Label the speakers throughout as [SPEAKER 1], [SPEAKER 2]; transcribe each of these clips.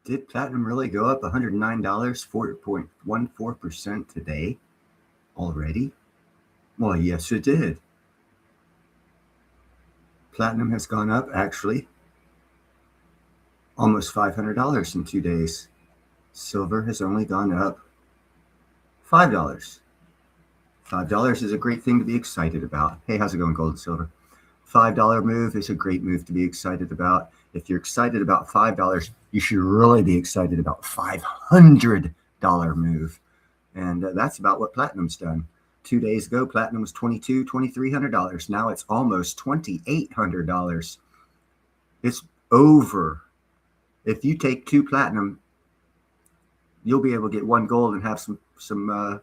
[SPEAKER 1] Did platinum really go up $109, 4.14% today already? Well, yes, it did. Platinum has gone up actually almost $500 in 2 days. Silver has only gone up $5. $5 is a great thing to be excited about. Hey, how's it going, gold and silver? $5 move is a great move to be excited about. If you're excited about $5, you should really be excited about $500 move. And that's about what platinum's done. 2 days ago, platinum was $2,200, $2,300. Now it's almost $2,800. It's over. If you take 2 platinum, you'll be able to get 1 gold and have some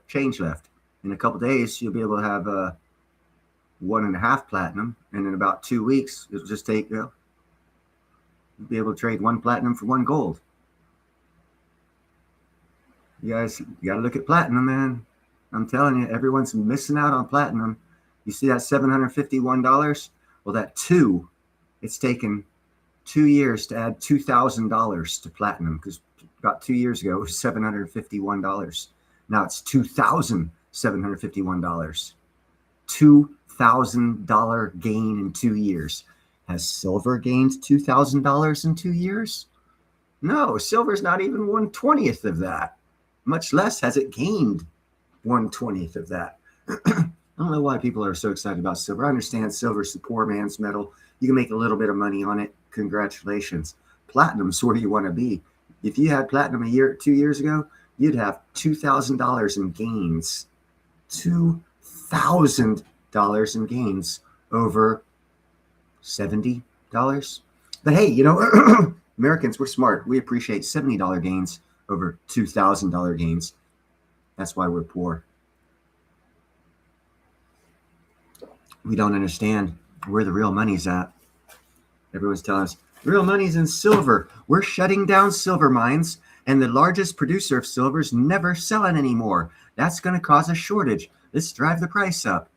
[SPEAKER 1] change left. In a couple days, you'll be able to have 1.5 platinum, and in about 2 weeks, it'll just take you'll be able to trade 1 platinum for 1 gold. You guys, you got to look at platinum, man. I'm telling you, everyone's missing out on platinum. You see that $751? Well, it's taken 2 years to add $2,000 to platinum, because about 2 years ago it was $751. Now it's $2,751. $2,000 gain in 2 years. Has silver gained $2,000 in 2 years? No, silver's not even 1/20th of that. Much less has it gained 1/20th of that. I don't know why people are so excited about silver. I understand silver's the poor man's metal. You can make a little bit of money on it. Congratulations. Platinum's where you want to be. If you had platinum 2 years ago, you'd have $2,000 in gains. $2,000 in gains over $70. But hey, Americans, we're smart. We appreciate $70 gains over $2,000 gains. That's why we're poor. We don't understand where the real money's at. Everyone's telling us the real money's in silver. We're shutting down silver mines, and the largest producer of silver is never selling anymore. That's going to cause a shortage. Let's drive the price up.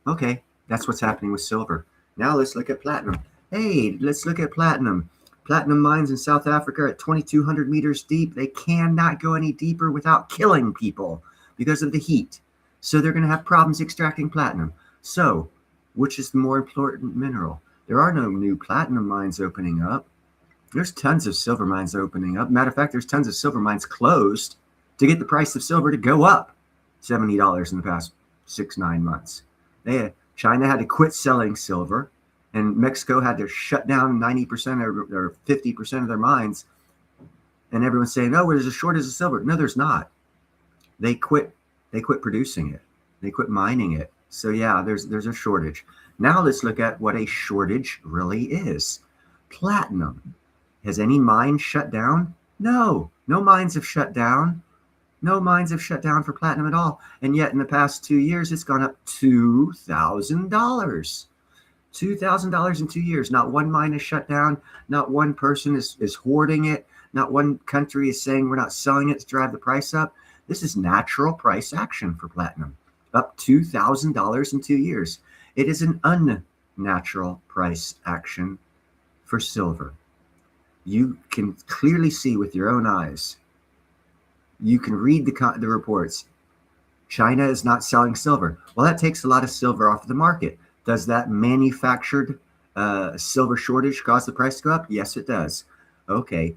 [SPEAKER 1] Okay, that's what's happening with silver. Now let's look at platinum. Hey, let's look at platinum. Platinum mines in South Africa are at 2,200 meters deep. They cannot go any deeper without killing people because of the heat. So they're going to have problems extracting platinum. So, which is the more important mineral? There are no new platinum mines opening up. There's tons of silver mines opening up. Matter of fact, there's tons of silver mines closed to get the price of silver to go up $70 in the past 6-9 months. China had to quit selling silver, and Mexico had to shut down 90% or 50% of their mines. And everyone's saying, "Oh, there's a shortage of silver." No, there's not. They quit producing it. They quit mining it. So yeah, there's a shortage. Now let's look at what a shortage really is. Platinum. Has any mine shut down? No mines have shut down. No mines have shut down for platinum at all. And yet in the past 2 years, it's gone up $2,000. $2,000 in 2 years. Not one mine is shut down. Not one person is hoarding it. Not one country is saying we're not selling it to drive the price up. This is natural price action for platinum. Up $2,000 in 2 years. It is an unnatural price action for silver. You can clearly see with your own eyes. You can read the reports. China is not selling silver. Well, that takes a lot of silver off the market. Does that manufactured silver shortage cause the price to go up? Yes, it does. Okay.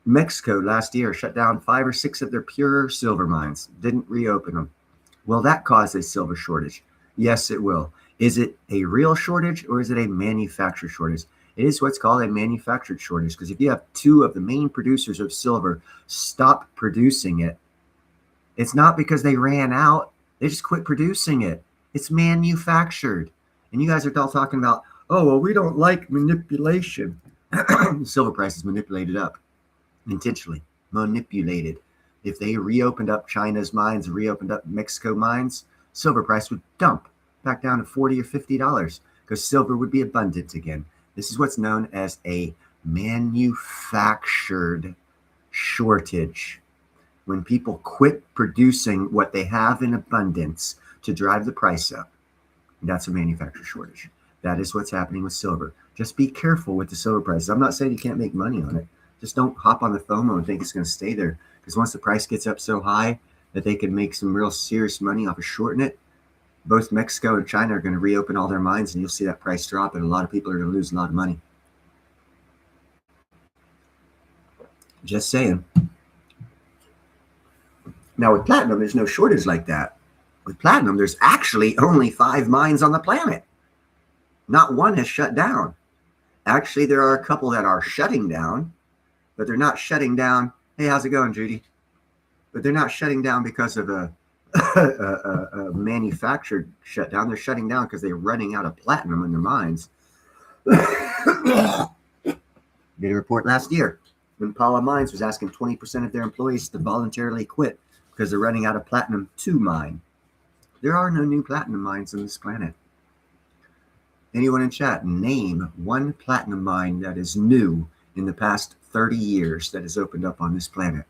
[SPEAKER 1] Mexico last year shut down 5 or 6 of their pure silver mines. Didn't reopen them. Will that cause a silver shortage? Yes, it will. Is it a real shortage or is it a manufactured shortage? It is what's called a manufactured shortage, because if you have 2 of the main producers of silver stop producing it, it's not because they ran out. They just quit producing it. It's manufactured. And you guys are all talking about, oh, well, we don't like manipulation. Silver price is manipulated up, intentionally manipulated. If they reopened up China's mines, reopened up Mexico mines, silver price would dump back down to $40 or $50 because silver would be abundant again. This is what's known as a manufactured shortage. When people quit producing what they have in abundance to drive the price up, that's a manufactured shortage. That is what's happening with silver. Just be careful with the silver prices. I'm not saying you can't make money on it. Just don't hop on the FOMO and think it's going to stay there. Because once the price gets up so high that they can make some real serious money off of shorting it, both Mexico and China are going to reopen all their mines, and you'll see that price drop, and a lot of people are going to lose a lot of money. Just saying. Now, with platinum, there's no shortage like that. With platinum, there's actually only 5 mines on the planet. Not one has shut down. Actually, there are a couple that are shutting down, but they're not shutting down. Hey, how's it going, Judy? But they're not shutting down because of a manufactured shutdown. They're shutting down because they're running out of platinum in their mines. Did a report last year. Impala Mines was asking 20% of their employees to voluntarily quit because they're running out of platinum to mine. There are no new platinum mines on this planet. Anyone in chat, name one platinum mine that is new in the past 30 years that has opened up on this planet.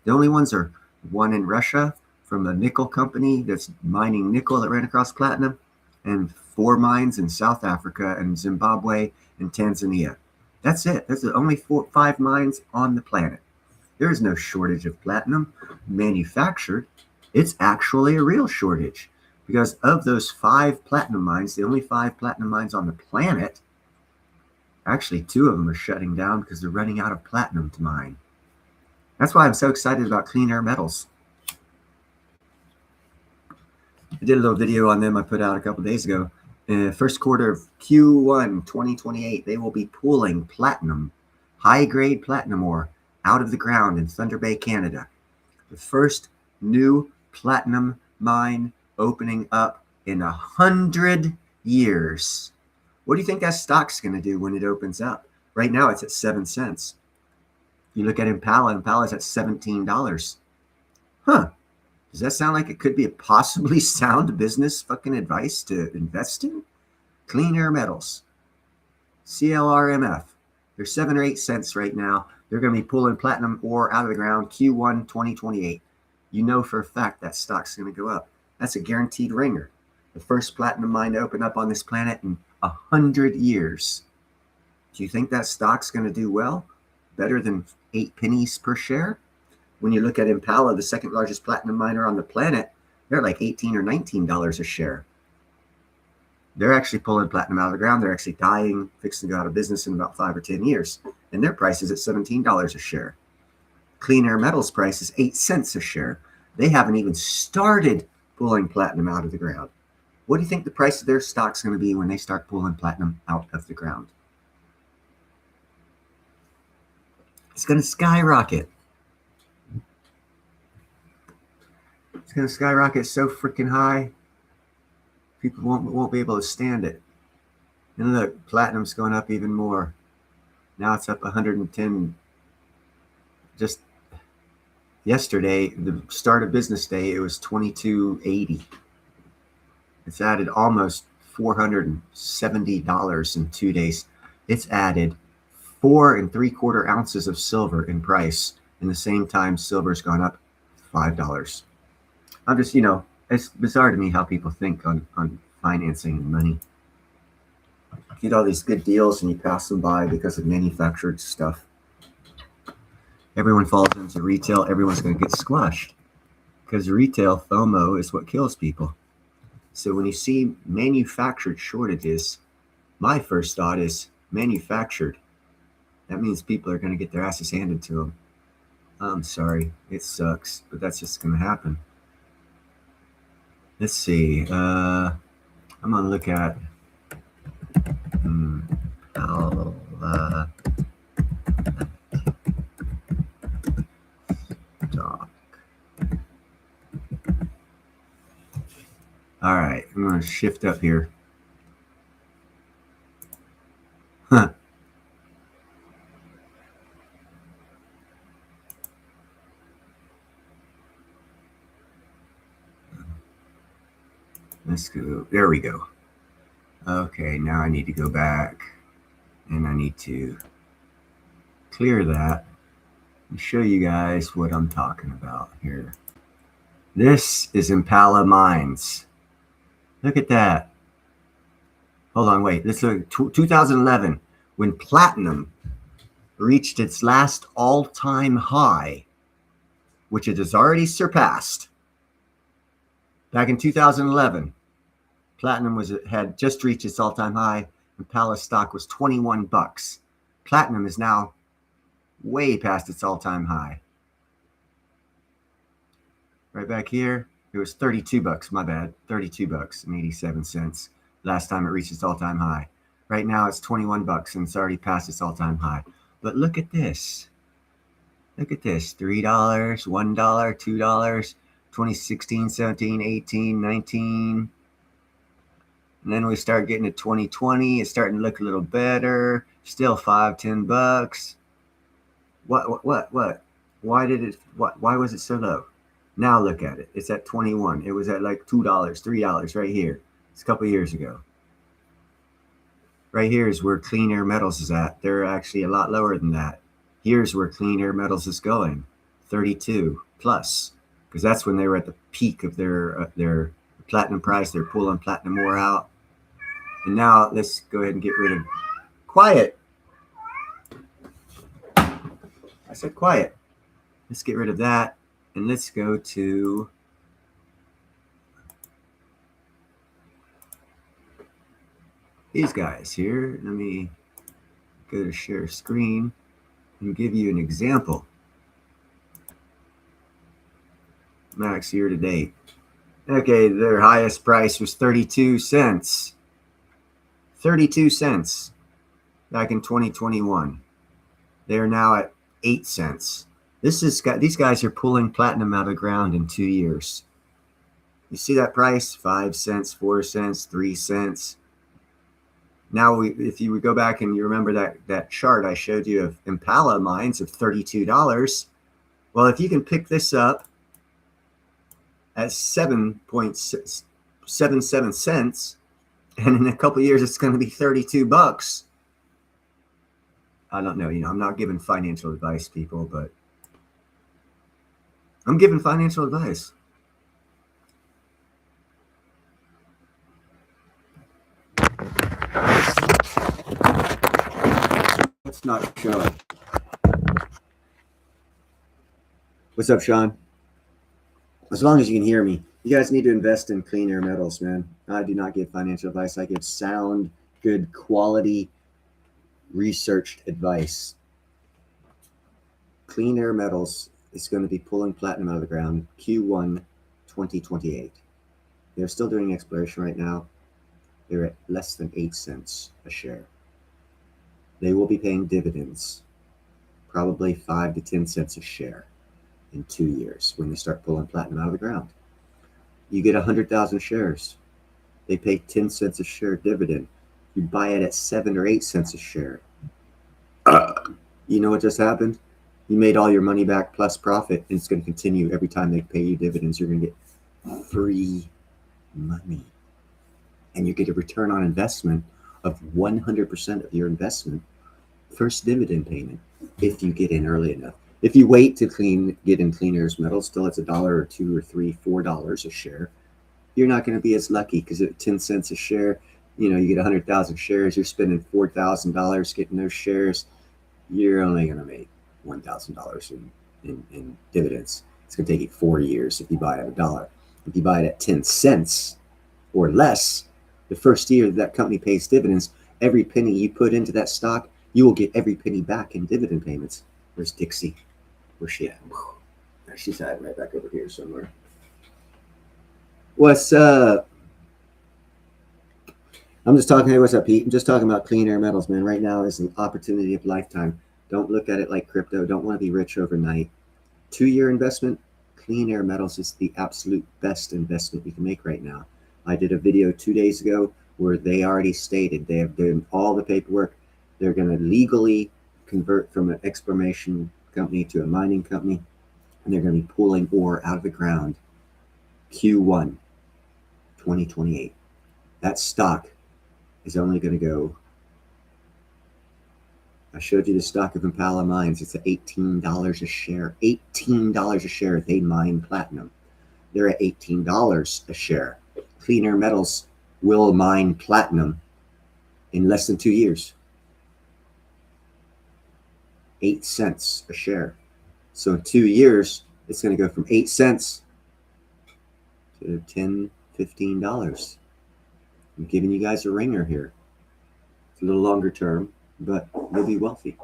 [SPEAKER 1] The only ones are one in Russia from a nickel company that's mining nickel that ran across platinum, and 4 mines in South Africa and Zimbabwe and Tanzania. That's it. That's the only 5 mines on the planet. There is no shortage of platinum manufactured. It's actually a real shortage because of those 5 platinum mines, the only 5 platinum mines on the planet, actually 2 of them are shutting down because they're running out of platinum to mine. That's why I'm so excited about Clean Air Metals. I did a little video on them I put out a couple days ago. First quarter of Q1 2028, they will be pulling platinum, high-grade platinum ore, out of the ground in Thunder Bay, Canada. The first new platinum mine opening up in 100 years. What do you think that stock's going to do when it opens up? Right now, it's at 7 cents. You look at Impala's at $17. Huh. Does that sound like it could be a possibly sound business fucking advice to invest in? Clean Air Metals, CLRMF. They're 7 or 8 cents right now. They're going to be pulling platinum ore out of the ground Q1 2028. You know for a fact that stock's going to go up. That's a guaranteed ringer. The first platinum mine to open up on this planet in 100 years. Do you think that stock's going to do well? Better than 8 pennies per share? When you look at Impala, the second largest platinum miner on the planet, they're like $18 or $19 a share. They're actually pulling platinum out of the ground. They're actually dying, fixing to go out of business in about 5 or 10 years. And their price is at $17 a share. Clean Air Metals price is 8 cents a share. They haven't even started pulling platinum out of the ground. What do you think the price of their stock's going to be when they start pulling platinum out of the ground? It's going to skyrocket. It's going to skyrocket so freaking high, people won't be able to stand it. And look, platinum's going up even more. Now it's up 110. Just yesterday, the start of business day, it was 22.80. It's added almost $470 in 2 days. It's added 4 3/4 ounces of silver in price. In the same time, silver's gone up $5. I'm just, it's bizarre to me how people think on financing and money. You get all these good deals and you pass them by because of manufactured stuff. Everyone falls into retail. Everyone's going to get squashed because retail FOMO is what kills people. So when you see manufactured shortages, my first thought is manufactured. That means people are going to get their asses handed to them. I'm sorry. It sucks, but that's just going to happen. Let's see. I'm going to look at stock. All right. I'm going to shift up here. Huh. Let's go. There we go. Okay, now I need to go back and I need to clear that and show you guys what I'm talking about here. This is Impala Mines. Look at that. Hold on, wait. Let's look at 2011 when platinum reached its last all-time high, which it has already surpassed. Back in 2011, platinum had just reached its all-time high, and Palace stock was $21. Platinum is now way past its all-time high. Right back here, it was $32. My bad, $32.87 last time it reached its all-time high. Right now, it's $21, and it's already past its all-time high. But look at this. Look at this. $3, $1, $2, 2016, 17, 18, 19. And then we start getting to 2020. It's starting to look a little better. Still $5, $10. What? Why was it so low? Now look at it. It's at 21. It was at like $2, $3 right here. It's a couple years ago. Right here is where Clean Air Metals is at. They're actually a lot lower than that. Here's where Clean Air Metals is going, 32 plus, because that's when they were at the peak of their platinum price. They're pulling platinum ore out. And now let's go ahead and get rid of quiet. I said quiet. Let's get rid of that. And let's go to these guys here. Let me go to share screen and give you an example. Max year to date. Okay, their highest price was 32 cents. 32 cents back in 2021. They are now at 8 cents. These guys are pulling platinum out of the ground in 2 years. You see that price? 5 cents, 4 cents, 3 cents. Now, if you would go back and you remember that chart I showed you of Impala mines of $32, well, if you can pick this up at 7.77 cents, and in a couple of years it's going to be $32. I don't know. I'm not giving financial advice, people, but I'm giving financial advice. Let's not show it. What's up, Sean? As long as you can hear me. You guys need to invest in Clean Air Metals, man. I do not give financial advice. I give sound, good quality, researched advice. Clean Air Metals is going to be pulling platinum out of the ground Q1 2028. They're still doing exploration right now. They're at less than 8 cents a share. They will be paying dividends, probably 5 to 10 cents a share in 2 years when they start pulling platinum out of the ground. You get 100,000 shares. They pay 10 cents a share dividend. You buy it at 7 or 8 cents a share. You know what just happened? You made all your money back plus profit, and it's going to continue every time they pay you dividends. You're going to get free money. And you get a return on investment of 100% of your investment first dividend payment if you get in early enough. If you wait to get in Clean Air Metals, still it's $1 or $2 or $3, $4 a share, you're not going to be as lucky, because at 10 cents a share, you get 100,000 shares, you're spending $4,000 getting those shares, you're only going to make $1,000 in dividends. It's going to take you 4 years if you buy it at $1. If you buy it at 10 cents or less, the first year that company pays dividends, every penny you put into that stock, you will get every penny back in dividend payments. Where's Dixie? Where's she at? She's hiding right back over here somewhere. What's up? I'm just talking. Hey, what's up, Pete? I'm just talking about Clean Air Metals, man. Right now is an opportunity of lifetime. Don't look at it like crypto. Don't want to be rich overnight. 2-year investment, Clean Air Metals is the absolute best investment you can make right now. I did a video 2 days ago where they already stated they have done all the paperwork. They're going to legally convert from an exploration company to a mining company, and they're going to be pulling ore out of the ground Q1 2028. That stock is only going to go. I showed you the stock of Impala Mines. It's at $18 a share. $18 a share. They mine platinum. They're at $18 a share. Clean Air Metals will mine platinum in less than 2 years. 8 cents a share. So in 2 years, it's going to go from 8 cents to $10, $15. I'm giving you guys a ringer here. It's a little longer term, but you'll be wealthy.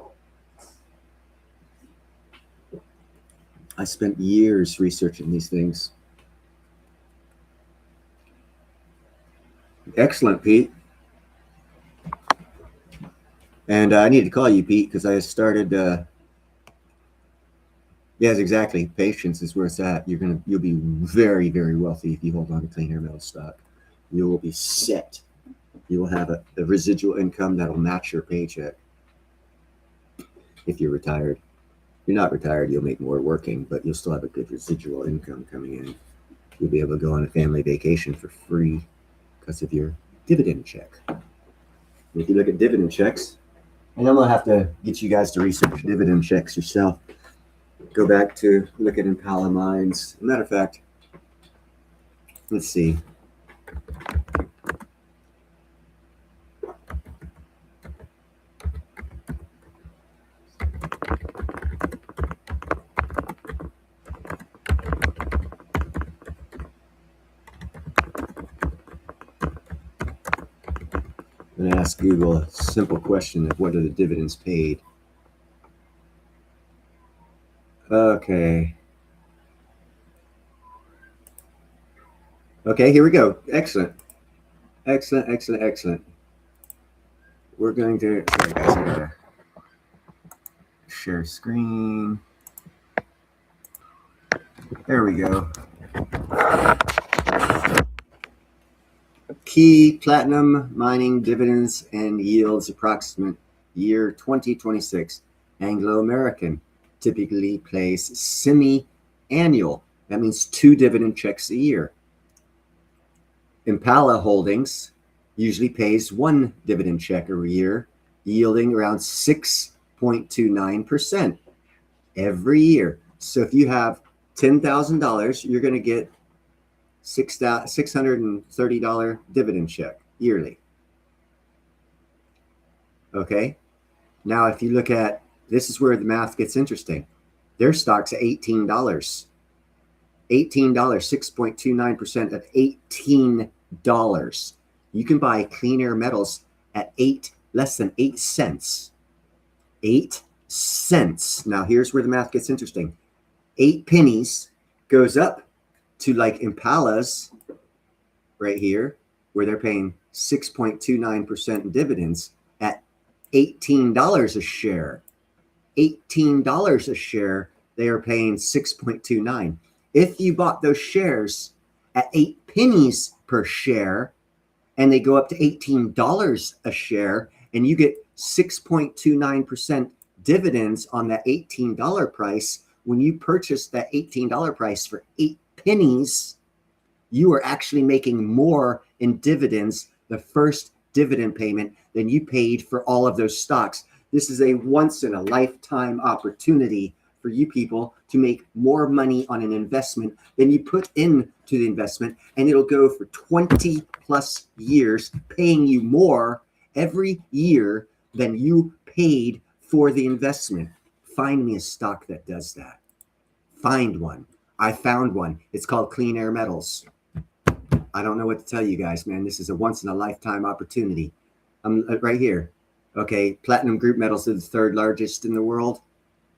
[SPEAKER 1] I spent years researching these things. Excellent, Pete. And I need to call you, Pete, because I started. Yes, exactly. Patience is where it's at. You'll be very, very wealthy if you hold on to Clean Air Metal stock. You will be set. You will have a residual income that'll match your paycheck. If you're retired, you're not retired. You'll make more working, but you'll still have a good residual income coming in. You'll be able to go on a family vacation for free because of your dividend check. If you look at dividend checks, and I'm gonna have to get you guys to research dividend checks yourself. Go back to look at Impala Mines. Matter of fact, let's see. I'm gonna ask Google a simple question of what are the dividends paid. Okay. Okay, here we go. Excellent. Excellent, excellent, excellent. We're going to, sorry guys, I gotta share screen. There we go. Key platinum mining dividends and yields approximate year 2026. Anglo American typically pays semi-annual. That means 2 dividend checks a year. Impala Holdings usually pays 1 dividend check every year, yielding around 6.29% every year. So if you have $10,000, you're going to get $630 dividend check yearly. Okay. Now, if you look at, this is where the math gets interesting. Their stock's at $18. $18, 6.29% of $18. You can buy Clean Air Metals at less than 8 cents. 8 cents. Now, here's where the math gets interesting. 8 pennies goes up to like Impala's right here, where they're paying 6.29% in dividends at $18 a share. $18 a share, they are paying 6.29. If you bought those shares at 8 pennies per share, and they go up to $18 a share, and you get 6.29% dividends on that $18 price, when you purchase that $18 price for 8 pennies, you are actually making more in dividends, the first dividend payment, than you paid for all of those stocks. This is a once in a lifetime opportunity for you people to make more money on an investment than you put into the investment, and it'll go for 20 plus years, paying you more every year than you paid for the investment. Find me a stock that does that. Find one. I found one. It's called Clean Air Metals. I don't know what to tell you guys, man. This is a once in a lifetime opportunity. I'm right here. Okay, Platinum Group Metals are the 3rd largest in the world.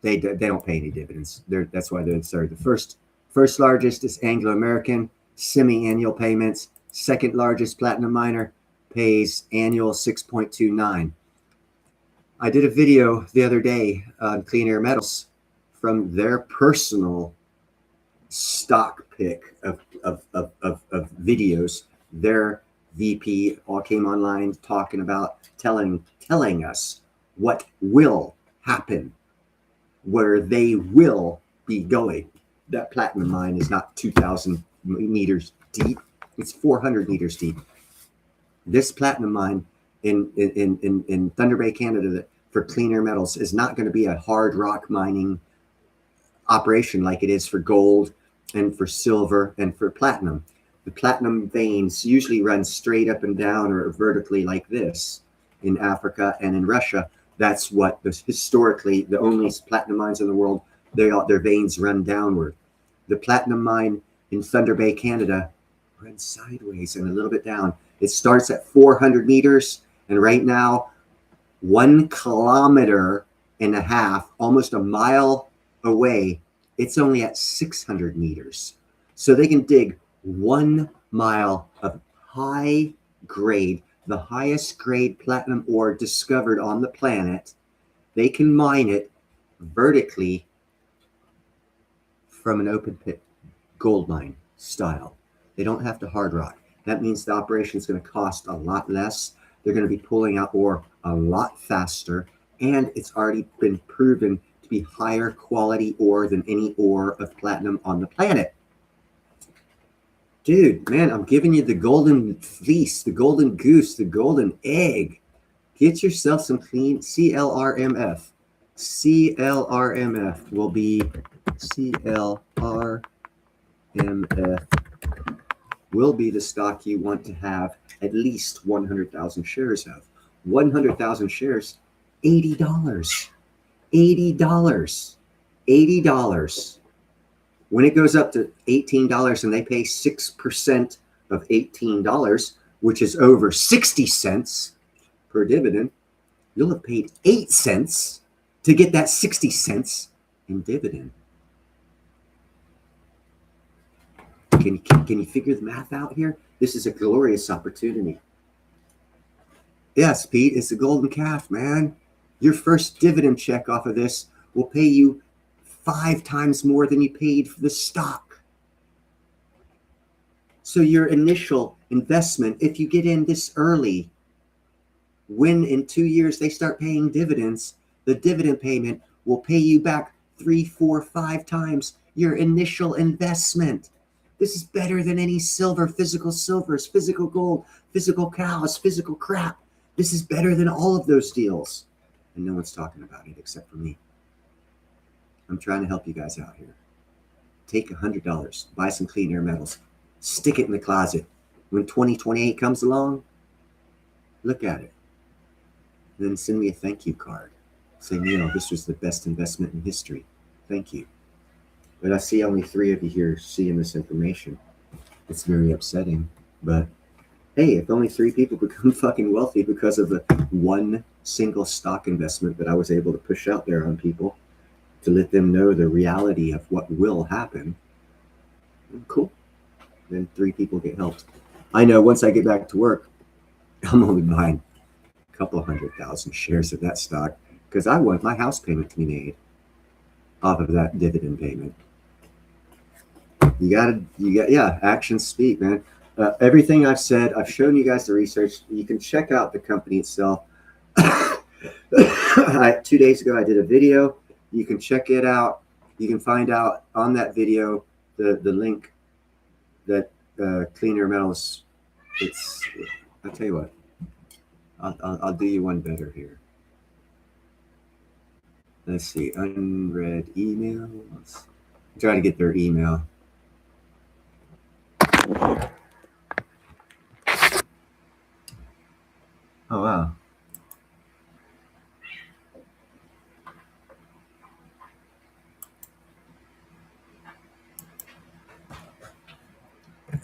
[SPEAKER 1] They don't pay any dividends. That's why they're the 3rd. The first largest is Anglo American, semi-annual payments. 2nd largest platinum miner pays annual 6.29. I did a video the other day on Clean Air Metals from their personal stock pick of videos. Their VP all came online talking about telling us what will happen, where they will be going. That platinum mine is not 2,000 meters deep. It's 400 meters deep. This platinum mine in Thunder Bay, Canada, for Clean Air Metals is not going to be a hard rock mining operation like it is for gold and for silver and for platinum. The platinum veins usually run straight up and down or vertically like this in Africa and in Russia. That's what historically the only platinum mines in the world, their veins run downward. The platinum mine in Thunder Bay, Canada, runs sideways and a little bit down. It starts at 400 meters, and right now, 1.5 kilometers, almost a mile away, it's only at 600 meters. So they can dig 1 mile of high grade, the highest grade platinum ore discovered on the planet. They can mine it vertically from an open pit gold mine style. They don't have to hard rock. That means the operation is going to cost a lot less. They're going to be pulling out ore a lot faster, and it's already been proven to be higher quality ore than any ore of platinum on the planet. Dude, man, I'm giving you the golden fleece, the golden goose, the golden egg. Get yourself some clean CLRMF. CLRMF will be CLRMF will be the stock you want to have at least 100,000 shares of. 100,000 shares, $80. $80. $80. When it goes up to $18 and they pay 6% of $18, which is over 60 cents per dividend, you'll have paid 8 cents to get that 60 cents in dividend. Can you figure the math out here? This is a glorious opportunity. Yes, Pete, it's the golden calf, man. Your first dividend check off of this will pay you 5 times more than you paid for the stock. So your initial investment, if you get in this early, when in 2 years they start paying dividends, the dividend payment will pay you back 3, 4, 5 times your initial investment. This is better than any silver, physical silvers, physical gold, physical cows, physical crap. This is better than all of those deals. And no one's talking about it except for me. I'm trying to help you guys out here. Take $100, buy some clean air metals, stick it in the closet. When 2028 comes along, look at it. Then send me a thank you card. Say, Neil, this was the best investment in history. Thank you. But I see only 3 of you here seeing this information. It's very upsetting. But hey, if only 3 people become fucking wealthy because of the one single stock investment that I was able to push out there on people to let them know the reality of what will happen, cool. Then 3 people get helped. I know once I get back to work, I'm only buying a couple 100,000 shares of that stock because I want my house payment to be made off of that dividend payment. Yeah, actions speak, man. Everything I've said, I've shown you guys the research. You can check out the company itself. 2 days ago, I did a video. You can check it out. You can find out on that video the link that Clean Air Metals. I'll tell you what. I'll do you one better here. Let's see, unread emails. Try to get their email. Oh, wow.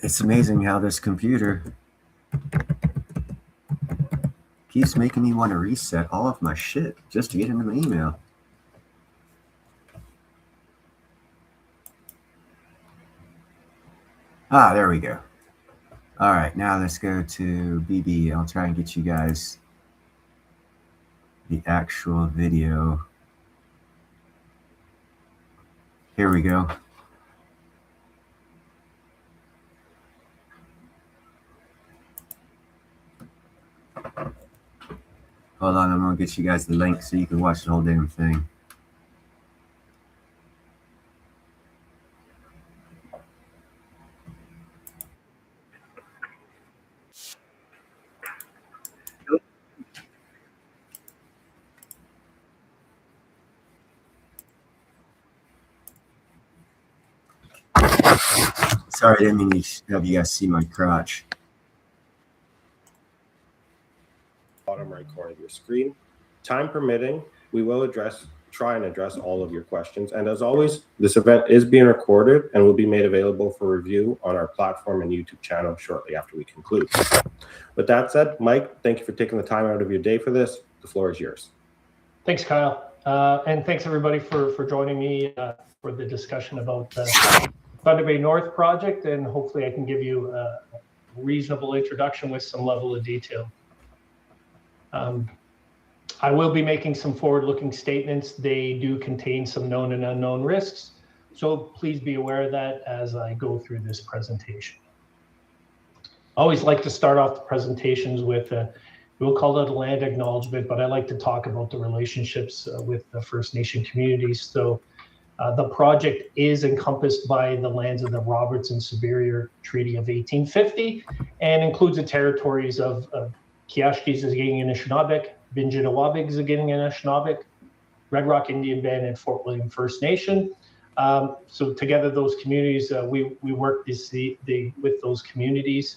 [SPEAKER 1] It's amazing how this computer keeps making me want to reset all of my shit just to get into my email. Ah, there we go. All right, now let's go to BB. I'll try and get you guys the actual video. Here we go. Hold on, I'm going to get you guys the link so you can watch the whole damn thing. Sorry, I didn't mean to have you guys see my crotch.
[SPEAKER 2] Bottom right corner of your screen. Time permitting, we will try and address all of your questions. And as always, this event is being recorded and will be made available for review on our platform and YouTube channel shortly after we conclude. With that said, Mike, thank you for taking the time out of your day for this. The floor is yours.
[SPEAKER 3] Thanks, Kyle. And thanks everybody for joining me for the discussion about the Thunder Bay North project. And hopefully I can give you a reasonable introduction with some level of detail. I will be making some forward-looking statements. They do contain some known and unknown risks. So please be aware of that as I go through this presentation. I always like to start off the presentations with, we'll call it a land acknowledgement, but I like to talk about the relationships with the First Nation communities. So the project is encompassed by the lands of the Roberts and Superior Treaty of 1850 and includes the territories of Kiashkis-Ziging Anishinaabe, Binjitawabig-Ziging Anishinaabe, Red Rock Indian Band, and Fort William First Nation. So together, those communities, we work with those communities,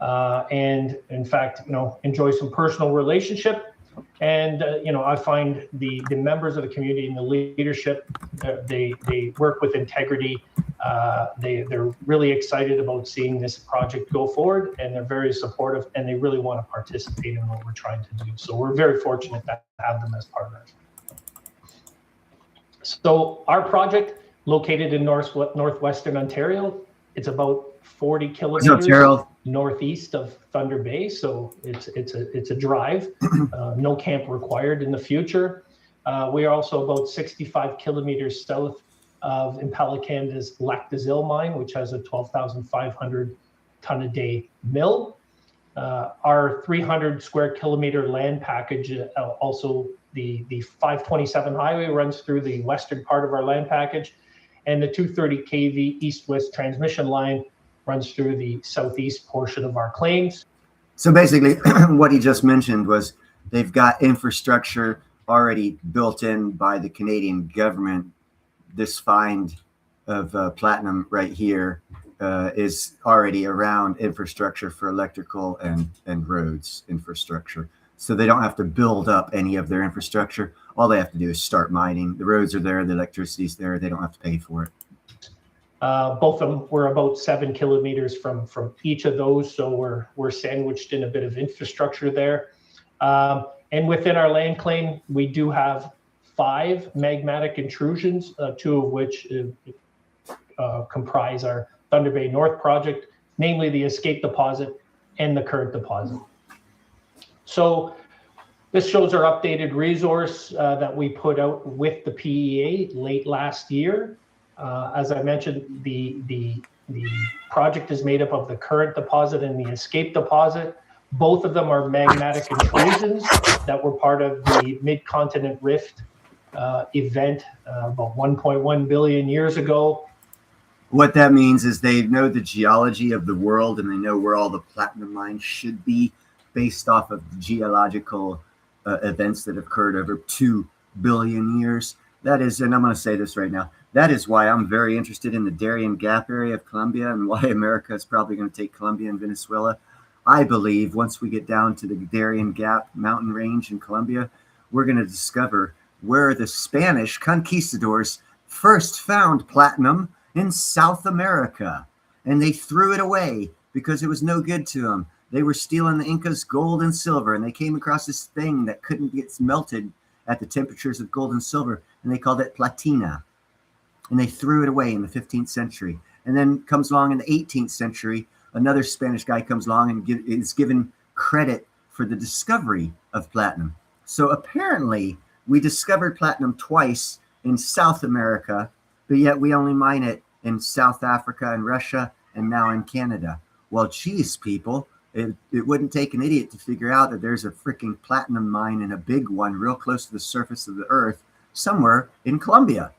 [SPEAKER 3] and in fact, enjoy some personal relationship. And I find the members of the community and the leadership, they work with integrity. They're really excited about seeing this project go forward, and they're very supportive, and they really want to participate in what we're trying to do. So we're very fortunate to have them as partners. So our project, located in northwestern Ontario, it's about 40 kilometers northeast of Thunder Bay. So it's a drive, no camp required in the future. We are also about 65 kilometers south of Impala Canada's Lac des Îles mine, which has a 12,500 ton a day mill. Our 300 square kilometer land package, also the 527 highway runs through the western part of our land package, and the 230 kV east-west transmission line runs through the southeast portion of our claims.
[SPEAKER 1] So basically, what he just mentioned was they've got infrastructure already built in by the Canadian government. This find of platinum right here is already around infrastructure for electrical and roads infrastructure. So they don't have to build up any of their infrastructure. All they have to do is start mining. The roads are there, the electricity's there. They don't have to pay for it.
[SPEAKER 3] Both of them were about 7 kilometers from each of those. So we're sandwiched in a bit of infrastructure there. And within our land claim, we do have 5 magmatic intrusions, 2 of which comprise our Thunder Bay North project, namely the Escape deposit and the Current deposit. So this shows our updated resource that we put out with the PEA late last year. As I mentioned, the project is made up of the Current deposit and the Escape deposit. Both of them are magmatic intrusions that were part of the Mid-Continent Rift event about 1.1 billion years ago.
[SPEAKER 1] What that means is they know the geology of the world, and they know where all the platinum mines should be based off of the geological events that occurred over 2 billion years. That is, and I'm going to say this right now, that is why I'm very interested in the Darien Gap area of Colombia, and why America is probably going to take Colombia and Venezuela. I believe once we get down to the Darien Gap mountain range in Colombia, we're going to discover where the Spanish conquistadors first found platinum in South America. And they threw it away because it was no good to them. They were stealing the Incas' gold and silver, and they came across this thing that couldn't get melted at the temperatures of gold and silver, and they called it platina. And they threw it away in the 15th century. And then comes along in the 18th century, another Spanish guy comes along and is given credit for the discovery of platinum. So apparently, we discovered platinum twice in South America, but yet we only mine it in South Africa and Russia, and now in Canada. Well, geez, people, it wouldn't take an idiot to figure out that there's a freaking platinum mine, and a big one real close to the surface of the earth somewhere in Colombia.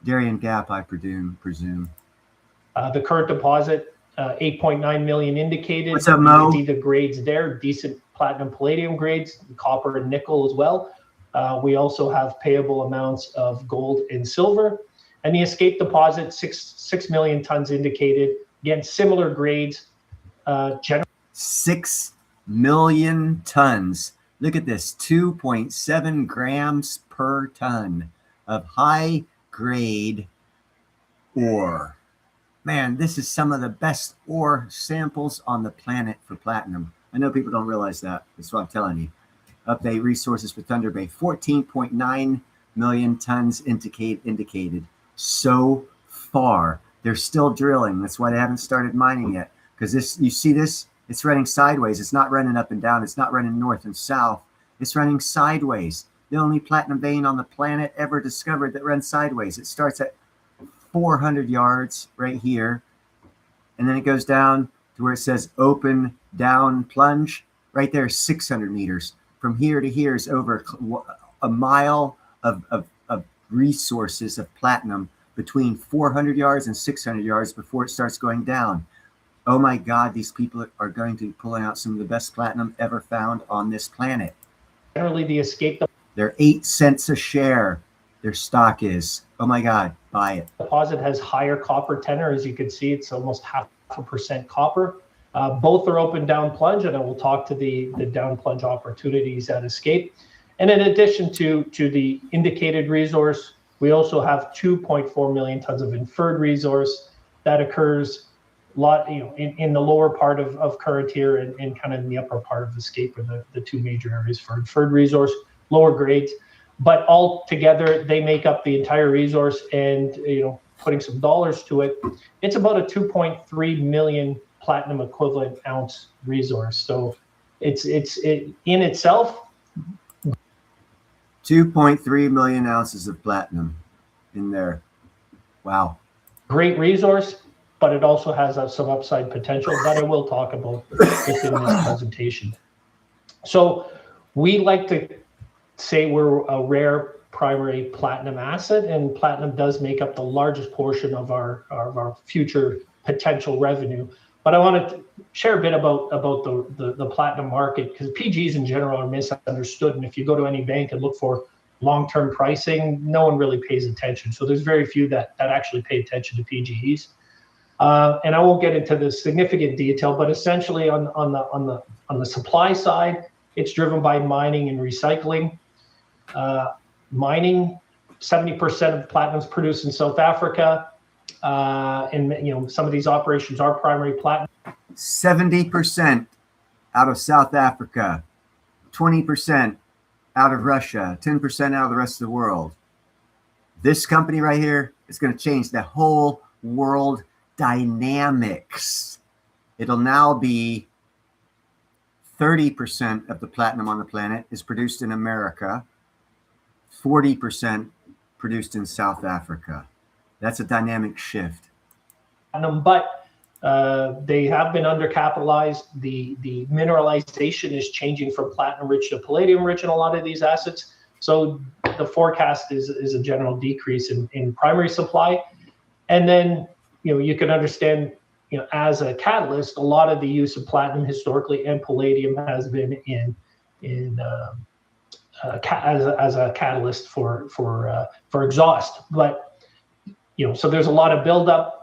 [SPEAKER 1] Darien Gap, I presume.
[SPEAKER 3] The Current deposit, 8.9 million indicated.
[SPEAKER 1] What's up, Mo?
[SPEAKER 3] See the grades there, decent platinum palladium grades, copper and nickel as well. We also have payable amounts of gold and silver. And the Escape deposit, 6 million tons indicated. Again, similar grades.
[SPEAKER 1] 6 million tons. Look at this, 2.7 grams per ton of high grade ore. Man, this is some of the best ore samples on the planet for platinum. I know people don't realize that. That's what I'm telling you. Update resources for Thunder Bay, 14.9 million tons indicated so far. They're still drilling. That's why they haven't started mining yet. Because this, you see this? It's running sideways. It's not running up and down. It's not running north and south. It's running sideways. The only platinum vein on the planet ever discovered that runs sideways. It starts at 400 yards right here. And then it goes down to where it says open down plunge. Right there, 600 meters. From here to here is over a mile of resources of platinum between 400 yards and 600 yards before it starts going down. Oh my God, these people are going to be pulling out some of the best platinum ever found on this planet.
[SPEAKER 3] Generally, the escape
[SPEAKER 1] They're 8 cents a share. Their stock is. Oh my God, buy it.
[SPEAKER 3] deposit has higher copper tenor. As you can see, it's almost 0.5% copper. Both are open down plunge, and I will talk to the down plunge opportunities at Escape. And in addition to the indicated resource, we also have 2.4 million tons of inferred resource that occurs in the lower part of Cartier and kind of in the upper part of Escape are the two major areas for inferred resource, lower grades. But all together, they make up the entire resource, and putting some dollars to it, it's about a 2.3 million platinum equivalent ounce resource. So it's in itself
[SPEAKER 1] 2.3 million ounces of platinum in there. Wow.
[SPEAKER 3] great resource, but it also has some upside potential that I will talk about just in this presentation. So we like to say we're a rare primary platinum asset, and platinum does make up the largest portion of our future potential revenue. But I wanted to share a bit about the platinum market, because PGs in general are misunderstood. And if you go to any bank and look for long-term pricing, no one really pays attention. So there's very few that actually pay attention to PGEs. And I won't get into the significant detail, but essentially on the supply side, it's driven by mining and recycling. Mining, 70% of platinum is produced in South Africa. And some of these operations are primary platinum.
[SPEAKER 1] 70% out of South Africa, 20% out of Russia, 10% out of the rest of the world. This company right here is going to change the whole world dynamics. It'll now be 30% of the platinum on the planet is produced in America, 40% produced in South Africa. That's a dynamic shift.
[SPEAKER 3] But they have been undercapitalized. The mineralization is changing from platinum rich to palladium rich in a lot of these assets. So the forecast is a general decrease in primary supply. And then you can understand as a catalyst, a lot of the use of platinum historically and palladium has been as a catalyst for exhaust. But so there's a lot of buildup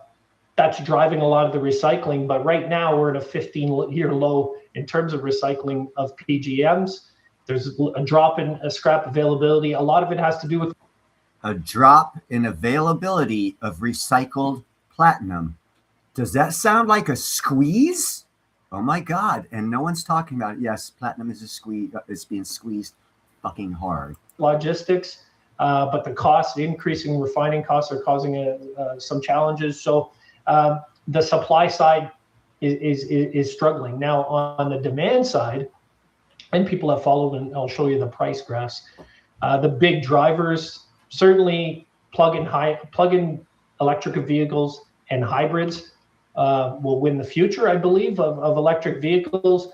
[SPEAKER 3] that's driving a lot of the recycling. But right now we're at a 15-year low in terms of recycling of PGMs. There's a drop in scrap availability. A lot of it has to do with
[SPEAKER 1] a drop in availability of recycled platinum. Does that sound like a squeeze? Oh my God. And no one's talking about it. Yes, platinum is a squeeze. It's being squeezed fucking hard.
[SPEAKER 3] Logistics. But the increasing refining costs are causing some challenges. So the supply side is struggling. Now on the demand side, and people have followed, and I'll show you the price graphs. The big drivers, certainly plug-in electric vehicles and hybrids will win the future, I believe, of electric vehicles.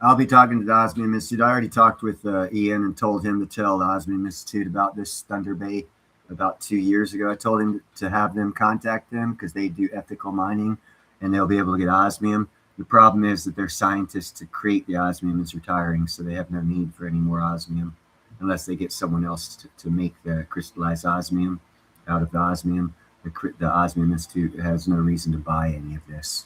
[SPEAKER 1] I'll be talking to the Osmium Institute. I already talked with Ian and told him to tell the Osmium Institute about this Thunder Bay about 2 years ago. I told him to have them contact them because they do ethical mining and they'll be able to get osmium. The problem is that their scientists to create the osmium is retiring, so they have no need for any more osmium unless they get someone else to make the crystallized osmium out of the osmium. The Osmium Institute has no reason to buy any of this.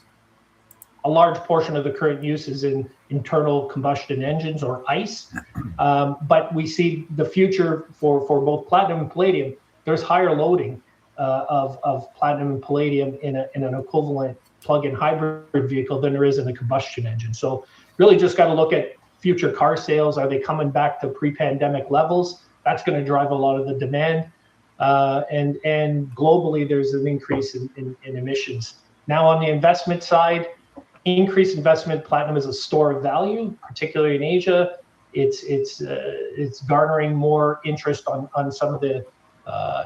[SPEAKER 3] a large portion of the current use is in internal combustion engines, or ICE. But we see the future for both platinum and palladium. There's higher loading of platinum and palladium in an equivalent plug-in hybrid vehicle than there is in a combustion engine. So really just got to look at future car sales. Are they coming back to pre-pandemic levels? That's going to drive a lot of the demand. And globally, there's an increase in emissions. Now on the investment side, increased investment, platinum is a store of value, particularly in Asia. It's garnering more interest on some of the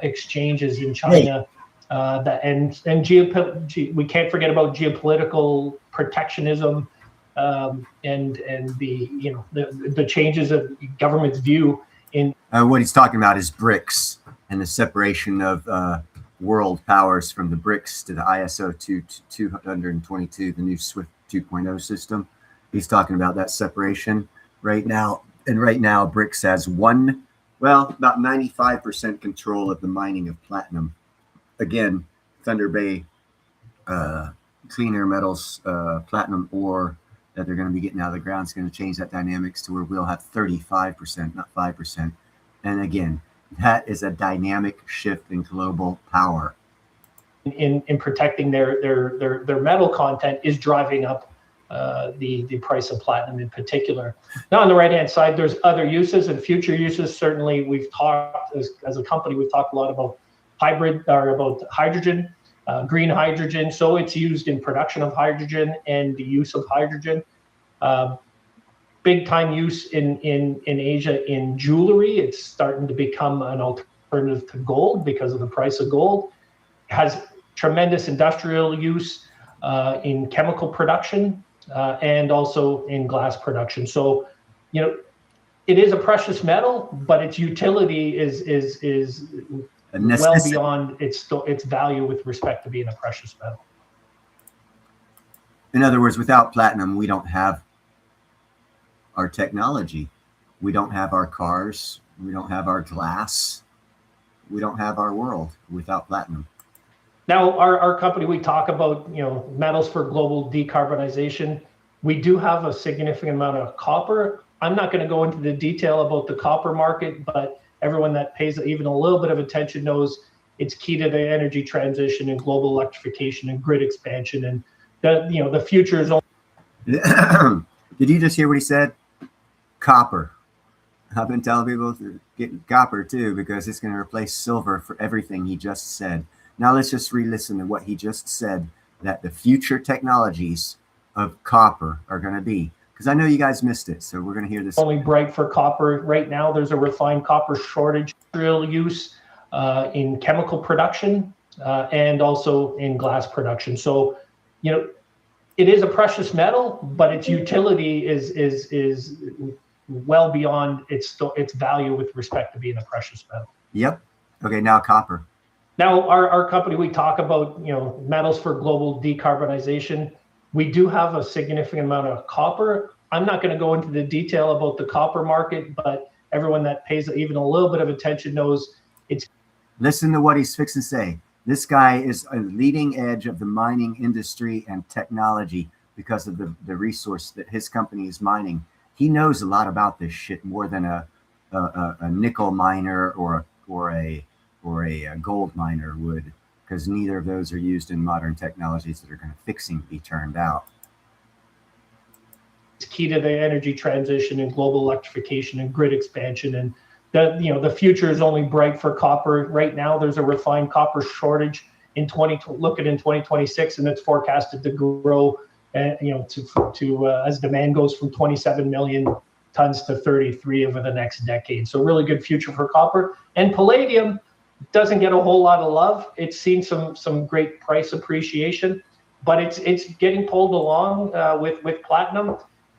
[SPEAKER 3] exchanges in China. We can't forget about geopolitical protectionism and the changes of government's view in.
[SPEAKER 1] What he's talking about is BRICS and the separation of world powers from the BRICS to the ISO 222, the new SWIFT 2.0 system. He's talking about that separation right now. And right now, BRICS has about 95% control of the mining of platinum. Again, Thunder Bay Clean Air Metals platinum ore that they're going to be getting out of the ground is going to change that dynamics to where we'll have 35%, not 5%. And again, that is a dynamic shift in global power.
[SPEAKER 3] In protecting their metal content is driving up the price of platinum in particular. Now on the right-hand side, there's other uses and future uses. Certainly, we've talked as a company, we've talked a lot about about hydrogen, green hydrogen. So it's used in production of hydrogen and the use of hydrogen. Big time use in Asia in jewelry. It's starting to become an alternative to gold because of the price of gold. It has tremendous industrial use in chemical production and also in glass production. So, it is a precious metal, but its utility is well beyond its value with respect to being a precious metal.
[SPEAKER 1] In other words, without platinum, we don't have our technology. We don't have our cars. We don't have our glass. We don't have our world without platinum.
[SPEAKER 3] Now, our company, we talk about, metals for global decarbonization. We do have a significant amount of copper. I'm not going to go into the detail about the copper market, but everyone that pays even a little bit of attention knows it's key to the energy transition and global electrification and grid expansion. And the future is only.
[SPEAKER 1] Did you just hear what he said? Copper. I've been telling people to get copper too, because it's going to replace silver for everything he just said. Now let's just re-listen to what he just said, that the future technologies of copper are going to be. Because I know you guys missed it, so we're going to hear this.
[SPEAKER 3] Only bright for copper. Right now, there's a refined copper shortage, real use in chemical production and also in glass production. So, it is a precious metal, but its utility is well beyond its value with respect to being a precious metal.
[SPEAKER 1] Yep. Okay, now copper.
[SPEAKER 3] Now, our company, we talk about, metals for global decarbonization. We do have a significant amount of copper. I'm not going to go into the detail about the copper market, but everyone that pays even a little bit of attention knows it's.
[SPEAKER 1] Listen to what he's fixing to say. This guy is a leading edge of the mining industry and technology because of the resource that his company is mining. He knows a lot about this shit, more than a nickel miner or a gold miner would, because neither of those are used in modern technologies that are going to be turned out.
[SPEAKER 3] It's key to the energy transition and global electrification and grid expansion. And the future is only bright for copper. Right now, there's a refined copper shortage in 2026, and it's forecasted to grow, as demand goes from 27 million tons to 33 over the next decade. So really good future for copper. And palladium doesn't get a whole lot of love. It's seen some great price appreciation, but it's getting pulled along with platinum.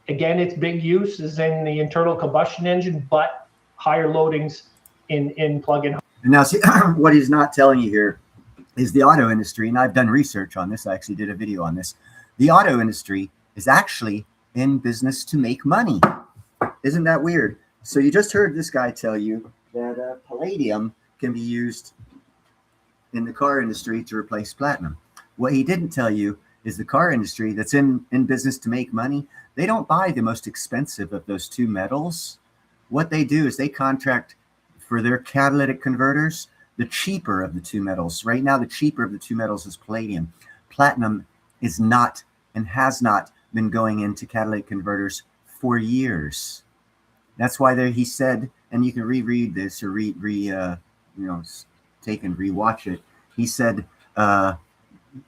[SPEAKER 3] Again, its big use is in the internal combustion engine, but higher loadings in plug-in.
[SPEAKER 1] And now, see, what he's not telling you here is the auto industry, and I've done research on this. I actually did a video on this. The auto industry is actually in business to make money. Isn't that weird? So you just heard this guy tell you that palladium can be used in the car industry to replace platinum. What he didn't tell you is the car industry that's in business to make money. They don't buy the most expensive of those two metals. What they do is they contract for their catalytic converters the cheaper of the two metals. Right now, the cheaper of the two metals is palladium. Platinum is not and has not been going into catalytic converters for years. That's why he said, and you can reread this or take and rewatch it. He said the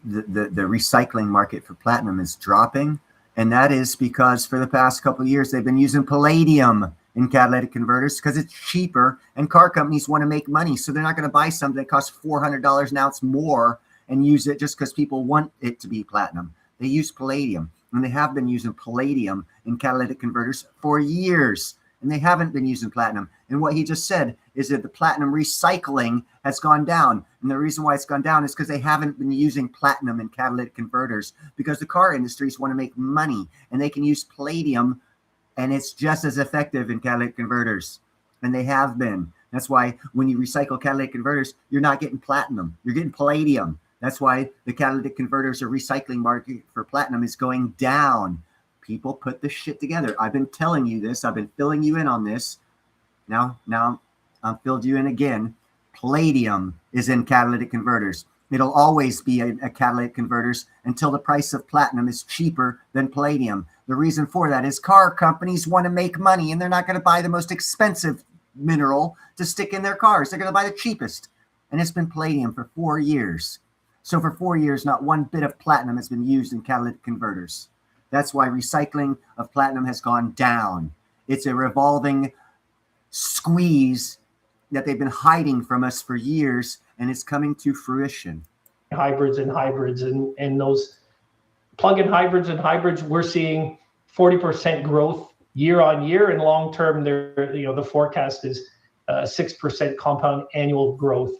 [SPEAKER 1] recycling market for platinum is dropping, and that is because for the past couple of years they've been using palladium in catalytic converters because it's cheaper, and car companies want to make money, so they're not going to buy something that costs $400 an ounce more and use it just because people want it to be platinum. They use palladium, and they have been using palladium in catalytic converters for years, and they haven't been using platinum. And what he just said is that the platinum recycling has gone down, and the reason why it's gone down is because they haven't been using platinum in catalytic converters, because the car industries want to make money, and they can use palladium, and it's just as effective in catalytic converters, and they have been. That's why when you recycle catalytic converters, you're not getting platinum, you're getting palladium. That's why the catalytic converters or recycling market for platinum is going down. People put this shit together. I've been telling you this. I've been filling you in on this. Now I've filled you in again. Palladium is in catalytic converters. It'll always be a catalytic converters until the price of platinum is cheaper than palladium. The reason for that is car companies want to make money, and they're not going to buy the most expensive mineral to stick in their cars. They're going to buy the cheapest. And it's been palladium for 4 years. So for 4 years, not one bit of platinum has been used in catalytic converters. That's why recycling of platinum has gone down. It's a revolving squeeze that they've been hiding from us for years, and it's coming to fruition.
[SPEAKER 3] Hybrids and those plug-in hybrids, we're seeing 40% growth year on year, and long term, the forecast is 6% compound annual growth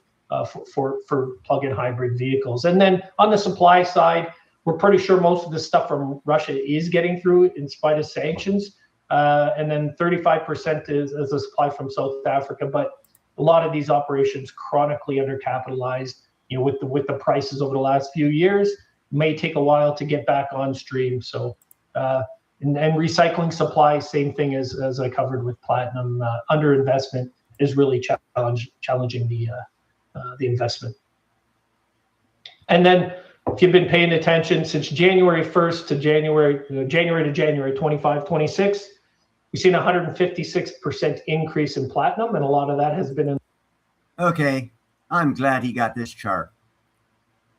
[SPEAKER 3] for plug-in hybrid vehicles. And then on the supply side, we're pretty sure most of the stuff from Russia is getting through in spite of sanctions. And then 35% is a supply from South Africa. But a lot of these operations chronically undercapitalized, with the prices over the last few years, may take a while to get back on stream. So, and recycling supply, same thing as I covered with platinum, underinvestment is really challenging the investment. And then, if you've been paying attention, since January 1st to January 25, 26, we've seen 156% increase in platinum, and a lot of that has been in.
[SPEAKER 1] Okay, I'm glad he got this chart.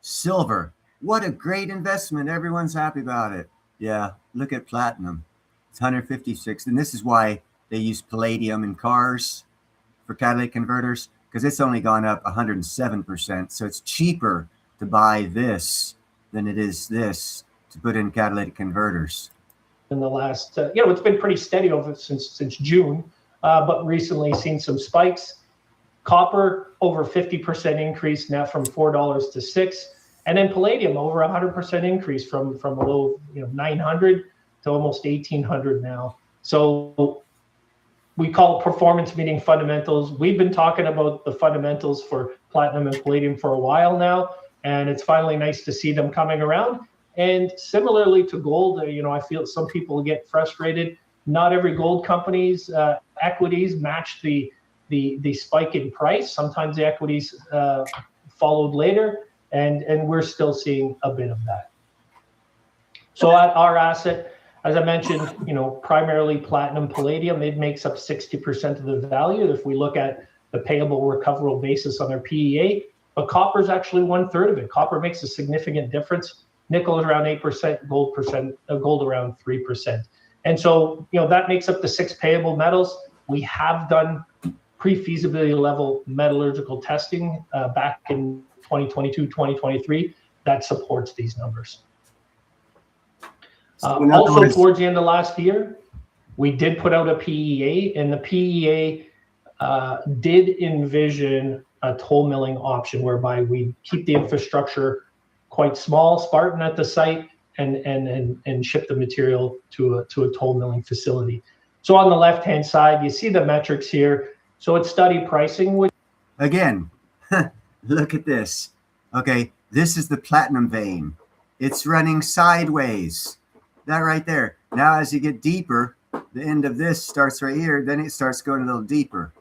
[SPEAKER 1] Silver, what a great investment. Everyone's happy about it. Yeah, look at platinum. It's 156, and this is why they use palladium in cars for catalytic converters, because it's only gone up 107%. So it's cheaper to buy this than it is this to put in catalytic converters.
[SPEAKER 3] In the last, it's been pretty steady over since June, but recently seen some spikes. Copper over 50% increase now from $4 to $6, and then palladium over 100% increase from a low 900 to almost 1800 now. So we call performance meeting fundamentals. We've been talking about the fundamentals for platinum and palladium for a while now, and it's finally nice to see them coming around. And similarly to gold, I feel some people get frustrated. Not every gold company's equities match the spike in price. Sometimes the equities followed later, and we're still seeing a bit of that. So at our asset, as I mentioned, primarily platinum, palladium, it makes up 60% of the value. If we look at the payable recoverable basis on our PEA, but copper is actually 1/3 of it. Copper makes a significant difference. Nickel is around 8%, gold around 3%. And so, that makes up the 6 payable metals. We have done pre-feasibility level metallurgical testing back in 2022, 2023 that supports these numbers. Also, towards the end of last year, we did put out a PEA, and the PEA did envision a toll milling option whereby we keep the infrastructure quite small, Spartan at the site, and ship the material to a toll milling facility. So on the left-hand side, you see the metrics here. So it's study pricing.
[SPEAKER 1] Again, look at this. Okay, this is the platinum vein. It's running sideways. That right there. Now, as you get deeper, the end of this starts right here. Then it starts going a little deeper.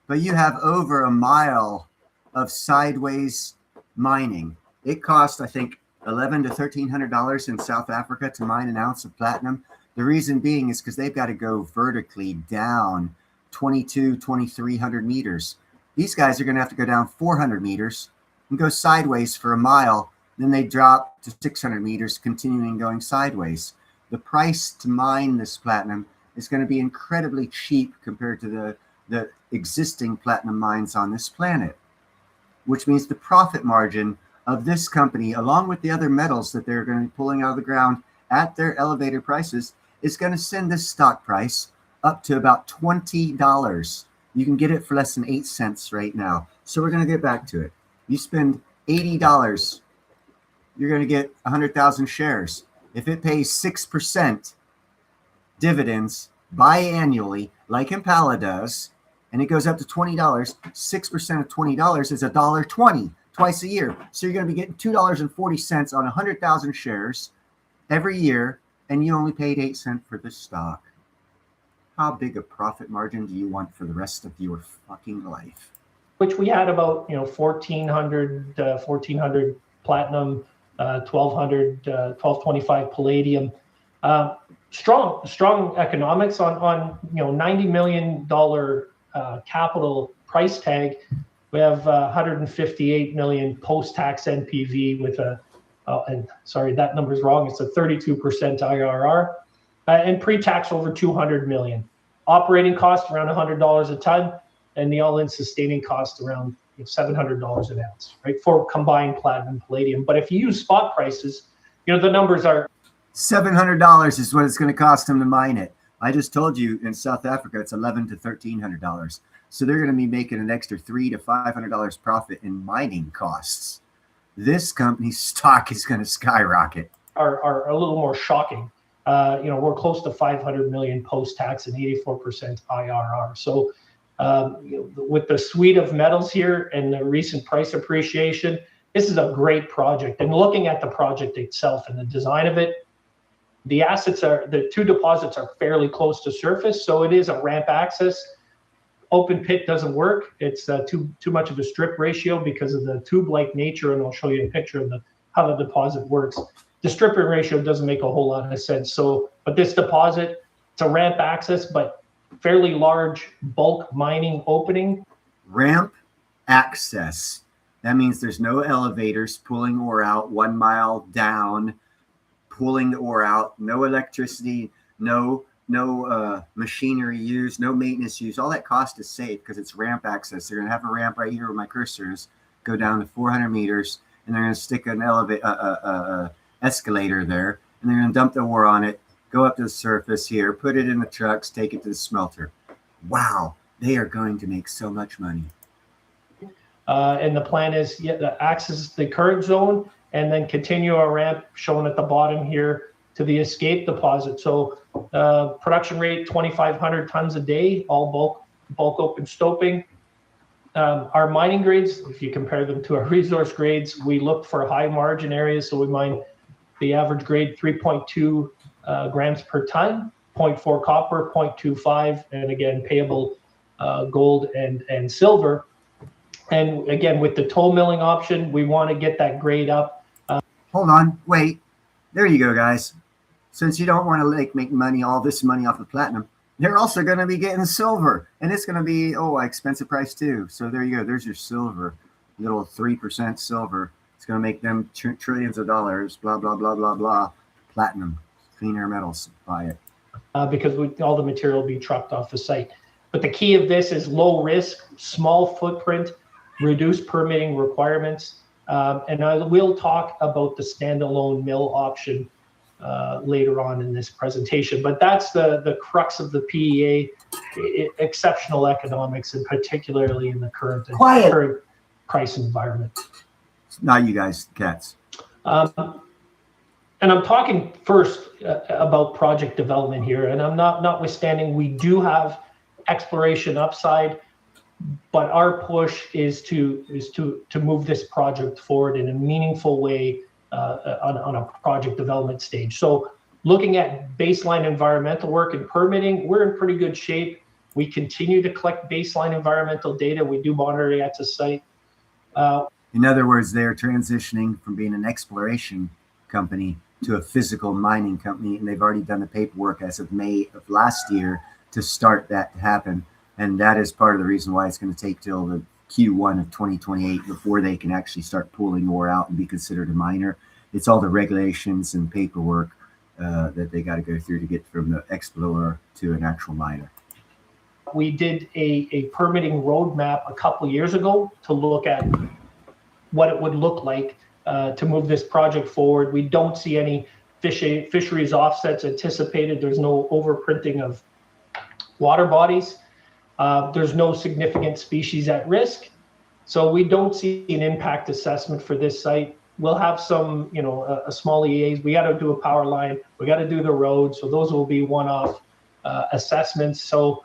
[SPEAKER 1] But you have over a mile of sideways mining. It cost, I think, $1,100 to $1,300 in South Africa to mine an ounce of platinum. The reason being is because they've got to go vertically down 2,300 meters. These guys are going to have to go down 400 meters and go sideways for a mile. Then they drop to 600 meters, continuing going sideways. The price to mine this platinum is going to be incredibly cheap compared to the existing platinum mines on this planet, which means the profit margin of this company, along with the other metals that they're going to be pulling out of the ground at their elevator prices, is going to send this stock price up to about $20. You can get it for less than 8 cents right now. So we're going to get back to it. You spend $80, you're going to get 100,000 shares. If it pays 6% dividends biannually, like Impala does, and it goes up to $20, 6% of $20 is $1.20 twice a year. So you're going to be getting $2.40 on 100,000 shares every year, and you only paid 8 cents for this stock. How big a profit margin do you want for the rest of your fucking life?
[SPEAKER 3] Which we had about 1,400 platinum, 1,200, 1,225 palladium. Strong economics on $90 million capital price tag. We have 158 million post-tax NPV with and sorry, that number's wrong. It's a 32% IRR, and pre-tax over 200 million. Operating cost around $100 a ton, and the all-in sustaining cost around $700 an ounce, right, for combined platinum palladium. But if you use spot prices, the numbers are
[SPEAKER 1] $700 is what it's going to cost them to mine it. I just told you in South Africa it's $1,100 to $1,300. So they're going to be making an extra $300 to $500 profit in mining costs. This company's stock is going to skyrocket.
[SPEAKER 3] Are a little more shocking. We're close to 500 million post-tax and 84% IRR. So with the suite of metals here and the recent price appreciation, this is a great project. And looking at the project itself and the design of it, the two deposits are fairly close to surface, so it is a ramp access. Open pit doesn't work. It's too much of a strip ratio because of the tube-like nature, and I'll show you a picture of how the deposit works. The stripping ratio doesn't make a whole lot of sense. But this deposit, it's a ramp access, but fairly large bulk mining opening.
[SPEAKER 1] Ramp access. That means there's no elevators pulling ore out 1 mile down, pulling the ore out, no electricity, no machinery used, no maintenance used. All that cost is saved because it's ramp access. They're going to have a ramp right here where my cursor is, go down to 400 meters, and they're going to stick an escalator there, and they're going to dump the ore on it, go up to the surface here, put it in the trucks, take it to the smelter. Wow, they are going to make so much money.
[SPEAKER 3] And the plan is access the current zone and then continue a ramp shown at the bottom here to the escape deposit. So production rate 2,500 tons a day, all bulk open stoping. Our mining grades, if you compare them to our resource grades, we look for high margin areas. So we mine the average grade 3.2 grams per ton, 0.4 copper, 0.25, and again, payable gold and silver. And again, with the toll milling option, we want to get that grade up.
[SPEAKER 1] Hold on, wait. There you go, guys. Since you don't want to make money, all this money off of platinum, they're also going to be getting silver, and it's going to be expensive price too. So there you go. There's your silver, little 3% silver. It's going to make them trillions of dollars. Blah blah blah blah blah. Platinum, clean air metals. Buy it.
[SPEAKER 3] Because all the material will be trucked off the site. But the key of this is low risk, small footprint, reduced permitting requirements, and I will talk about the standalone mill option later on in this presentation. But that's the crux of the PEA, exceptional economics, and particularly in the current price environment.
[SPEAKER 1] Not you guys, cats.
[SPEAKER 3] And I'm talking first about project development here, and I'm notwithstanding we do have exploration upside, but our push is to move this project forward in a meaningful way on a project development stage. So looking at baseline environmental work and permitting, we're in pretty good shape. We continue to collect baseline environmental data. We do monitoring at the site.
[SPEAKER 1] In other words, they're transitioning from being an exploration company to a physical mining company, and they've already done the paperwork as of May of last year to start that to happen. And that is part of the reason why it's going to take till the Q1 of 2028 before they can actually start pulling ore out and be considered a miner. It's all the regulations and paperwork that they got to go through to get from the explorer to an actual miner.
[SPEAKER 3] We did a permitting roadmap a couple years ago to look at what it would look like to move this project forward. We don't see any fisheries offsets anticipated. There's no overprinting of water bodies. There's no significant species at risk. So we don't see an impact assessment for this site. We'll have some, a small EAs. We got to do a power line. We got to do the road. So those will be one-off assessments. So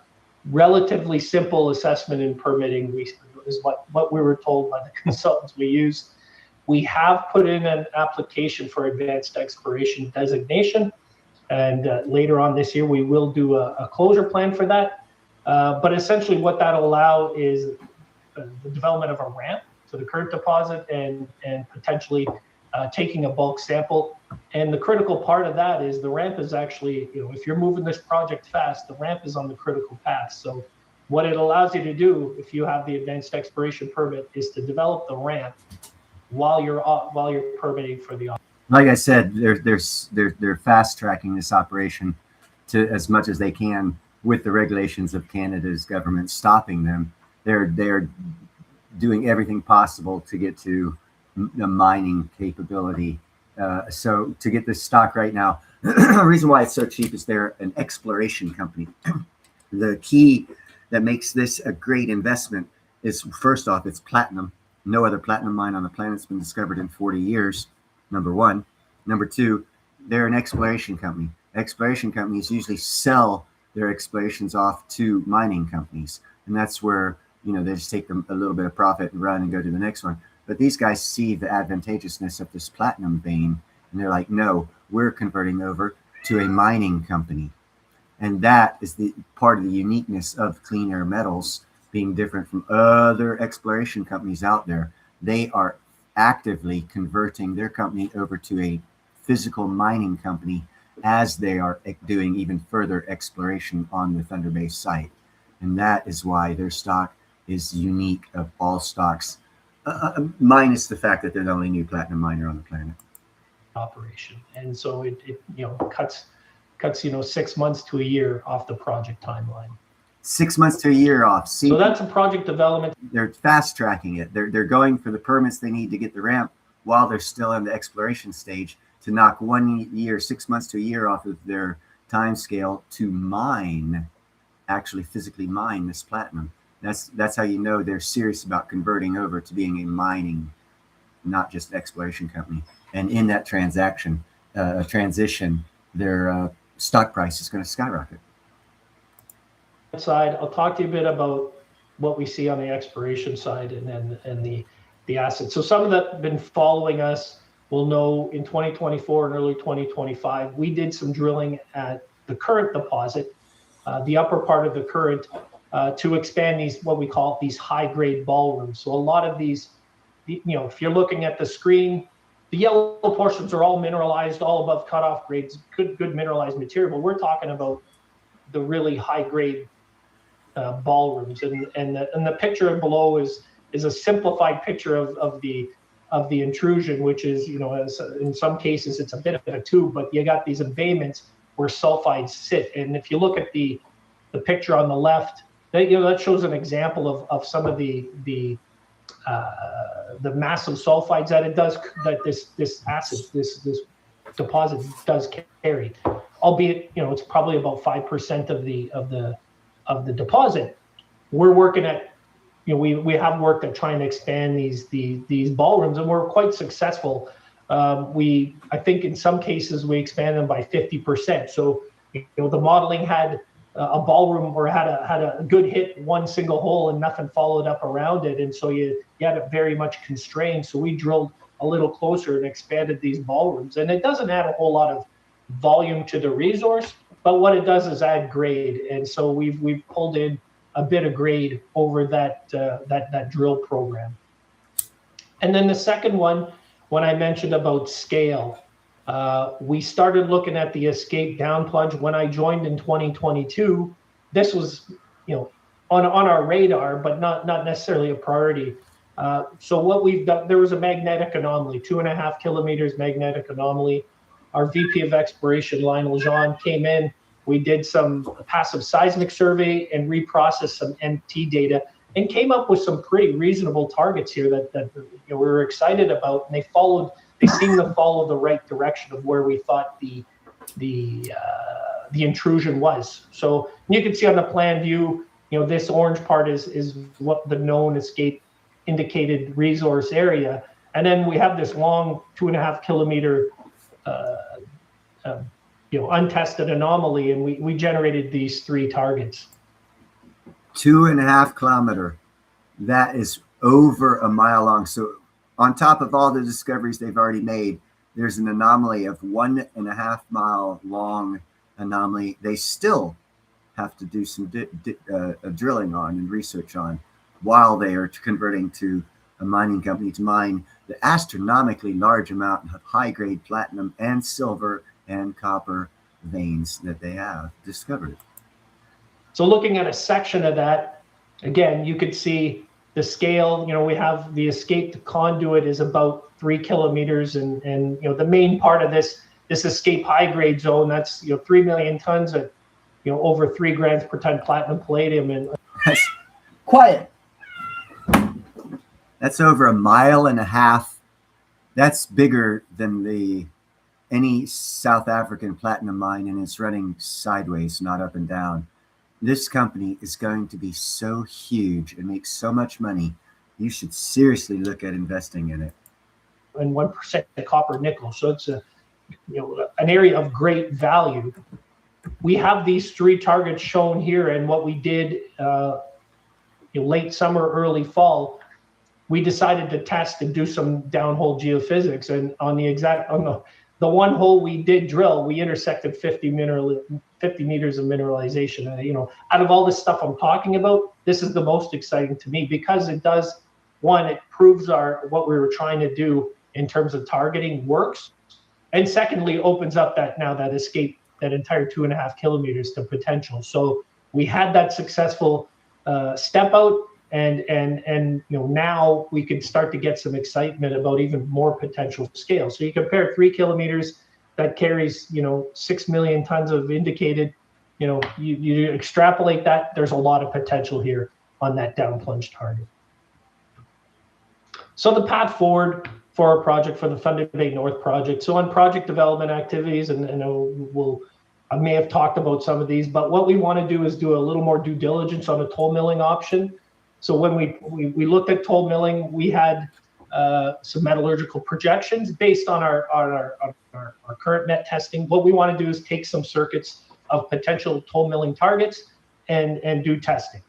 [SPEAKER 3] relatively simple assessment and permitting is what we were told by the consultants we used. We have put in an application for advanced exploration designation, and later on this year we will do a closure plan for that. But essentially what that'll allow is the development of a ramp to the current deposit and potentially taking a bulk sample. And the critical part of that is the ramp is actually, if you're moving this project fast, the ramp is on the critical path. So what it allows you to do, if you have the advanced exploration permit, is to develop the ramp while you're permitting for the.
[SPEAKER 1] Like I said, they're fast tracking this operation to as much as they can with the regulations of Canada's government stopping them. They're doing everything possible to get to the mining capability. So to get this stock right now, the reason why it's so cheap is they're an exploration company. The key that makes this a great investment is, first off, it's platinum. No other platinum mine on the planet's been discovered in 40 years, number one. Number two, they're an exploration company. Exploration companies usually sell their explorations off to mining companies. And that's where, they just take them a little bit of profit and run and go to the next one. But these guys see the advantageousness of this platinum vein, and they're like, no, we're converting over to a mining company. And that is the part of the uniqueness of Clean Air Metals being different from other exploration companies out there. They are actively converting their company over to a physical mining company as they are doing even further exploration on the Thunder Bay site. And that is why their stock is unique of all stocks, minus the fact that they're the only new platinum miner on the planet.
[SPEAKER 3] Operation. And so it cuts 6 months to a year off the project timeline.
[SPEAKER 1] 6 months to a year off. See,
[SPEAKER 3] so that's a project development.
[SPEAKER 1] They're fast tracking it. They're going for the permits they need to get the ramp while they're still in the exploration stage to knock 1 year, 6 months to a year off of their time scale to mine, actually physically mine this platinum. That's how you know they're serious about converting over to being a mining, not just exploration company. And in that transition, their stock price is going to skyrocket.
[SPEAKER 3] Side, I'll talk to you a bit about what we see on the exploration side and the assets. So some of that have been following us will know in 2024 and early 2025, we did some drilling at the current deposit, the upper part of the current, to expand these, what we call these high-grade ballrooms. So a lot of these, if you're looking at the screen, the yellow portions are all mineralized, all above cutoff grades, good mineralized material. But we're talking about the really high-grade ballrooms, and the picture below is a simplified picture of the intrusion, which is, in some cases it's a bit of a tube, but you got these embayments where sulfides sit. And if you look at the picture on the left, that shows an example of some of the massive sulfides that this acid, this deposit does carry, albeit it's probably about 5% of the deposit. We're working at, we have worked at trying to expand these ballrooms, and we're quite successful. I think in some cases we expand them by 50%. So the modeling had a ballroom where had a good hit, one single hole, and nothing followed up around it, and so you had it very much constrained. So we drilled a little closer and expanded these ballrooms. And it doesn't add a whole lot of volume to the resource, but what it does is add grade. And so we've pulled in a bit of grade over that drill program. And then the second one, when I mentioned about scale, we started looking at the escape down plunge. When I joined in 2022, this was, on our radar, but not necessarily a priority. So what we've done, there was a magnetic anomaly, 2.5 kilometers magnetic anomaly. Our VP of Exploration, Lionel Jean, came in. We did some passive seismic survey and reprocessed some MT data and came up with some pretty reasonable targets here that we were excited about. And they seemed to follow the right direction of where we thought the intrusion was. So you can see on the plan view, this orange part is what the known escape indicated resource area. And then we have this long 2.5 kilometer untested anomaly, and we generated these 3 targets.
[SPEAKER 1] 2.5 kilometer. That is over a mile long. So on top of all the discoveries they've already made, there's an anomaly of 1.5 mile long anomaly. They still have to do some drilling on and research on while they are converting to a mining company to mine the astronomically large amount of high-grade platinum and silver and copper veins that they have discovered.
[SPEAKER 3] So looking at a section of that, again, you could see the scale. We have the escaped conduit is about 3 kilometers, and the main part of this escape high-grade zone, that's 3 million tons at over 3 grams per ton platinum palladium. And
[SPEAKER 1] quiet. That's over 1.5 miles. That's bigger than any South African platinum mine, and it's running sideways, not up and down. This company is going to be so huge and make so much money. You should seriously look at investing in it.
[SPEAKER 3] And 1% copper nickel. So it's an area of great value. We have these 3 targets shown here, and what we did late summer, early fall, we decided to test and do some downhole geophysics. And on the one hole we did drill, we intersected 50 meters of mineralization. Out of all this stuff I'm talking about, this is the most exciting to me because it does, one, it proves what we were trying to do in terms of targeting works, and secondly, opens up that escape, that entire 2.5 kilometers to potential. So we had that successful step out, and now we can start to get some excitement about even more potential scale. So you compare 3 kilometers that carries 6 million tons of indicated, you extrapolate that, there's a lot of potential here on that down plunge target. So the path forward for our project, for the Thunder Bay North project. So on project development activities, and I may have talked about some of these, but what we want to do is do a little more due diligence on a toll milling option. So when we looked at toll milling, we had some metallurgical projections based on our current met testing. What we want to do is take some circuits of potential toll milling targets and do testing.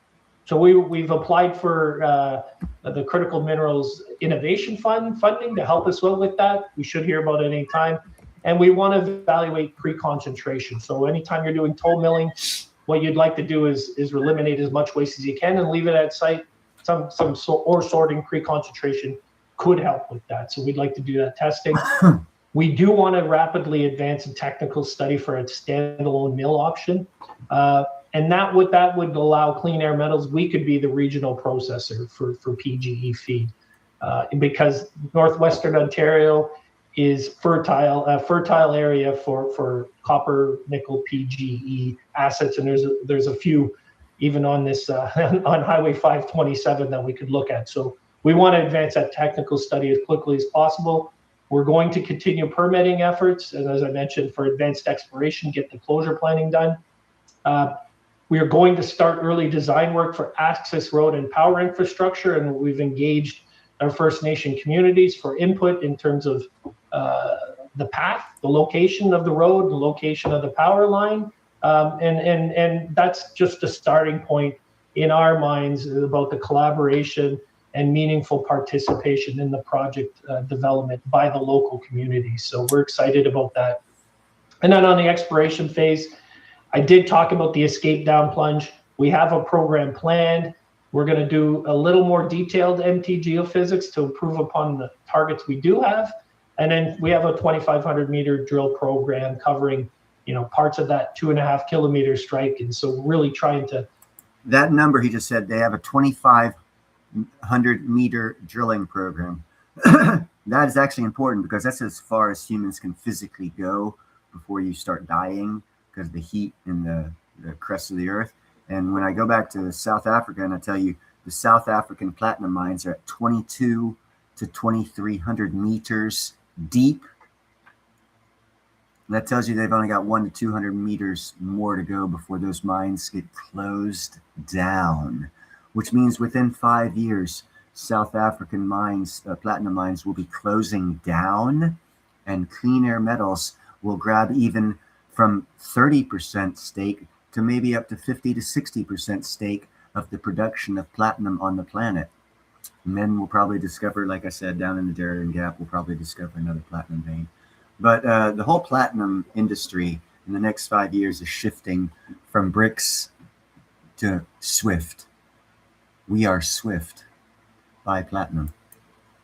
[SPEAKER 3] So we've applied for the Critical Minerals Innovation Fund funding to help us out with that. We should hear about it any time. And we want to evaluate pre-concentration. So anytime you're doing toll milling, what you'd like to do is eliminate as much waste as you can and leave it at site. Some ore sorting pre-concentration could help with that. So we'd like to do that testing. We do want to rapidly advance a technical study for a standalone mill option. And what that would allow Clean Air Metals, we could be the regional processor for PGE feed. Because Northwestern Ontario is a fertile area for copper, nickel, PGE assets, and there's a few even on this on Highway 527 that we could look at. So we want to advance that technical study as quickly as possible. We're going to continue permitting efforts, and as I mentioned, for advanced exploration, get the closure planning done. We are going to start early design work for access road and power infrastructure, and we've engaged our First Nation communities for input in terms of the path, the location of the road, the location of the power line. And that's just a starting point in our minds about the collaboration and meaningful participation in the project development by the local community. So we're excited about that. And then on the exploration phase, I did talk about the escape down plunge. We have a program planned. We're going to do a little more detailed MT geophysics to improve upon the targets we do have. And then we have a 2,500 meter drill program covering, parts of that 2.5 kilometer strike. And so really trying to.
[SPEAKER 1] That number he just said, they have a 2,500 meter drilling program. That is actually important because that's as far as humans can physically go before you start dying because of the heat in the crust of the earth. And when I go back to South Africa and I tell you the South African platinum mines are at 2,200 to 2,300 meters deep, that tells you they've only got 100 to 200 meters more to go before those mines get closed down, which means within 5 years, South African mines, platinum mines, will be closing down, and Clean Air Metals will grab even from 30% stake to maybe up to 50 to 60% stake of the production of platinum on the planet. And then we'll probably discover, like I said, down in the Darien Gap, we'll probably discover another platinum vein. But the whole platinum industry in the next 5 years is shifting from bricks to Swift. We are Swift by platinum.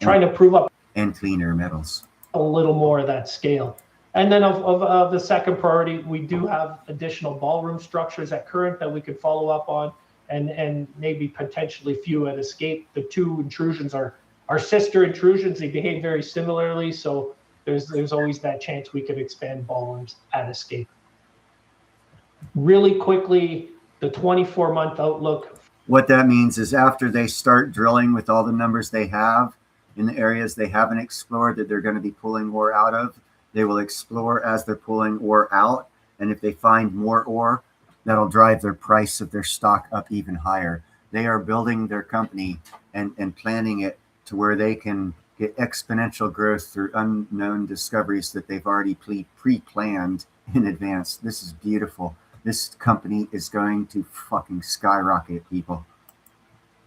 [SPEAKER 3] Trying to prove up.
[SPEAKER 1] And Clean Air Metals.
[SPEAKER 3] A little more of that scale. And then of the second priority, we do have additional ballroom structures at Current that we could follow up on and maybe potentially few at Escape. The two intrusions are sister intrusions. They behave very similarly. So there's always that chance we could expand ballrooms at Escape. Really quickly, the 24-month outlook.
[SPEAKER 1] What that means is after they start drilling with all the numbers they have in the areas they haven't explored that they're going to be pulling ore out of, they will explore as they're pulling ore out. And if they find more ore, that'll drive their price of their stock up even higher. They are building their company and planning it to where they can get exponential growth through unknown discoveries that they've already pre-planned in advance. This is beautiful. This company is going to fucking skyrocket, people.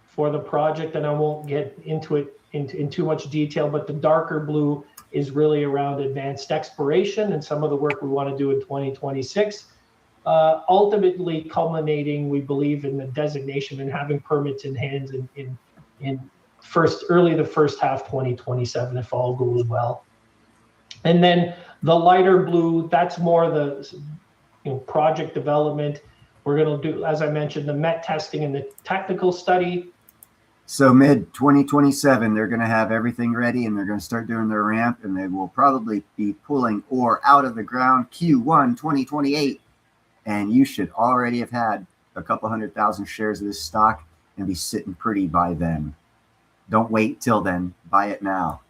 [SPEAKER 3] For the project, and I won't get into it in too much detail, but the darker blue is really around advanced exploration and some of the work we want to do in 2026. Ultimately culminating, we believe, in the designation and having permits in hand in the first half 2027 if all goes well. And then the lighter blue, that's more the project development. We're going to do, as I mentioned, the MET testing and the technical study.
[SPEAKER 1] So mid-2027, they're going to have everything ready and they're going to start doing their ramp, and they will probably be pulling ore out of the ground Q1 2028. And you should already have had a couple 100,000 shares of this stock and be sitting pretty by then. Don't wait till then. Buy it now.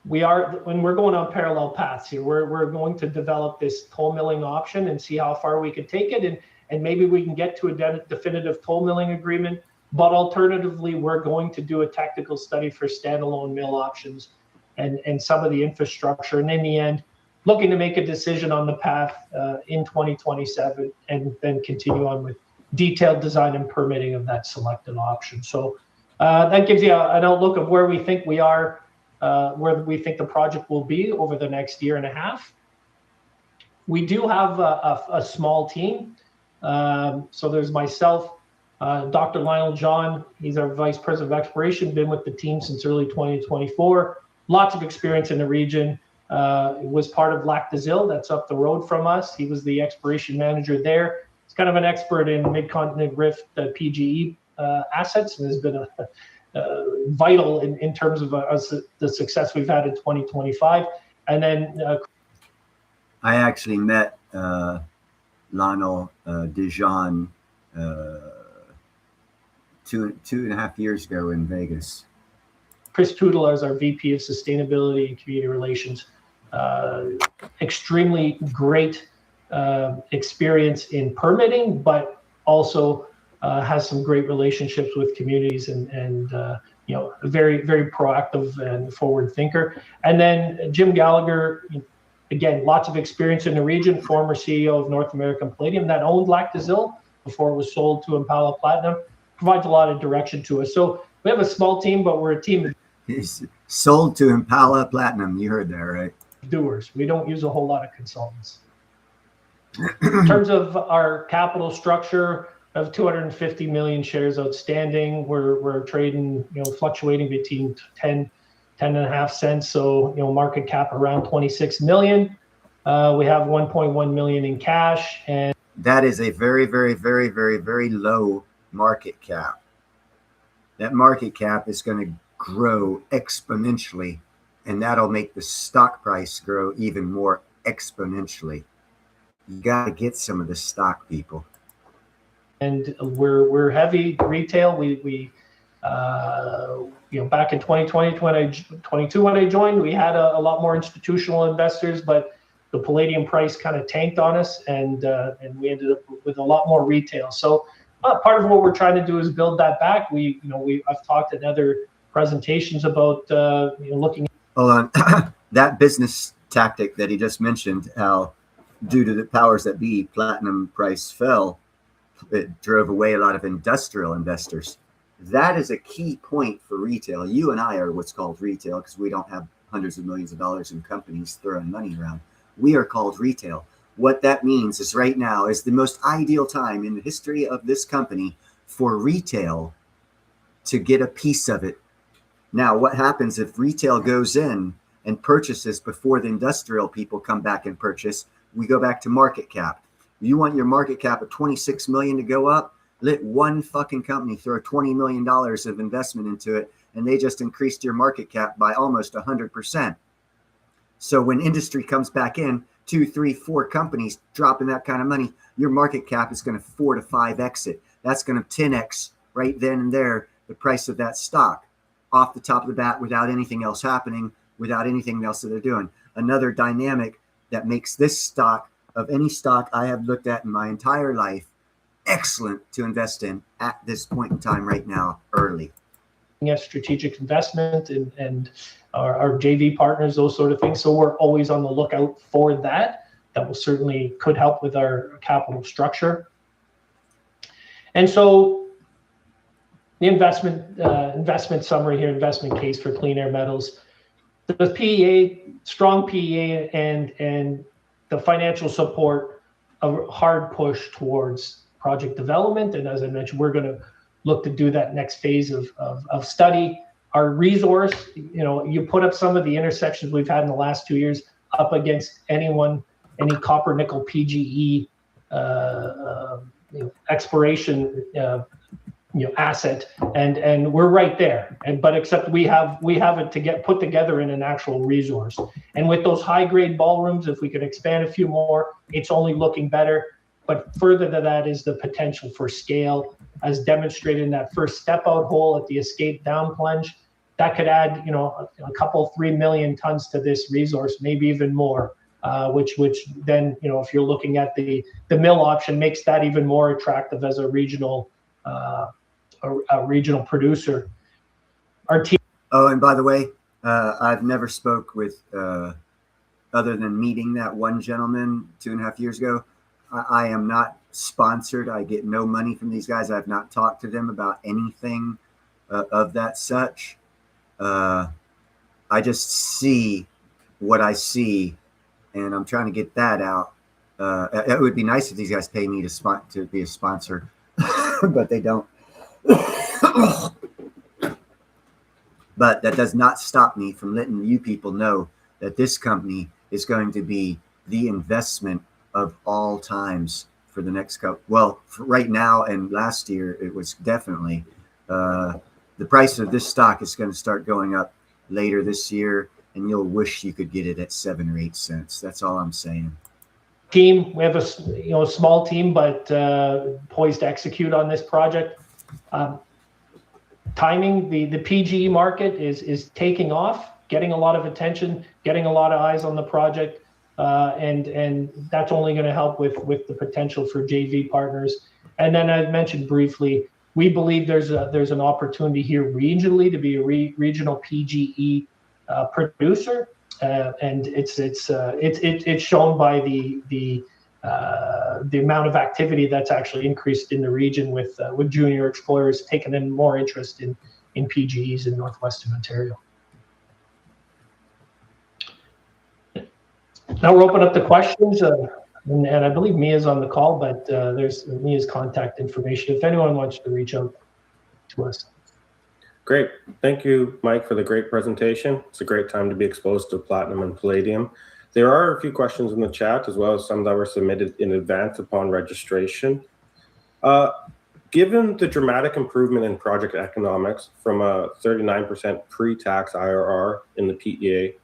[SPEAKER 3] When we're going on parallel paths here, we're going to develop this toll milling option and see how far we could take it. And maybe we can get to a definitive toll milling agreement. But alternatively, we're going to do a technical study for standalone mill options and some of the infrastructure. And in the end, looking to make a decision on the path in 2027 and then continue on with detailed design and permitting of that selected option. So that gives you an outlook of where we think we are, where we think the project will be over the next year and a half. We do have a small team. So there's myself, Dr. Lionel John, he's our Vice President of Exploration, been with the team since early 2024. Lots of experience in the region. Was part of Lac des Îles, that's up the road from us. He was the exploration manager there. He's kind of an expert in Mid-Continent Rift PGE assets and has been vital in terms of the success we've had in 2025. And then
[SPEAKER 1] I actually met Lionel Dijon 2.5 years ago in Vegas.
[SPEAKER 3] Chris Tudela is our VP of Sustainability and Community Relations. Extremely great experience in permitting, but also has some great relationships with communities and very, very proactive and forward thinker. And then Jim Gallagher, again, lots of experience in the region, former CEO of North American Palladium that owned Lac des Îles before it was sold to Impala Platinum, provides a lot of direction to us. So we have a small team, but we're a team of
[SPEAKER 1] He's sold to Impala Platinum. You heard that, right?
[SPEAKER 3] doers. We don't use a whole lot of consultants. In terms of our capital structure, of 250 million shares outstanding, we're trading, fluctuating between 10 and a half cents. So, market cap around 26 million. We have 1.1 million in cash, and
[SPEAKER 1] that is a very, very, very, very, very low market cap. That market cap is going to grow exponentially, and that'll make the stock price grow even more exponentially. You got to get some of the stock, people.
[SPEAKER 3] And we're heavy retail. We back in 2020, 2022 when I joined, we had a lot more institutional investors, but the palladium price kind of tanked on us, and we ended up with a lot more retail. So part of what we're trying to do is build that back. I've talked in other presentations about looking.
[SPEAKER 1] Hold on, that business tactic that he just mentioned, Al, due to the powers that be, platinum price fell. It drove away a lot of industrial investors. That is a key point for retail. You and I are what's called retail because we don't have hundreds of millions of dollars in companies throwing money around. We are called retail. What that means is right now is the most ideal time in the history of this company for retail to get a piece of it. Now, what happens if retail goes in and purchases before the industrial people come back and purchase? We go back to market cap. You want your market cap of 26 million to go up? Let one fucking company throw $20 million of investment into it, and they just increased your market cap by almost 100%. So when industry comes back in, 2, 3, 4 companies dropping that kind of money, your market cap is going to 4 to 5x it. That's going to 10x right then and there the price of that stock off the top of the bat without anything else happening, without anything else that they're doing. Another dynamic that makes this stock, of any stock I have looked at in my entire life, excellent to invest in at this point in time right now, early.
[SPEAKER 3] Strategic investment and our JV partners, those sort of things. So we're always on the lookout for that. That will certainly could help with our capital structure. And so the investment summary here, investment case for Clean Air Metals. The PEA, strong PEA, and the financial support, a hard push towards project development. And as I mentioned, we're going to look to do that next phase of study. Our resource, you put up some of the intersections we've had in the last 2 years up against any copper, nickel, PGE exploration asset, and we're right there. But except we have it to get put together in an actual resource. And with those high grade ballrooms, if we can expand a few more, it's only looking better. But further to that is the potential for scale, as demonstrated in that first step out hole at the escape down plunge. That could add, a couple, 3 million tons to this resource, maybe even more. Which then, if you're looking at the mill option, makes that even more attractive as a regional producer. Our team.
[SPEAKER 1] Oh, and by the way, I've never spoke with, other than meeting that one gentleman 2.5 years ago. I am not sponsored. I get no money from these guys. I've not talked to them about anything of that such. I just see what I see, and I'm trying to get that out. It would be nice if these guys pay me to be a sponsor, but they don't. But that does not stop me from letting you people know that this company is going to be the investment of all times for the next couple. Well, for right now and last year, it was definitely the price of this stock is going to start going up later this year, and you'll wish you could get it at 7 or 8 cents. That's all I'm saying.
[SPEAKER 3] Team, we have a small team, but poised to execute on this project. Timing, the PGE market is taking off, getting a lot of attention, getting a lot of eyes on the project. And that's only going to help with the potential for JV partners. And then I mentioned briefly, we believe there's an opportunity here regionally to be a regional PGE producer, and it's shown by the amount of activity that's actually increased in the region with junior explorers taking in more interest in PGEs in Northwestern Ontario. Now we'll open up the questions, and I believe Mia's on the call, but there's Mia's contact information if anyone wants to reach out to us.
[SPEAKER 2] Great. Thank you, Mike, for the great presentation. It's a great time to be exposed to platinum and palladium. There are a few questions in the chat, as well as some that were submitted in advance upon registration. Given the dramatic improvement in project economics from a 39% pre-tax IRR in the PEA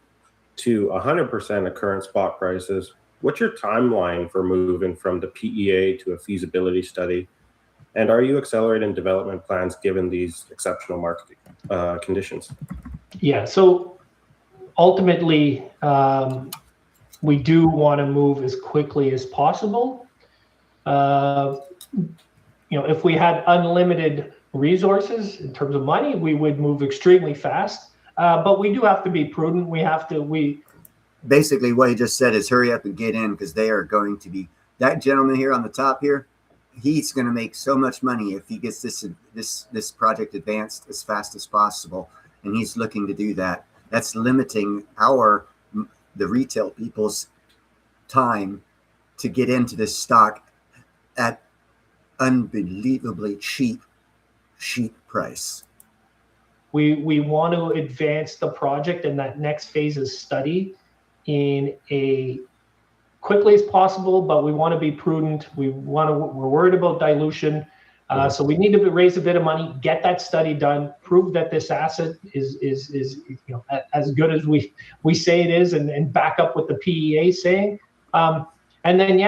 [SPEAKER 2] to 100% at current spot prices, what's your timeline for moving from the PEA to a feasibility study? And are you accelerating development plans given these exceptional market conditions?
[SPEAKER 3] Yeah, so ultimately, we do want to move as quickly as possible. If we had unlimited resources in terms of money, we would move extremely fast. But we do have to be prudent.
[SPEAKER 1] Basically, what he just said is hurry up and get in, because they are going to be, that gentleman here on the top here, he's going to make so much money if he gets this project advanced as fast as possible, and he's looking to do that. That's limiting the retail people's time to get into this stock at unbelievably cheap price.
[SPEAKER 3] We want to advance the project and that next phase of study in a quickly as possible, but we want to be prudent. We're worried about dilution. So we need to raise a bit of money, get that study done, prove that this asset is as good as we say it is, and back up what the PEA is saying. And then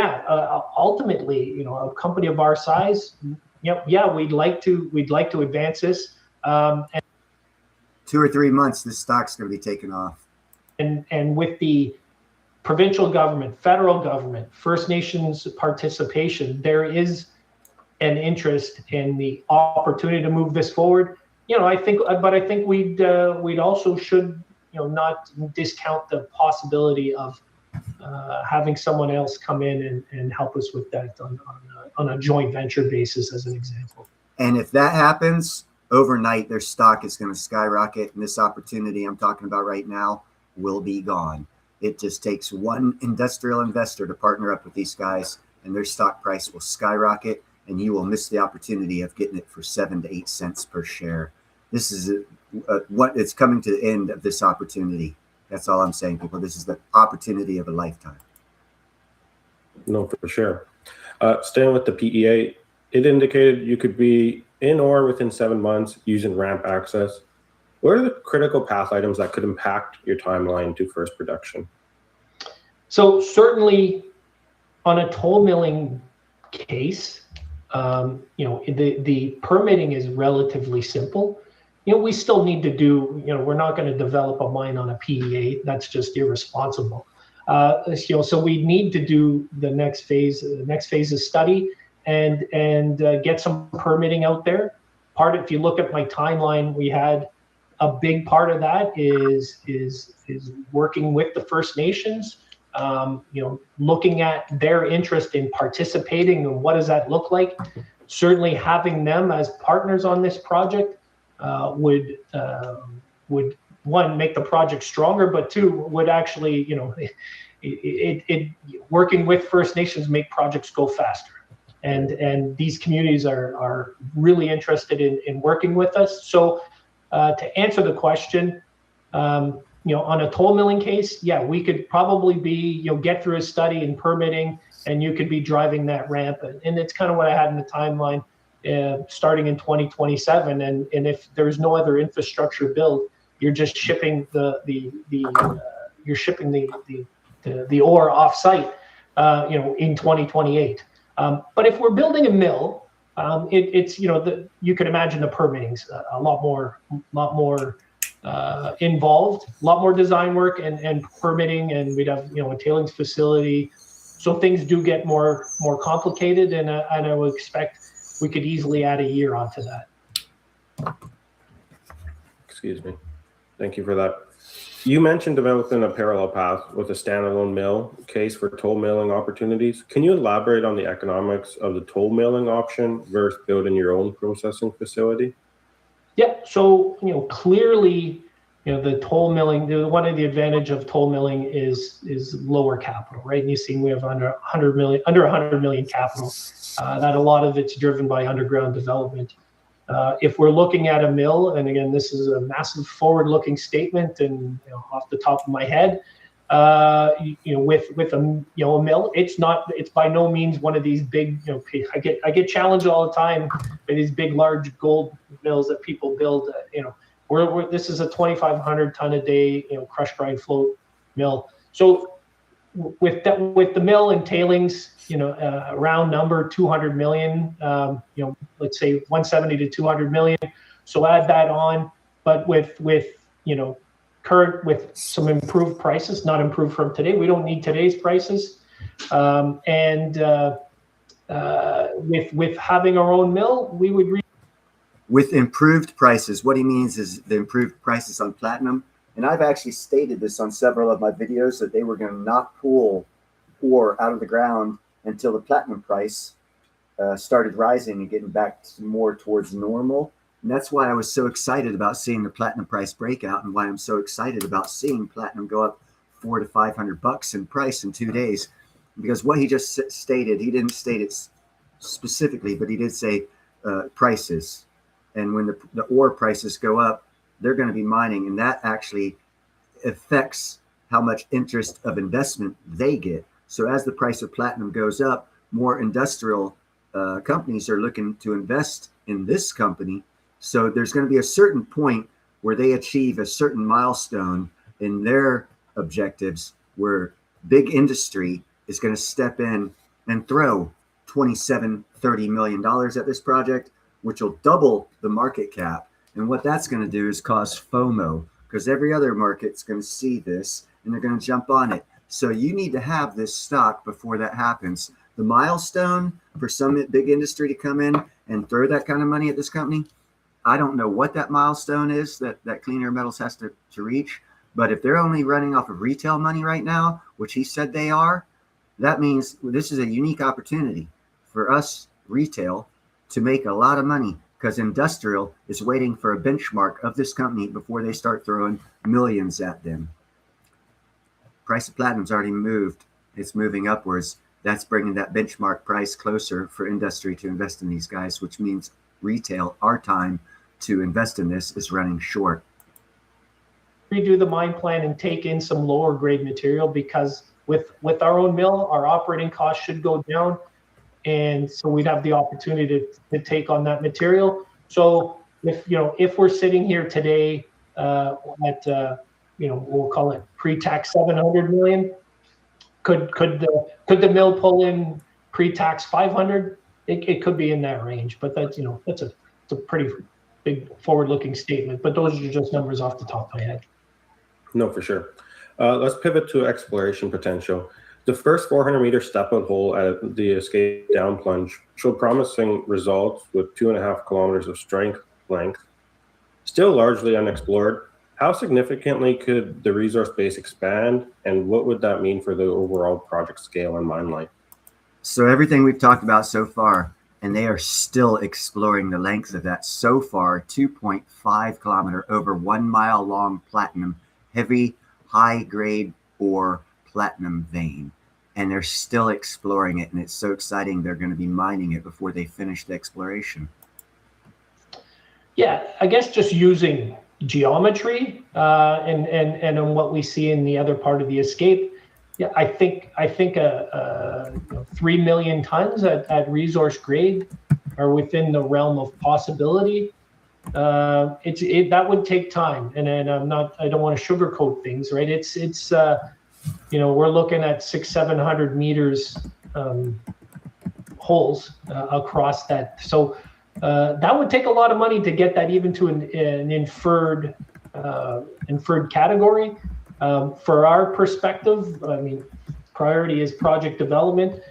[SPEAKER 3] ultimately, a company of our size, we'd like to advance this. And
[SPEAKER 1] 2 or 3 months, this stock's going to be taken off.
[SPEAKER 3] And with the provincial government, federal government, First Nations participation, there is an interest in the opportunity to move this forward. I think we'd also should not discount the possibility of having someone else come in and help us with that on a joint venture basis, as an example.
[SPEAKER 1] And if that happens, overnight their stock is going to skyrocket, and this opportunity I'm talking about right now will be gone. It just takes one industrial investor to partner up with these guys, and their stock price will skyrocket, and you will miss the opportunity of getting it for 7 to 8 cents per share. This is it's coming to the end of this opportunity. That's all I'm saying, people. This is the opportunity of a lifetime.
[SPEAKER 2] No, for sure. Staying with the PEA, it indicated you could be in ore within 7 months using ramp access. What are the critical path items that could impact your timeline to first production?
[SPEAKER 3] So certainly on a toll milling case, the permitting is relatively simple. We still need to do, we're not going to develop a mine on a PEA. That's just irresponsible. So we need to do the next phase of study and get some permitting out there. If you look at my timeline, we had a big part of that is working with the First Nations, looking at their interest in participating and what does that look like. Certainly having them as partners on this project would one, make the project stronger, but two, would actually, working with First Nations make projects go faster. And these communities are really interested in working with us. So to answer the question, on a toll milling case, we could probably be, get through a study and permitting, and you could be driving that ramp. And it's kind of what I had in the timeline, starting in 2027. And if there's no other infrastructure built, you're just shipping you're shipping the ore off site, in 2028. But if we're building a mill, you can imagine the permitting's a lot more involved, a lot more design work and permitting, and we'd have a tailings facility, so things do get more complicated, and I would expect we could easily add a year onto that.
[SPEAKER 2] Excuse me. Thank you for that. You mentioned developing a parallel path with a standalone mill case for toll milling opportunities. Can you elaborate on the economics of the toll milling option versus building your own processing facility?
[SPEAKER 3] Yeah, so clearly, the toll milling. One of the advantage of toll milling is lower capital, right? And you've seen we have under 100 million capital. That a lot of it's driven by underground development. If we're looking at a mill, and again, this is a massive forward-looking statement, and off the top of my head, with a mill, it's by no means one of these big. I get challenged all the time by these big, large gold mills that people build. This is a 2,500 ton a day, crush grind float mill. So with the mill and tailings, a round number 200 million, let's say 170 to 200 million. So add that on, but with some improved prices, not improved from today. We don't need today's prices, and with having our own mill, we would.
[SPEAKER 1] With improved prices, what he means is the improved prices on platinum. And I've actually stated this on several of my videos that they were going to not pull ore out of the ground until the platinum price started rising and getting back to more towards normal. And that's why I was so excited about seeing the platinum price breakout, and why I'm so excited about seeing platinum go up $400 to $500 in price in 2 days. Because what he just stated, he didn't state it specifically, but he did say prices. And when the ore prices go up, they're going to be mining, and that actually affects how much interest of investment they get. So as the price of platinum goes up, more industrial companies are looking to invest in this company. So there's going to be a certain point where they achieve a certain milestone in their objectives, where big industry is going to step in and throw $27-30 million at this project, which will double the market cap. And what that's going to do is cause FOMO, because every other market's going to see this and they're going to jump on it. So you need to have this stock before that happens. The milestone for some big industry to come in and throw that kind of money at this company, I don't know what that milestone is that Clean Air Metals has to reach. But if they're only running off of retail money right now, which he said they are, that means this is a unique opportunity for us retail to make a lot of money, because industrial is waiting for a benchmark of this company before they start throwing millions at them. Price of platinum's already moved. It's moving upwards. That's bringing that benchmark price closer for industry to invest in these guys, which means retail, our time to invest in this, is running short.
[SPEAKER 3] Redo the mine plan and take in some lower grade material, because with our own mill, our operating costs should go down. And so we'd have the opportunity to take on that material. So if we're sitting here today at we'll call it pre-tax 700 million, could the mill pull in pre-tax 500? It could be in that range, but that's a pretty big forward-looking statement. But those are just numbers off the top of my head.
[SPEAKER 2] No, for sure. Let's pivot to exploration potential. The first 400-meter step-out hole at the Escape down plunge showed promising results with 2.5 kilometers of strike length, still largely unexplored. How significantly could the resource base expand, and what would that mean for the overall project scale and mine life?
[SPEAKER 1] So everything we've talked about so far, and they are still exploring the length of that so far, 2.5 kilometer, over 1 mile long platinum, heavy, high grade ore platinum vein. And they're still exploring it, and it's so exciting. They're going to be mining it before they finish the exploration.
[SPEAKER 3] Yeah, I guess just using geometry and on what we see in the other part of the Escape. Yeah, I think 3 million tons at resource grade are within the realm of possibility. That would take time, and I don't want to sugarcoat things, right? It's we're looking at 600-700 meters holes across that. So that would take a lot of money to get that even to an inferred category. For our perspective, I mean, priority is project development.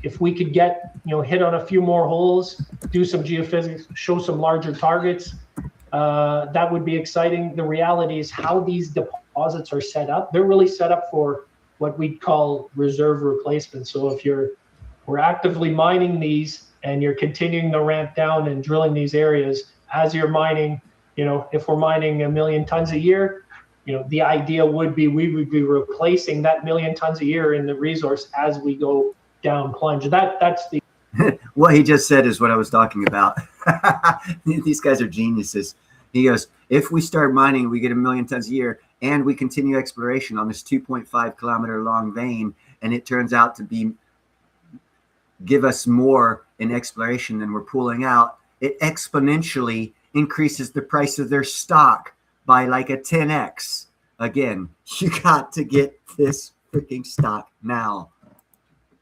[SPEAKER 3] If we could get hit on a few more holes, do some geophysics, show some larger targets, that would be exciting. The reality is how these deposits are set up. They're really set up for what we'd call reserve replacement. So if we're actively mining these and you're continuing to ramp down and drilling these areas, as you're mining, if we're mining 1 million tons a year, the idea would be we would be replacing that 1 million tons a year in the resource as we go down plunge. That's the
[SPEAKER 1] What he just said is what I was talking about. These guys are geniuses. He goes, if we start mining, we get 1 million tons a year, and we continue exploration on this 2.5 kilometer long vein, and it turns out to give us more in exploration than we're pulling out, it exponentially increases the price of their stock by like a 10x. Again, you got to get this freaking stock now.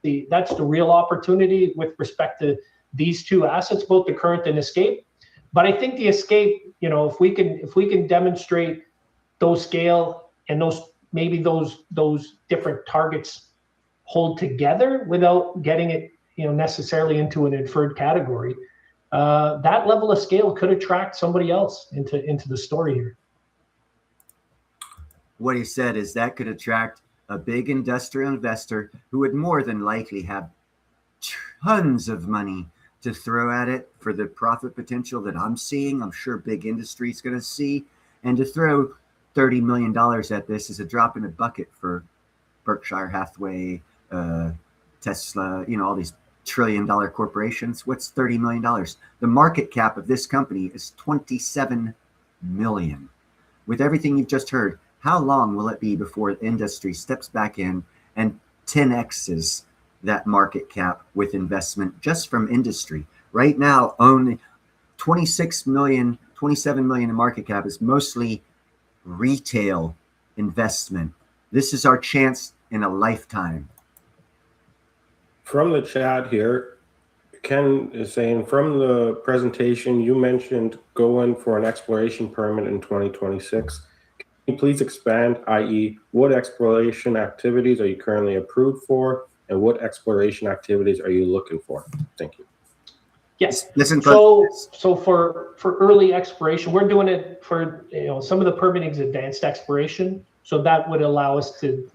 [SPEAKER 3] That's the real opportunity with respect to these two assets, both the Current and Escape. But I think the Escape, if we can demonstrate those scale and those different targets hold together without getting it, necessarily into an inferred category, that level of scale could attract somebody else into the story here.
[SPEAKER 1] What he said is that could attract a big industrial investor who would more than likely have tons of money to throw at it for the profit potential that I'm seeing. I'm sure big industry is going to see. And to throw $30 million at this is a drop in a bucket for Berkshire Hathaway, Tesla, all these trillion-dollar corporations. What's $30 million? The market cap of this company is $27 million. With everything you've just heard, how long will it be before the industry steps back in and 10x's that market cap with investment just from industry? Right now, only 27 million in market cap is mostly retail investment. This is our chance in a lifetime.
[SPEAKER 2] From the chat here, Ken is saying, from the presentation, you mentioned going for an exploration permit in 2026. Can you please expand, i.e., what exploration activities are you currently approved for, and what exploration activities are you looking for? Thank you.
[SPEAKER 3] Yes.
[SPEAKER 1] Listen.
[SPEAKER 3] So for early exploration, we're doing it for some of the permitting is advanced exploration, so that would allow us to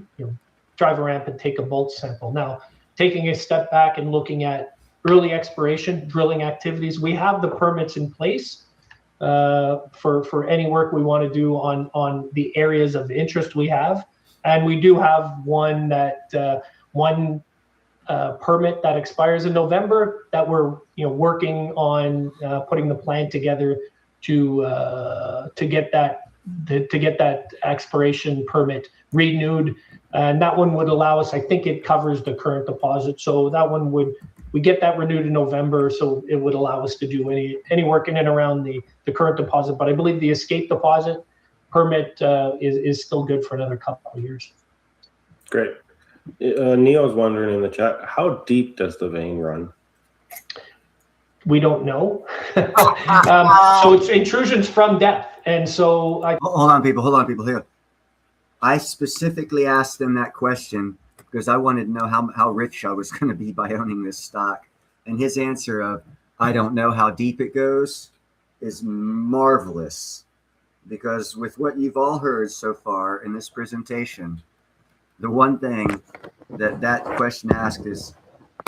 [SPEAKER 3] drive a ramp and take a bulk sample. Now, taking a step back and looking at early exploration, drilling activities, we have the permits in place for any work we want to do on the areas of interest we have, and we do have one permit that expires in November that we're working on putting the plan together to get that exploration permit renewed, and that one would allow us. I think it covers the Current deposit, so that one we get that renewed in November, so it would allow us to do any work in and around the Current deposit. But I believe the Escape deposit permit is still good for another couple of years.
[SPEAKER 2] Great. Neil's wondering in the chat, how deep does the vein run?
[SPEAKER 3] We don't know. So it's intrusions from depth. And so
[SPEAKER 1] hold on, people here. I specifically asked them that question because I wanted to know how rich I was going to be by owning this stock. And his answer of, I don't know how deep it goes, is marvelous. Because with what you've all heard so far in this presentation, the one thing that question asked is,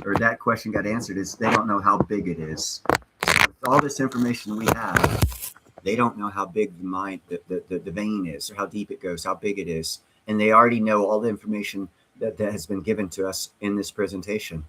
[SPEAKER 1] or that question got answered is, they don't know how big it is. With all this information we have, they don't know how big the vein is, or how deep it goes, how big it is. And they already know all the information that has been given to us in this presentation.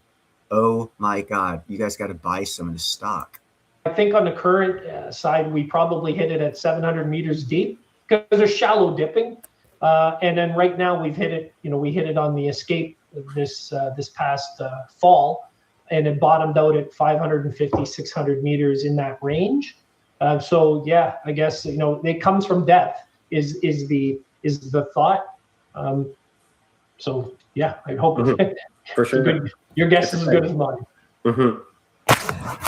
[SPEAKER 1] Oh my God, you guys got to buy some of the stock.
[SPEAKER 3] I think on the Current side, we probably hit it at 700 meters deep because there's shallow dipping. And then right now we've hit it, we hit it on the Escape this past fall, and it bottomed out at 550, 600 meters in that range. So yeah, I guess, it comes from depth is the thought. So yeah, I hope
[SPEAKER 2] for sure.
[SPEAKER 3] Your guess is as good as mine.
[SPEAKER 2] Mm-hmm.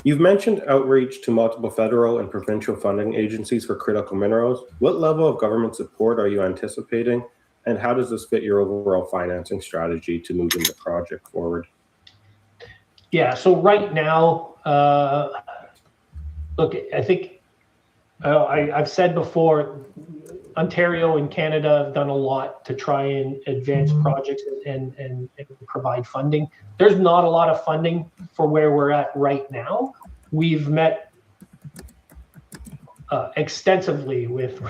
[SPEAKER 2] You've mentioned outreach to multiple federal and provincial funding agencies for critical minerals. What level of government support are you anticipating, and how does this fit your overall financing strategy to moving the project forward?
[SPEAKER 3] Yeah, so right now, look, I think I've said before, Ontario and Canada have done a lot to try and advance projects and provide funding. There's not a lot of funding for where we're at right now. We've met extensively with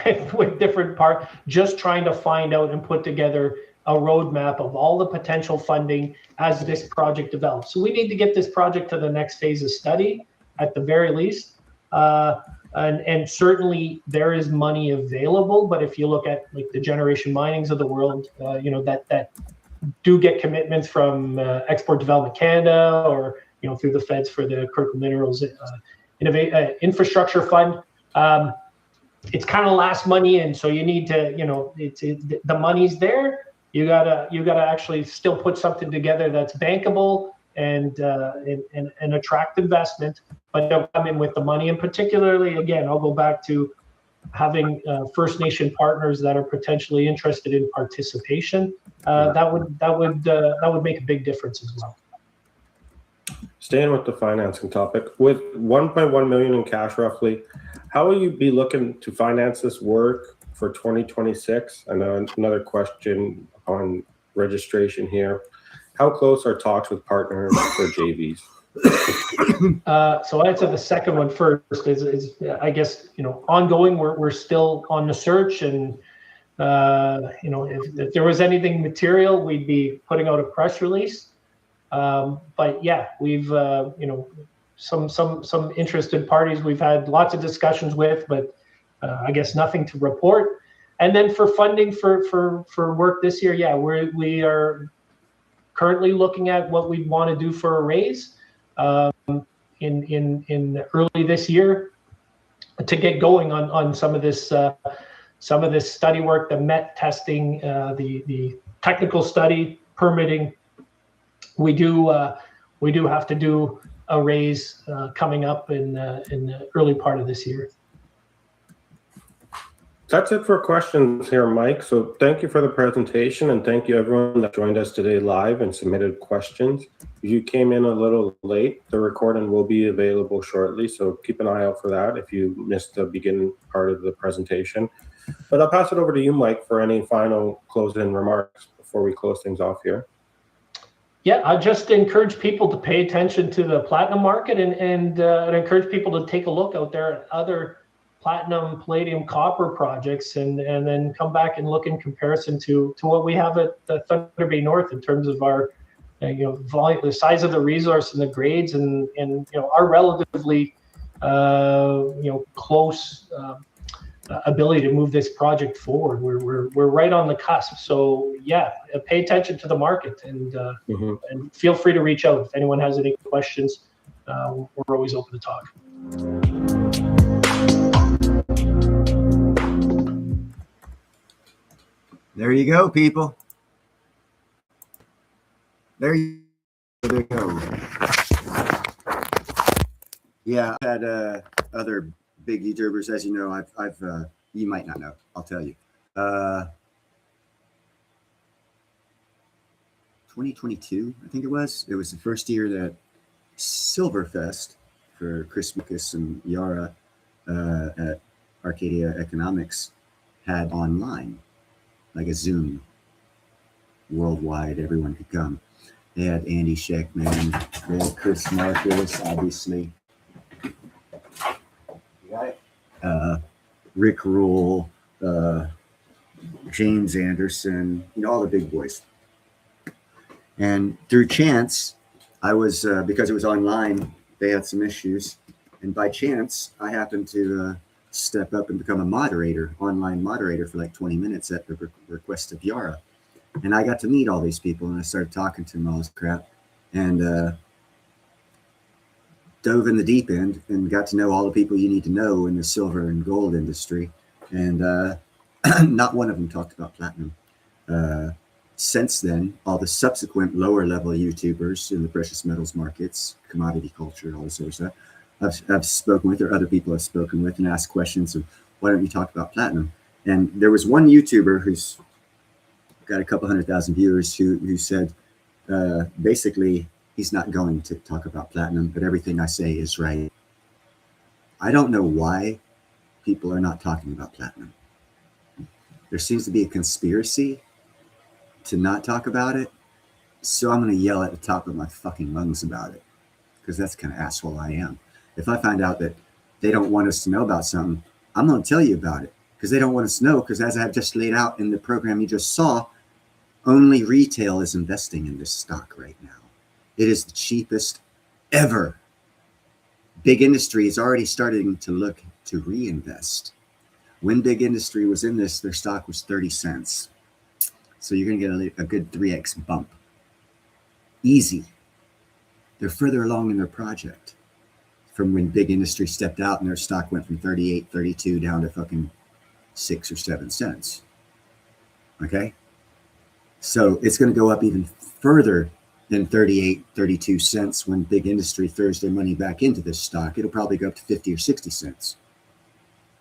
[SPEAKER 3] different parts, just trying to find out and put together a roadmap of all the potential funding as this project develops. So we need to get this project to the next phase of study at the very least. And certainly there is money available, but if you look at like the Generation Minings of the world, that do get commitments from Export Development Canada, or through the feds for the Kirkland Minerals Infrastructure Fund. It's kind of last money in, so you need to, the money's there. You gotta actually still put something together that's bankable and attract investment, but don't come in with the money. And particularly, again, I'll go back to having First Nation partners that are potentially interested in participation. That would make a big difference as well.
[SPEAKER 2] Staying with the financing topic, with 1.1 million in cash roughly, how will you be looking to finance this work for 2026? And another question on registration here. How close are talks with partners for JVs?
[SPEAKER 3] So I'll answer the second one first. Is I guess ongoing. We're still on the search, and if there was anything material, we'd be putting out a press release. But yeah, we've some interested parties we've had lots of discussions with, but I guess nothing to report. And then for funding for work this year, yeah, we are currently looking at what we want to do for a raise in early this year to get going on some of this study work, the MET testing, the technical study, permitting. We do have to do a raise coming up in the early part of this year.
[SPEAKER 2] That's it for questions here, Mike. So thank you for the presentation, and thank you everyone that joined us today live and submitted questions. If you came in a little late, the recording will be available shortly, so keep an eye out for that if you missed the beginning part of the presentation. But I'll pass it over to you, Mike, for any final closing remarks before we close things off here.
[SPEAKER 3] Yeah, I just encourage people to pay attention to the platinum market, and encourage people to take a look out there at other platinum, palladium, copper projects, and then come back and look in comparison to what we have at the Thunder Bay North in terms of our volume, the size of the resource and the grades, and our relatively close ability to move this project forward. We're right on the cusp. So yeah, pay attention to the market, and feel free to reach out if anyone has any questions. We're always open to talk.
[SPEAKER 1] There you go, people. There you go. Yeah, I've had other big YouTubers, as you know. I've you might not know. I'll tell you. 2022, I think it was. It was the first year that Silverfest for Chris Muckus and Yara at Arcadia Economics had online, like a Zoom, worldwide, everyone could come. They had Andy Sheckman, they had Chris Marcus, obviously. You got it? Rick Rule, James Anderson, all the big boys. And through chance, I was, because it was online, they had some issues. And by chance, I happened to step up and become a moderator, online moderator for like 20 minutes at the request of Yara. And I got to meet all these people, and I started talking to them all this crap, and dove in the deep end and got to know all the people you need to know in the silver and gold industry. And not one of them talked about platinum. Since then, all the subsequent lower level YouTubers in the precious metals markets, commodity culture, all this sort of stuff, I've spoken with, or other people I've spoken with, and asked questions of, why don't you talk about platinum? And there was one YouTuber who's got a couple 100,000 viewers who said, basically, he's not going to talk about platinum, but everything I say is right. I don't know why people are not talking about platinum. There seems to be a conspiracy to not talk about it. So I'm going to yell at the top of my fucking lungs about it, because that's the kind of asshole I am. If I find out that they don't want us to know about something, I'm going to tell you about it because they don't want us to know. Because as I've just laid out in the program you just saw, only retail is investing in this stock right now. It is the cheapest ever. Big industry is already starting to look to reinvest. When big industry was in this, their stock was 30 cents. So you're going to get a good 3x bump. Easy. They're further along in their project from when big industry stepped out and their stock went from 38, 32 down to fucking 6 or 7 cents. Okay? So it's going to go up even further than 38, 32 cents when big industry throws their money back into this stock. It'll probably go up to 50 or 60 cents.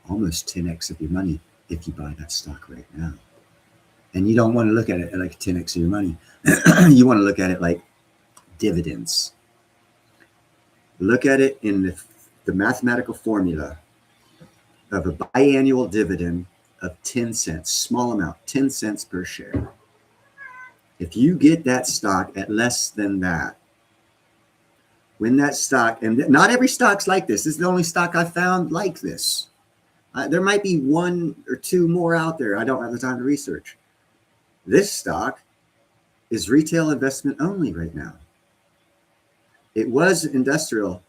[SPEAKER 1] Almost 10x of your money if you buy that stock right now. And you don't want to look at it like 10x of your money. You want to look at it like dividends. Look at it in the mathematical formula of a biannual dividend of 10 cents, small amount, 10 cents per share. If you get that stock at less than that, when that stock, and not every stock's like this. This is the only stock I found like this. There might be 1 or 2 more out there. I don't have the time to research. This stock is retail investment only right now. It was industrial,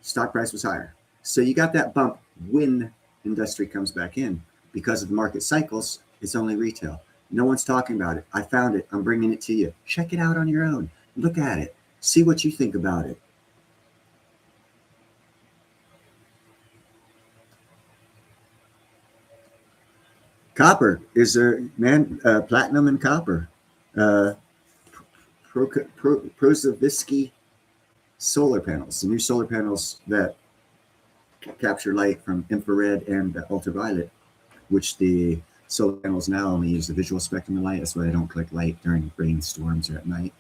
[SPEAKER 1] stock price was higher. So you got that bump when industry comes back in. Because of the market cycles, it's only retail. No one's talking about it. I found it. I'm bringing it to you. Check it out on your own. Look at it. See what you think about it. Copper is platinum and copper. Prozovisky solar panels, the new solar panels that capture light from infrared and ultraviolet, which the solar panels now only use the visual spectrum of light. That's why they don't collect light during rainstorms or at night.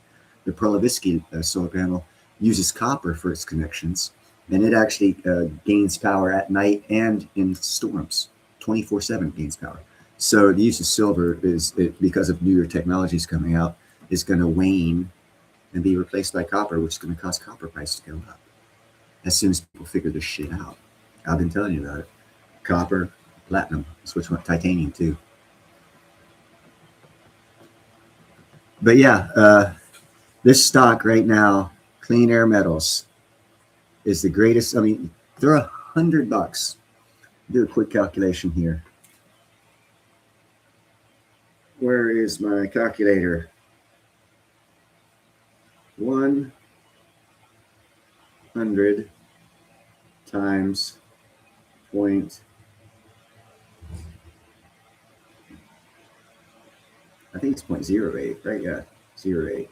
[SPEAKER 1] The Prozovisky solar panel uses copper for its connections, and it actually gains power at night and in storms. 24/7 gains power. So the use of silver because of newer technologies coming out, is going to wane and be replaced by copper, which is going to cause copper price to go up as soon as people figure this shit out. I've been telling you about it. Copper, platinum, switch one, titanium too. But yeah, this stock right now, Clean Air Metals, is the greatest. I mean, they're $100. Do a quick calculation here. Where is my calculator? 100 times point. I think it's 0.08, right? Yeah, 0.08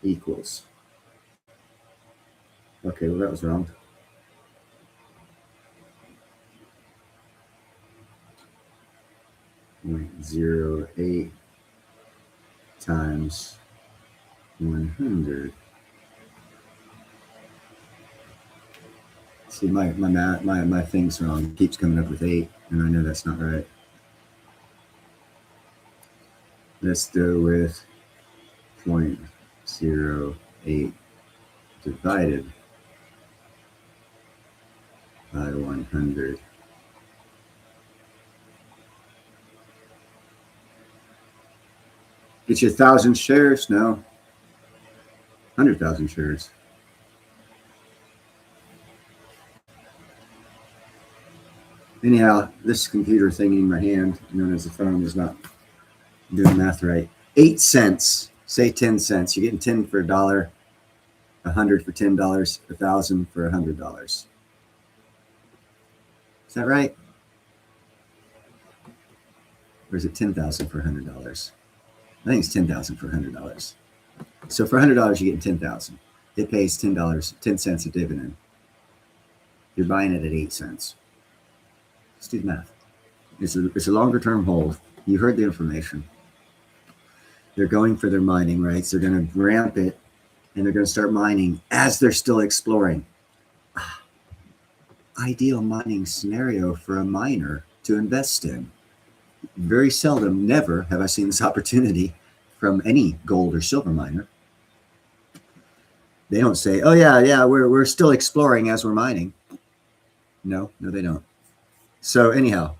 [SPEAKER 1] equals. Okay, well, that was wrong. .08 times 100. See, my thing's wrong. It keeps coming up with 8, and I know that's not right. Let's go with 0.08 divided by 100. Get you 1,000 shares? No. 100,000 shares. Anyhow, this computer thing in my hand, known as a phone, is not doing math right. 8 cents, say 10 cents. You're getting 10 for $1, 100 for $10, 1,000 for $100. Is that right? Or is it 10,000 for $100? I think it's 10,000 for $100. So for $100, you're getting 10,000. It pays $10, 10 cents a dividend. You're buying it at 8 cents. Let's do the math. It's a longer term hold. You heard the information. They're going for their mining rights. They're going to ramp it, and they're going to start mining as they're still exploring. Ideal mining scenario for a miner to invest in. Very seldom, never have I seen this opportunity from any gold or silver miner. They don't say, "Oh yeah, we're still exploring as we're mining." No, they don't. So anyhow,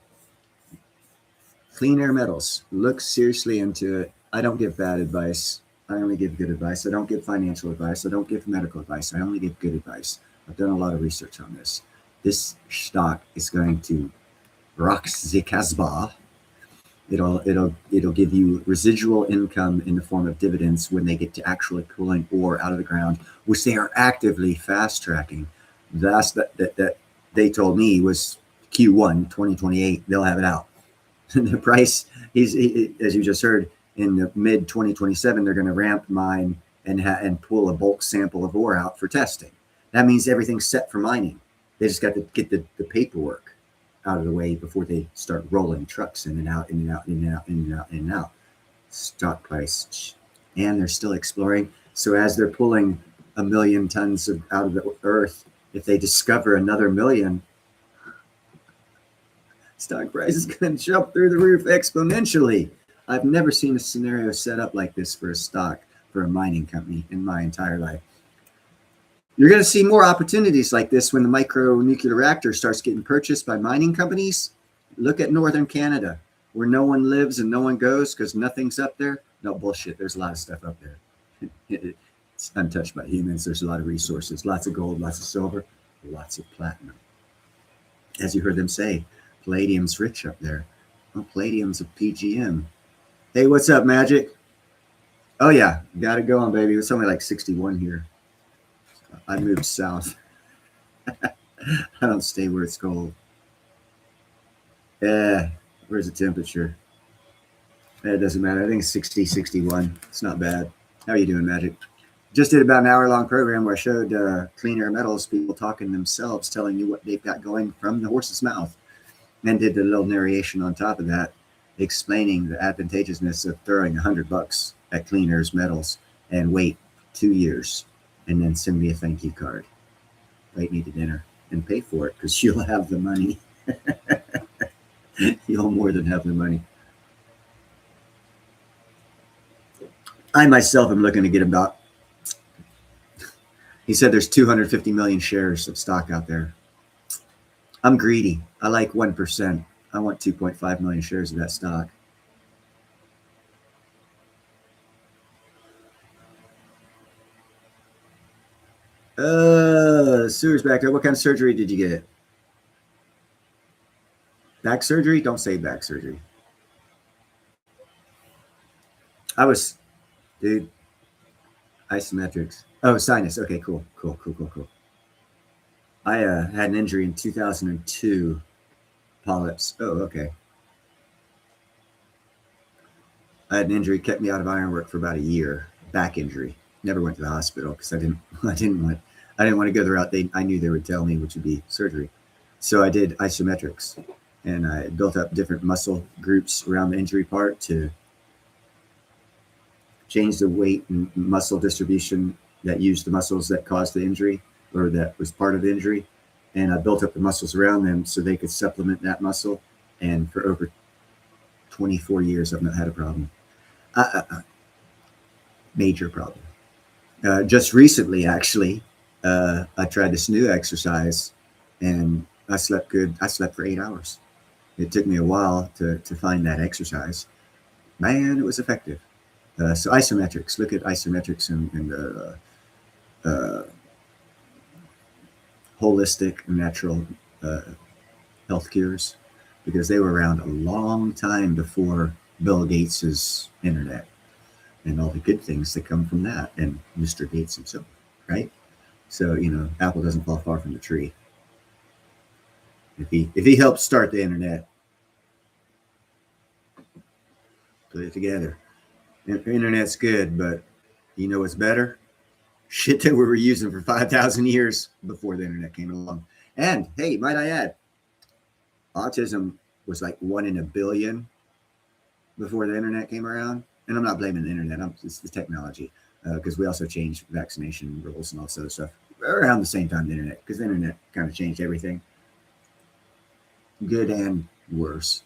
[SPEAKER 1] Clean Air Metals. Look seriously into it. I don't give bad advice. I only give good advice. I don't give financial advice. I don't give medical advice. I only give good advice. I've done a lot of research on this. This stock is going to rock the Casbah. It'll give you residual income in the form of dividends when they get to actually pulling ore out of the ground, which they are actively fast tracking. That's that they told me was Q1 2028. They'll have it out. The price as you just heard, in the mid 2027, they're going to ramp mine and pull a bulk sample of ore out for testing. That means everything's set for mining. They just got to get the paperwork out of the way before they start rolling trucks in and out, in and out, in and out, in and out, in and out. Stock price, and they're still exploring. So as they're pulling 1 million tons out of the earth, if they discover another 1 million, stock price is going to jump through the roof exponentially. I've never seen a scenario set up like this for a stock, for a mining company in my entire life. You're going to see more opportunities like this when the micro nuclear reactor starts getting purchased by mining companies. Look at Northern Canada, where no one lives and no one goes because nothing's up there. No bullshit. There's a lot of stuff up there. It's untouched by humans. There's a lot of resources, lots of gold, lots of silver, lots of platinum. As you heard them say, palladium's rich up there. Well, palladium's a PGM. Hey, what's up, Magic? Oh, yeah. Got it going, baby. It's only like 61 here. I moved south. I don't stay where it's cold. Where's the temperature? It doesn't matter. I think it's 60, 61. It's not bad. How are you doing, Magic? Just did about an hour-long program where I showed Clean Air Metals, people talking themselves, telling you what they've got going from the horse's mouth, and did a little narration on top of that, explaining the advantageousness of throwing $100 at Clean Air's Metals and wait 2 years and then send me a thank you card. Invite me to dinner and pay for it because you'll have the money. You'll more than have the money. I myself am looking to get about, he said there's 250 million shares of stock out there. I'm greedy. I like 1%. I want 2.5 million shares of that stock. Sewer's back there. What kind of surgery did you get? Back surgery? Don't say back surgery. Dude, isometrics. Oh, sinus. Okay, cool. I had an injury in 2002. Polyps. Oh, okay. I had an injury, kept me out of ironwork for about a year. Back injury. Never went to the hospital because I didn't want to go the route I knew they would tell me, which would be surgery. So I did isometrics, and I built up different muscle groups around the injury part to change the weight and muscle distribution that used the muscles that caused the injury, or that was part of the injury. And I built up the muscles around them so they could supplement that muscle. And for over 24 years, I've not had a problem. Major problem. Just recently, actually, I tried this new exercise and I slept good. I slept for 8 hours. It took me a while to find that exercise. Man, it was effective. So isometrics, look at isometrics and holistic and natural health cures, because they were around a long time before Bill Gates's internet and all the good things that come from that, and Mr. Gates himself, right? So, apple doesn't fall far from the tree. If he helped start the internet, put it together. Internet's good, but you know what's better? Shit that we were using for 5,000 years before the internet came along. And hey, might I add, autism was like 1 in a billion before the internet came around. And I'm not blaming the internet, it's the technology, because we also changed vaccination rules and all this other stuff around the same time the internet, because the internet kind of changed everything, good and worse.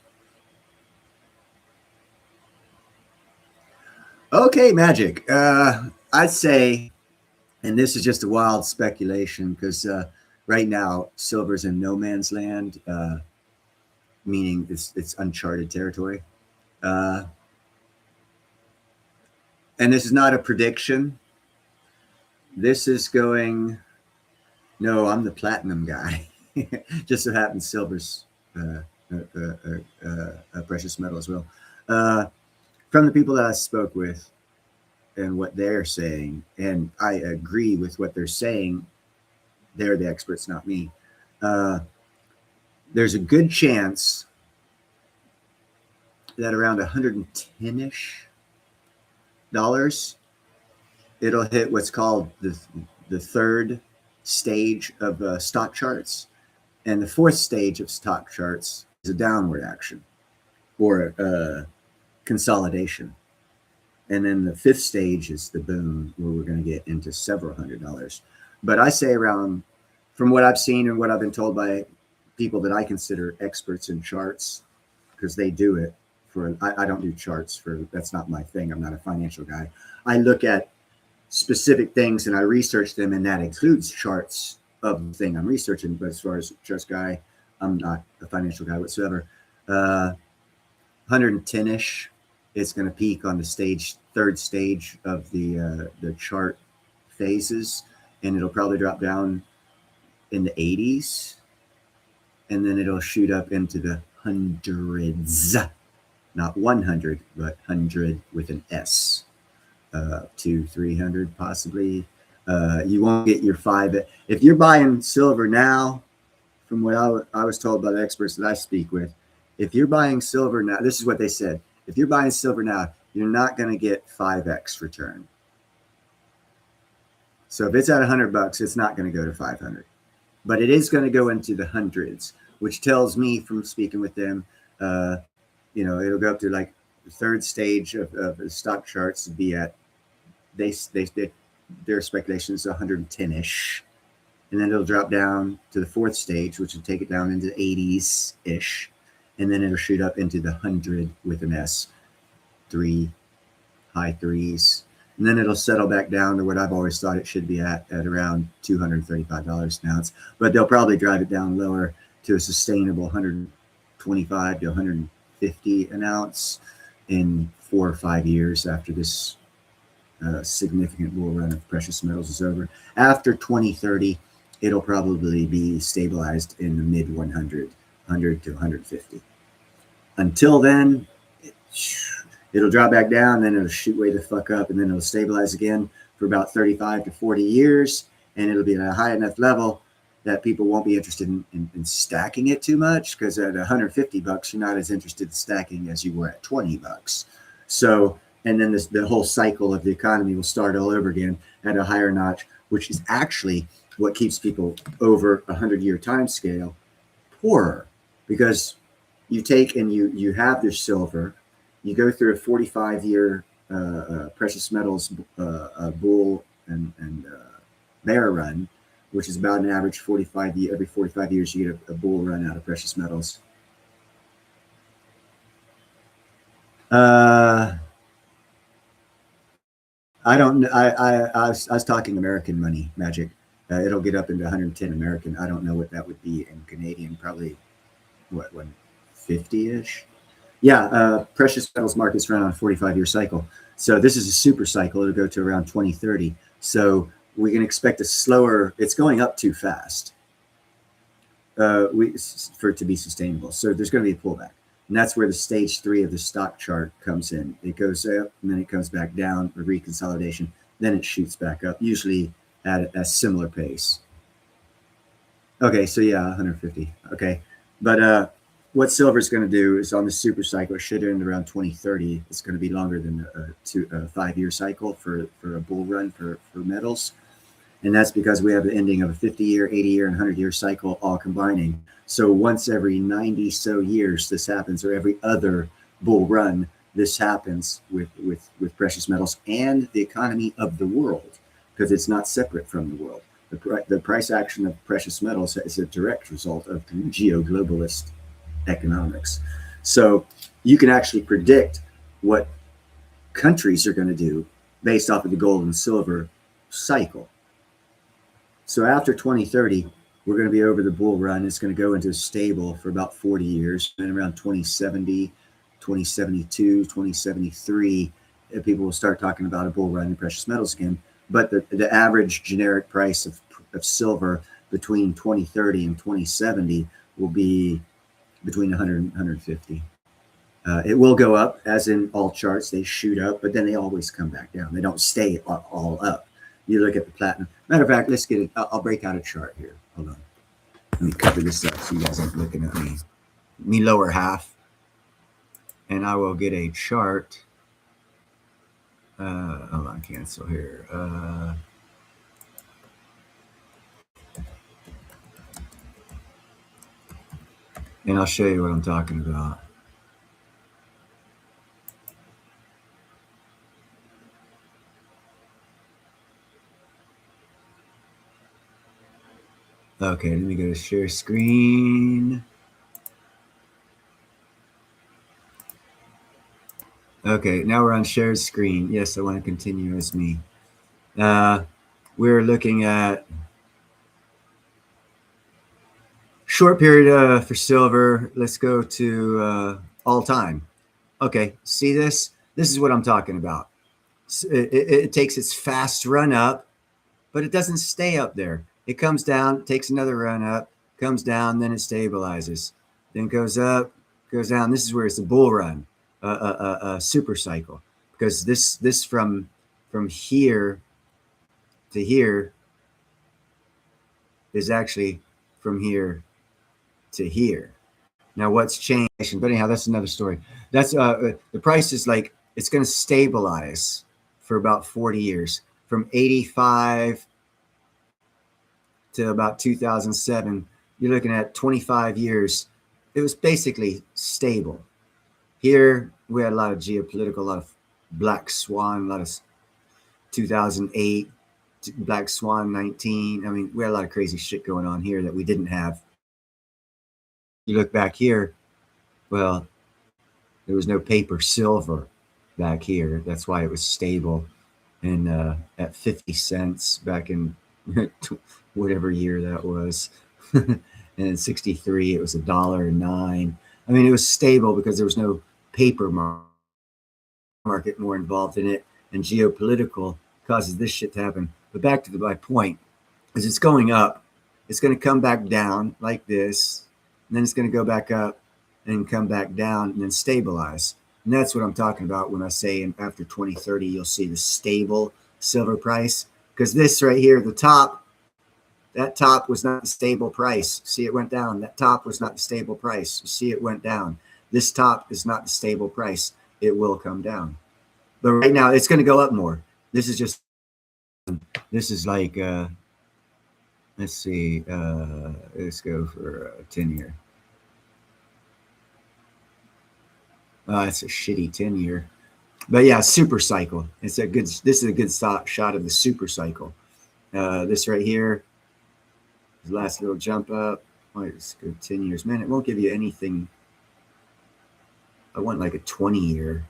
[SPEAKER 1] Okay, Magic. I'd say, and this is just a wild speculation because right now, silver's in no man's land, meaning it's uncharted territory. And this is not a prediction. This is going, no, I'm the platinum guy. Just so happens silver's a precious metal as well. From the people that I spoke with and what they're saying, and I agree with what they're saying, they're the experts, not me. There's a good chance that around 110-ish dollars, it'll hit what's called the third stage of stock charts. And the fourth stage of stock charts is a downward action or a consolidation. And then the fifth stage is the boom, where we're going to get into several $100s. But I say around, from what I've seen and what I've been told by people that I consider experts in charts, because they do it for, I don't do charts for, that's not my thing. I'm not a financial guy. I look at specific things and I research them, and that includes charts of the thing I'm researching. But as far as charts guy, I'm not a financial guy whatsoever. 110-ish, it's going to peak on the third stage of the chart phases, and it'll probably drop down in the 80s, and then it'll shoot up into the hundreds, not 100, but 100 with an S, 200-300 possibly. You won't get your 5. If you're buying silver now, from what I was told by the experts that I speak with, if you're buying silver now, this is what they said. If you're buying silver now, you're not going to get 5x return. So if it's at $100, it's not going to go to 500, but it is going to go into the hundreds, which tells me from speaking with them, it'll go up to like the third stage of the stock charts to be at, their speculation is 110-ish. And then it'll drop down to the fourth stage, which will take it down into the 80s-ish. And then it'll shoot up into the 100 with an S, high threes. And then it'll settle back down to what I've always thought it should be at around $235 an ounce. But they'll probably drive it down lower to a sustainable 125 to 150 an ounce in 4 or 5 years after this significant bull run of precious metals is over. After 2030, it'll probably be stabilized in the mid 100 to 150. Until then, it'll drop back down, then it'll shoot way the fuck up, and then it'll stabilize again for about 35 to 40 years, and it'll be at a high enough level that people won't be interested in stacking it too much, because at $150, you're not as interested in stacking as you were at $20. So, and then the whole cycle of the economy will start all over again at a higher notch, which is actually what keeps people over a 100-year time scale poorer, because you take and you have your silver, you go through a 45-year precious metals bull and bear run, which is about an average 45 year. Every 45 years, you get a bull run out of precious metals. I don't know. I was talking American money, Magic. It'll get up into 110 American. I don't know what that would be in Canadian. Probably what 150-ish. Yeah, precious metals markets run on a 45-year cycle. So this is a super cycle. It'll go to around 2030. So we can expect a slower. It's going up too fast for it to be sustainable. So there's going to be a pullback. And that's where the stage 3 of the stock chart comes in. It goes up and then it comes back down for reconsolidation. Then it shoots back up, usually at a similar pace. Okay, so yeah, 150. Okay, but what silver is going to do is on the super cycle, it should end around 2030. It's going to be longer than a 5-year cycle for a bull run for metals. And that's because we have the ending of a 50-year, 80-year, and 100-year cycle all combining. So once every 90 so years this happens, or every other bull run, this happens with precious metals and the economy of the world, because it's not separate from the world. The price action of precious metals is a direct result of geo-globalist economics. So you can actually predict what countries are going to do based off of the gold and silver cycle. So after 2030, we're going to be over the bull run. It's going to go into stable for about 40 years. And around 2070, 2072, 2073, people will start talking about a bull run in precious metals again. But the average generic price of silver between 2030 and 2070 will be between 100 and 150. It will go up, as in all charts, they shoot up, but then they always come back down. They don't stay all up. You look at the platinum. Matter of fact, let's get it. I'll break out a chart here. Hold on. Let me cover this up so you guys aren't looking at me lower half. And I will get a chart. Hold on, cancel here. And I'll show you what I'm talking about. Okay, let me go to share screen. Okay, now we're on shared screen. Yes, I want to continue as me. We're looking at short period for silver. Let's go to all time. Okay, see this? This is what I'm talking about. It takes its fast run up, but it doesn't stay up there. It comes down, takes another run up, comes down, then it stabilizes. Then goes up, goes down. This is where it's a bull run, a super cycle. Because this from here to here is actually from here to here. Now what's changed? But anyhow, that's another story. That's the price is like, it's going to stabilize for about 40 years, from 85 to about 2007. You're looking at 25 years. It was basically stable. Here we had a lot of geopolitical, a lot of black swan, a lot of 2008 black swan 19. I mean, we had a lot of crazy shit going on here that we didn't have. You look back here, well, there was no paper silver back here. That's why it was stable. And at 50 cents back in whatever year that was. And in 63, it was $1.09. I mean, it was stable because there was no paper market more involved in it. And geopolitical causes this shit to happen. But back to my point, as it's going up, it's going to come back down like this. And then it's going to go back up and come back down and then stabilize. And that's what I'm talking about when I say after 2030, you'll see the stable silver price. Because this right here, the top, that top was not the stable price. See, it went down. That top was not the stable price. See, it went down. This top is not the stable price. It will come down. But right now, it's going to go up more. This is just, this is like, let's see, let's go for 10 year. It's a shitty 10 year. But yeah, super cycle. It's a good, this is a good shot of the super cycle. This right here, the last little jump up. Let's go 10 years. Man, it won't give you anything. I want like a 20 year.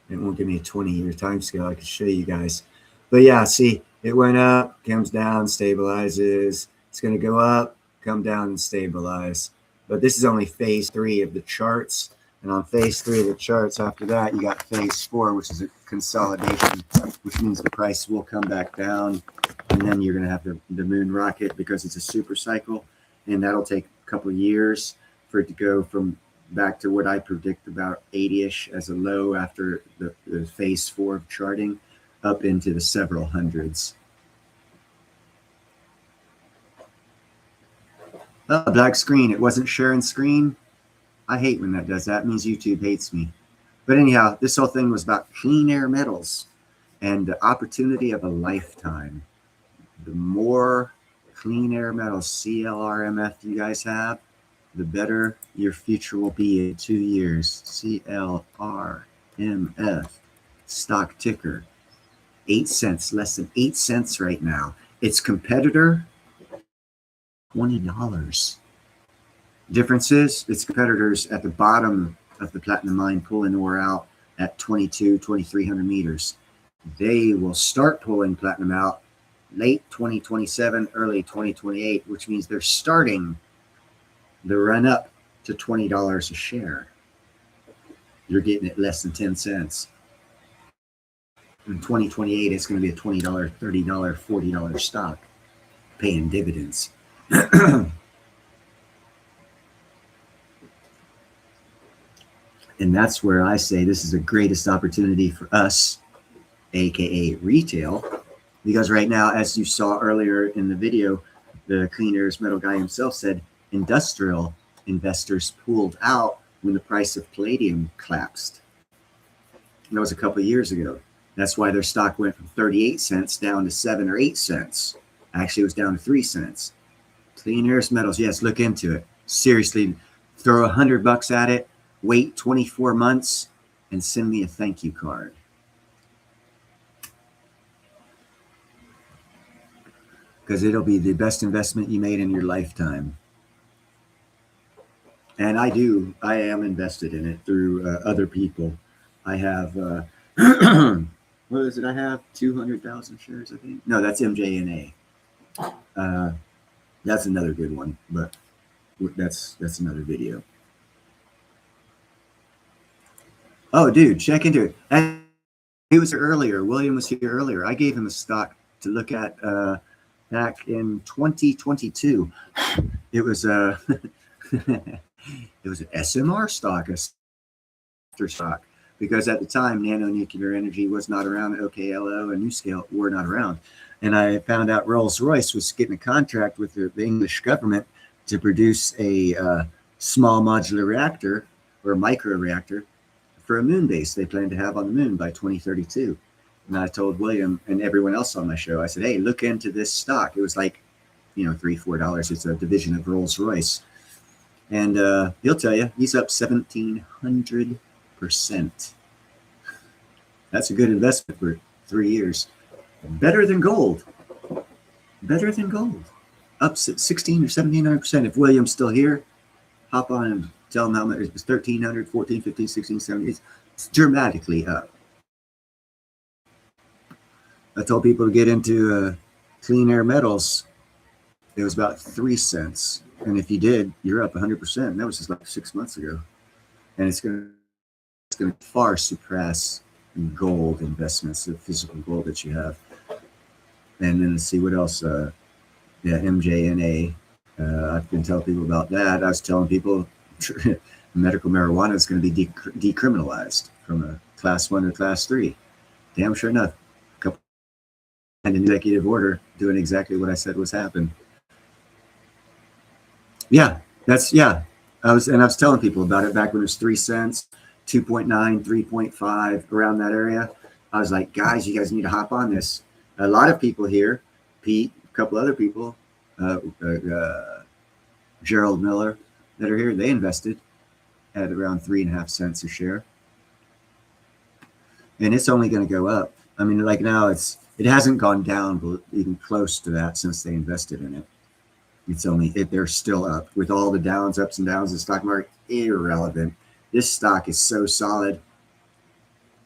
[SPEAKER 1] It won't give me a 20-year time scale. I could show you guys. But yeah, see, it went up, comes down, stabilizes. It's going to go up, come down, and stabilize. But this is only phase 3 of the charts. And on phase 3 of the charts, after that, you got phase 4, which is a consolidation, which means the price will come back down. And then you're going to have the moon rocket because it's a super cycle. And that'll take a couple of years for it to go from back to what I predict about 80-ish as a low after the phase 4 of charting up into the several hundreds. Oh, black screen. It wasn't sharing screen. I hate when that does that. It means YouTube hates me. But anyhow, this whole thing was about clean air metals and the opportunity of a lifetime. The more clean air metals, CLRMF, you guys have, the better your future will be in 2 years. CLRMF, stock ticker, 8 cents, less than 8 cents right now. Its competitor, $20. Difference is its competitors at the bottom of the platinum mine pulling ore out at 2,300 meters. They will start pulling platinum out late 2027, early 2028, which means they're starting the run up to $20 a share. You're getting it less than 10 cents. In 2028, it's going to be a $20, $30, $40 stock paying dividends. And that's where I say this is the greatest opportunity for us, aka retail, because right now, as you saw earlier in the video, the Clean Earth Metal guy himself said industrial investors pulled out when the price of palladium collapsed. And that was a couple of years ago. That's why their stock went from 38 cents down to 7 or 8 cents. Actually, it was down to 3 cents. Clean Earth Metals, yes, look into it. Seriously, throw $100 at it, wait 24 months, and send me a thank you card. Because it'll be the best investment you made in your lifetime. And I am invested in it through other people. I have, what is it I have? 200,000 shares, I think. No, that's MJNA. That's another good one, but that's another video. Oh, dude, check into it. And he was here earlier. William was here earlier. I gave him a stock to look at back in 2022. It was a it was an SMR stock, a stock, because at the time nanonuclear energy was not around. OKLO and NuScale were not around, and I found out Rolls-Royce was getting a contract with the English government to produce a small modular reactor or a micro reactor for a moon base they plan to have on the moon by 2032. And I told William and everyone else on my show, I said, hey, look into this stock. It was like, $3, $4. It's a division of Rolls-Royce. And he'll tell you, he's up 1,700%. That's a good investment for 3 years. Better than gold. Better than gold. Up 16 or 1,700%. If William's still here, hop on and tell him how much. It was 1,300, 14, 15, 16, 17. It's dramatically up. I told people to get into Clean Earth Metals. It was about 3 cents. And if you did, you're up 100%. And that was just like 6 months ago. And it's going to far surpass gold investments, the physical gold that you have. And then let's see what else. MJNA. I've been telling people about that. I was telling people medical marijuana is going to be decriminalized from a class 1 to class 3. Damn sure enough. And an executive order doing exactly what I said was happening. I was telling people about it back when it was 3 cents, 2.9, 3.5, around that area. I was like, guys, you guys need to hop on this. A lot of people here, Pete, a couple other people, Gerald Miller, that are here, they invested at around 3.5 cents a share. And it's only going to go up. I mean, like now it hasn't gone down even close to that since they invested in it. They're still up with all the ups and downs. The stock market, irrelevant. This stock is so solid.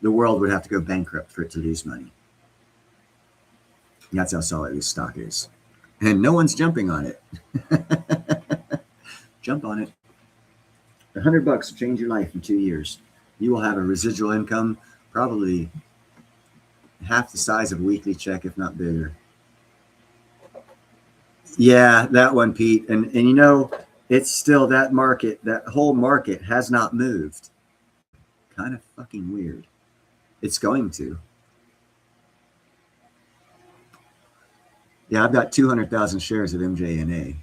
[SPEAKER 1] The world would have to go bankrupt for it to lose money. That's how solid this stock is. And no one's jumping on it. Jump on it. $100 will change your life in 2 years. You will have a residual income, probably half the size of a weekly check, if not bigger. Yeah, that one, Pete. And it's still that market, that whole market has not moved. Kind of fucking weird. It's going to. Yeah, I've got 200,000 shares of MJNA.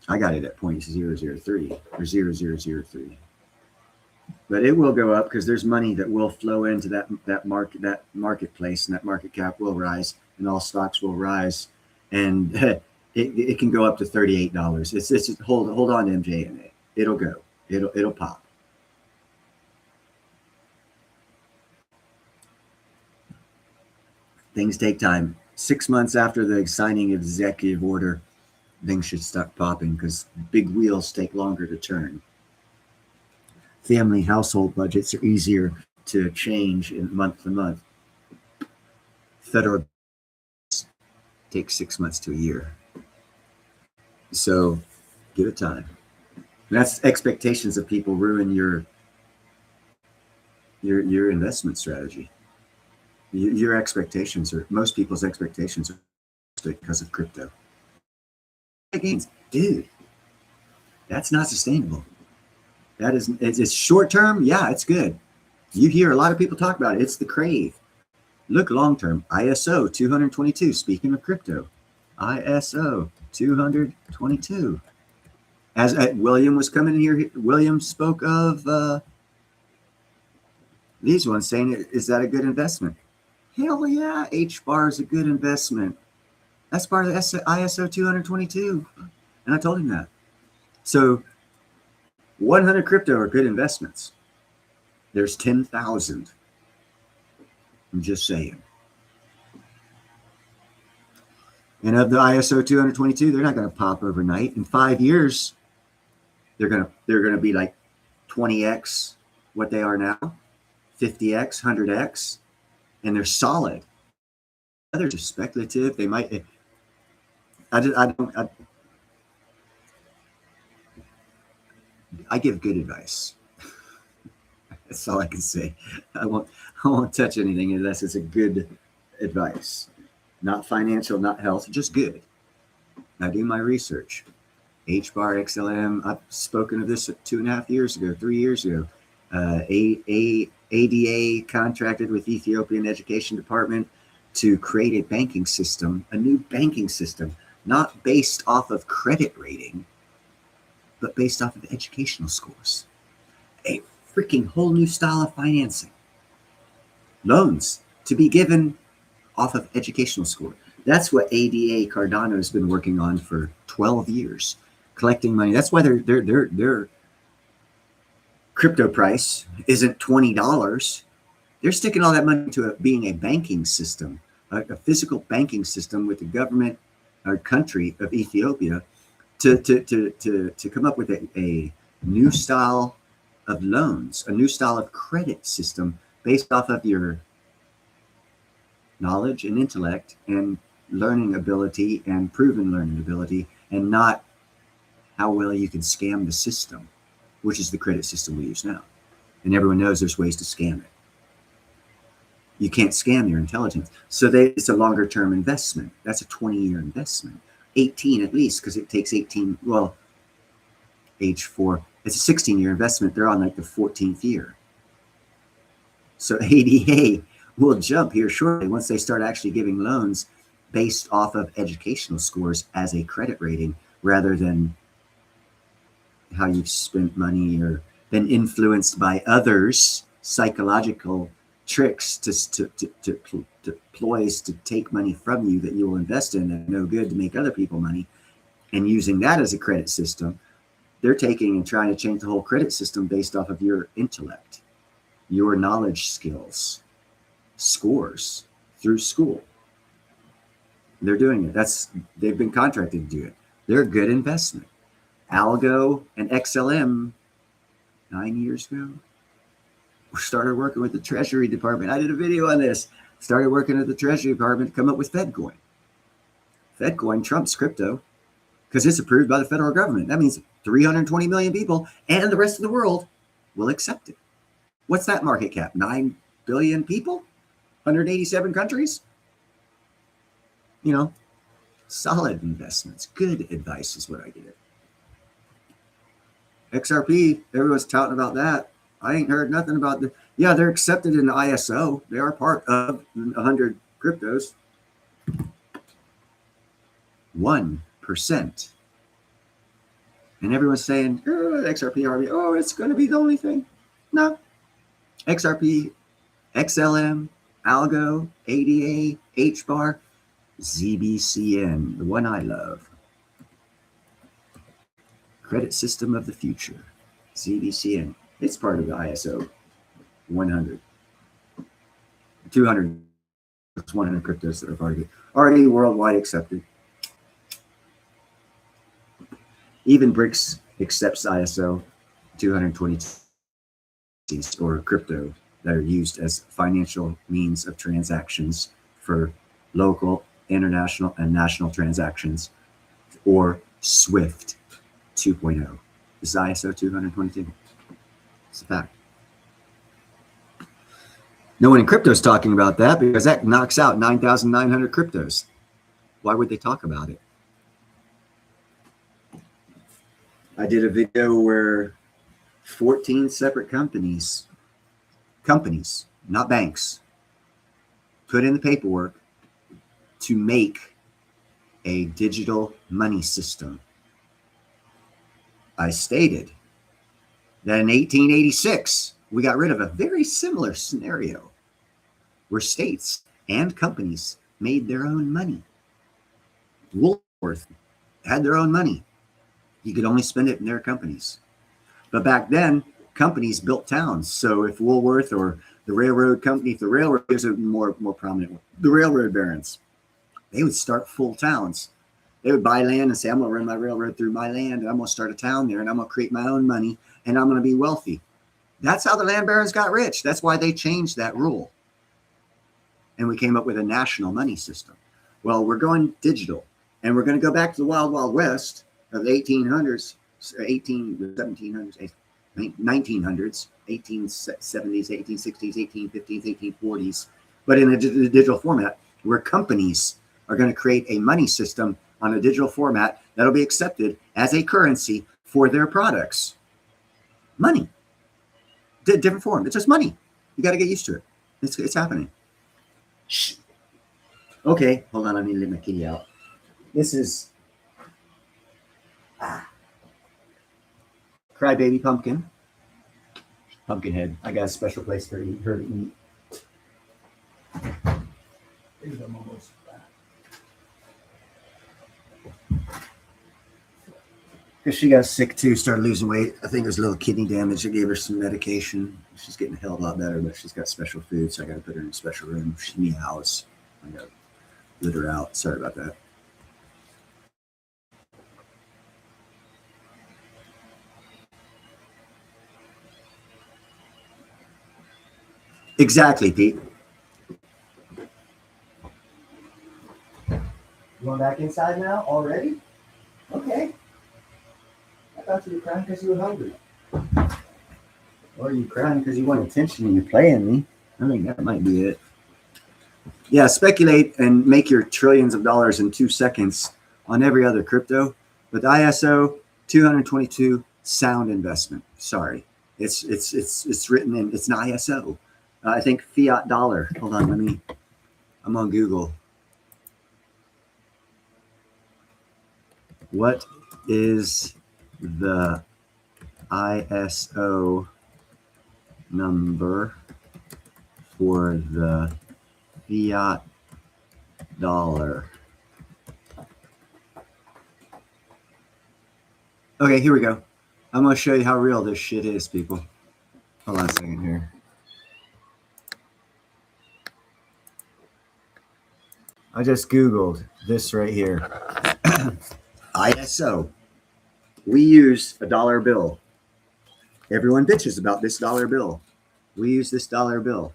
[SPEAKER 1] I got it at 0.003 or 0003. But it will go up because there's money that will flow into that marketplace, and that market cap will rise, and all stocks will rise, and it can go up to $38. It's just hold on to MJNA. It'll go. It'll pop. Things take time. 6 months after the signing of executive order, things should start popping because big wheels take longer to turn. Family household budgets are easier to change in month to month. Federal takes 6 months to a year. So give it time. And that's expectations of people ruin your investment strategy. Your expectations are, most people's expectations are because of crypto. Gains, dude, that's not sustainable. That is, it's short term. Yeah, it's good. You hear a lot of people talk about it. It's the crave. Look long term. ISO 222. Speaking of crypto, ISO 222. As William was coming in here, William spoke of these ones, saying, "Is that a good investment?" Hell yeah, HBAR is a good investment. That's part of the ISO 222, and I told him that. So 100 crypto are good investments. There's 10,000. I'm just saying. And of the ISO 222, they're not going to pop overnight. In 5 years, they're going to be like 20x what they are now, 50x, 100x, and they're solid. Others are speculative. They might. I give good advice. That's all I can say. I won't touch anything unless it's a good advice. Not financial, not health, just good. I do my research. HBAR, XLM, I've spoken of this 2.5 years ago, 3 years ago. ADA contracted with Ethiopian Education Department to create a banking system, a new banking system, not based off of credit rating, but based off of educational scores. A freaking whole new style of financing. Loans to be given off of educational score. That's what ADA Cardano has been working on for 12 years, collecting money. That's why their crypto price isn't $20. They're sticking all that money into being a banking system, a physical banking system with the government or country of Ethiopia to come up with a new style of loans, a new style of credit system based off of your knowledge and intellect and learning ability and proven learning ability, and not how well you can scam the system, which is the credit system we use now. And everyone knows there's ways to scam it. You can't scam your intelligence. So it's a longer term investment. That's a 20-year investment. 18 at least, because it takes 18, well, age 4. It's a 16-year investment. They're on like the 14th year. So ADA will jump here shortly once they start actually giving loans based off of educational scores as a credit rating, rather than how you've spent money or been influenced by others' psychological tricks to ploys to take money from you that you will invest in and no good to make other people money, and using that as a credit system. They're taking and trying to change the whole credit system based off of your intellect, your knowledge, skills, scores through school. They're doing it. They've been contracted to do it. They're a good investment. Algo and XLM 9 years ago, we started working with the Treasury Department. I did a video on this. Started working at the Treasury Department to come up with FedCoin. FedCoin trumps crypto because it's approved by the federal government. That means 320 million people and the rest of the world will accept it. What's that market cap? 9 billion people? 187 countries? You know, solid investments. Good advice is what I give. XRP, everyone's touting about that. I ain't heard nothing about the. Yeah, they're accepted in the ISO. They are part of 100 cryptos. 1%. And everyone's saying, oh, XRP, RB, oh, it's going to be the only thing. No. XRP, XLM, Algo, ADA, HBAR, ZBCN, the one I love. Credit system of the future. ZBCN. It's part of the ISO 100. 200. It's 100 cryptos that are already worldwide accepted. Even BRICS accepts ISO 220 or crypto that are used as financial means of transactions for local international and national transactions, or SWIFT 2.0. This is ISO 222. It's a fact. No one in crypto is talking about that because that knocks out 9,900 cryptos. Why would they talk about it? I did a video where 14 separate companies, not banks, put in the paperwork to make a digital money system. I stated that in 1886, we got rid of a very similar scenario where states and companies made their own money. Woolworth had their own money. You could only spend it in their companies. But back then, companies built towns. So if Woolworth or the railroad company, if the railroad is a more prominent one, the railroad barons, they would start full towns. They would buy land and say, I'm going to run my railroad through my land, and I'm going to start a town there, and I'm going to create my own money, and I'm going to be wealthy. That's how the land barons got rich. That's why they changed that rule. And we came up with a national money system. Well, we're going digital, and we're going to go back to the wild, wild west of the 1800s, 1700s, 1900s, 1870s, 1860s, 1850s, 1840s, but in a digital format where companies are going to create a money system on a digital format that'll be accepted as a currency for their products. Money. Different form. It's just money. You got to get used to it. It's happening. Shh. Okay, hold on. I need to let my kitty out. This is Crybaby Pumpkin. Pumpkinhead. I got a special place for her to eat. Because she got sick too, started losing weight. I think it was a little kidney damage. I gave her some medication. She's getting a hell of a lot better, but she's got special food, so I got to put her in a special room. She meows. I got to let her out. Sorry about that. Exactly, Pete. You going back inside now already? Okay. I thought you were crying because you were hungry. Or you crying because you want attention and you're playing me. I think that might be it. Yeah, speculate and make your trillions of dollars in 2 seconds on every other crypto. But ISO 222 sound investment. Sorry. It's written in, it's an ISO. I think fiat dollar. Hold on, I'm on Google. What is the ISO number for the fiat dollar? Okay, here we go. I'm going to show you how real this shit is, people. Hold on a second here. I just Googled this right here. ISO. We use a dollar bill. Everyone bitches about this dollar bill. We use this dollar bill.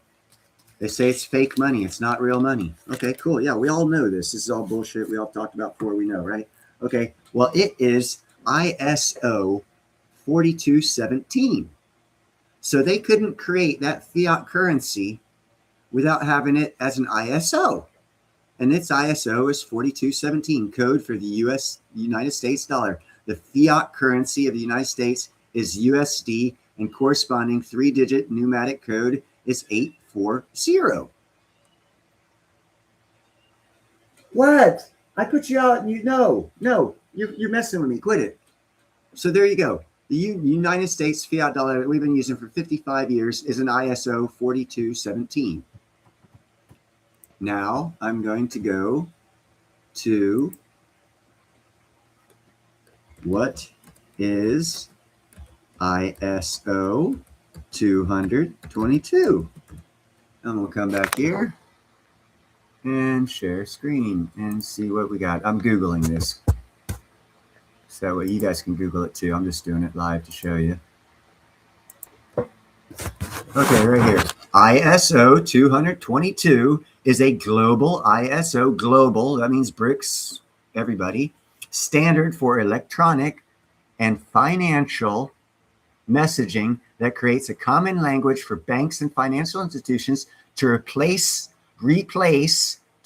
[SPEAKER 1] They say it's fake money. It's not real money. Okay, cool. Yeah, we all know this. This is all bullshit. We all talked about before. We know, right? Okay. Well, it is ISO 4217. So they couldn't create that fiat currency without having it as an ISO. And its ISO is 4217, code for the United States dollar. The fiat currency of the United States is USD, and corresponding 3-digit pneumatic code is 840. What? I put you out and you're messing with me. Quit it. So there you go. The United States fiat dollar that we've been using for 55 years is an ISO 4217. Now I'm going to go to what is ISO 222. And we'll come back here and share screen and see what we got. I'm Googling this. So that way you guys can Google it too. I'm just doing it live to show you. Okay, right here. ISO 222 is a global ISO global, that means BRICS, everybody, standard for electronic and financial messaging that creates a common language for banks and financial institutions to replace,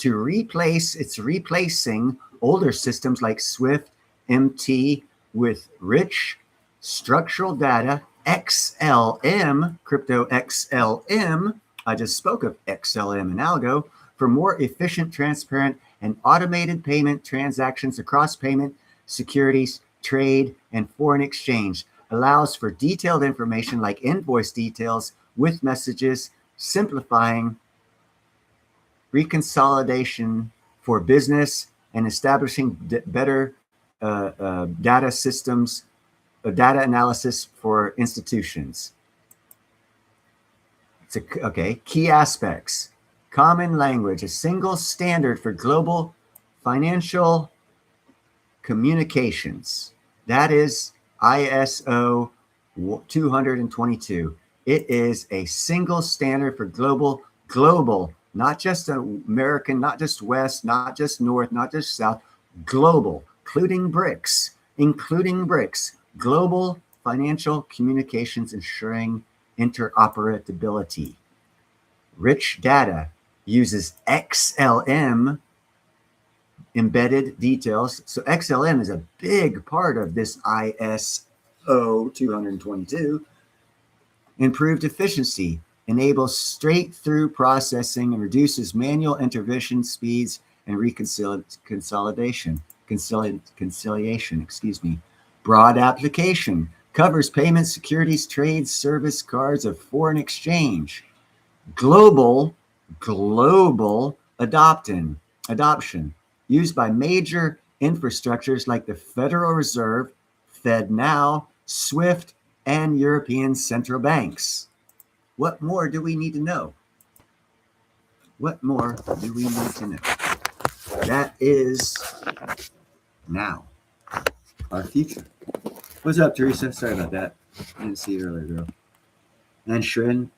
[SPEAKER 1] it's replacing older systems like SWIFT, MT with rich structural data, XLM, crypto XLM. I just spoke of XLM and Algo for more efficient, transparent, and automated payment transactions across payment, securities, trade, and foreign exchange. Allows for detailed information like invoice details with messages, simplifying reconciliation for business and establishing better data systems, data analysis for institutions. Key aspects. Common language, a single standard for global financial communications. That is ISO 222. It is a single standard for global, not just American, not just West, not just North, not just South, global, including BRICS, global financial communications ensuring interoperability. Rich data uses XLM embedded details. So XLM is a big part of this ISO 222. Improved efficiency enables straight-through processing and reduces manual intervention speeds and conciliation. Broad application covers payment, securities, trades, service, cards of foreign exchange. Global adoption used by major infrastructures like the Federal Reserve, FedNow, SWIFT, and European central banks. What more do we need to know? That is now our future. What's up, Teresa? Sorry about that. I didn't see you earlier, girl. And Shrin.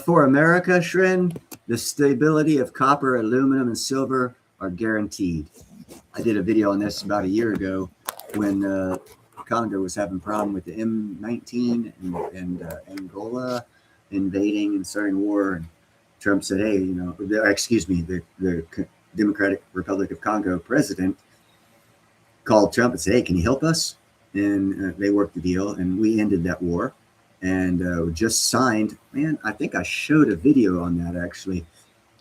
[SPEAKER 1] For America, Shrin, the stability of copper, aluminum, and silver are guaranteed. I did a video on this about a year ago when Congo was having a problem with the M19 and Angola invading and starting war. And Trump said, hey, the Democratic Republic of Congo president called Trump and said, hey, can you help us? And they worked the deal, and we ended that war. And just signed, I think I showed a video on that actually.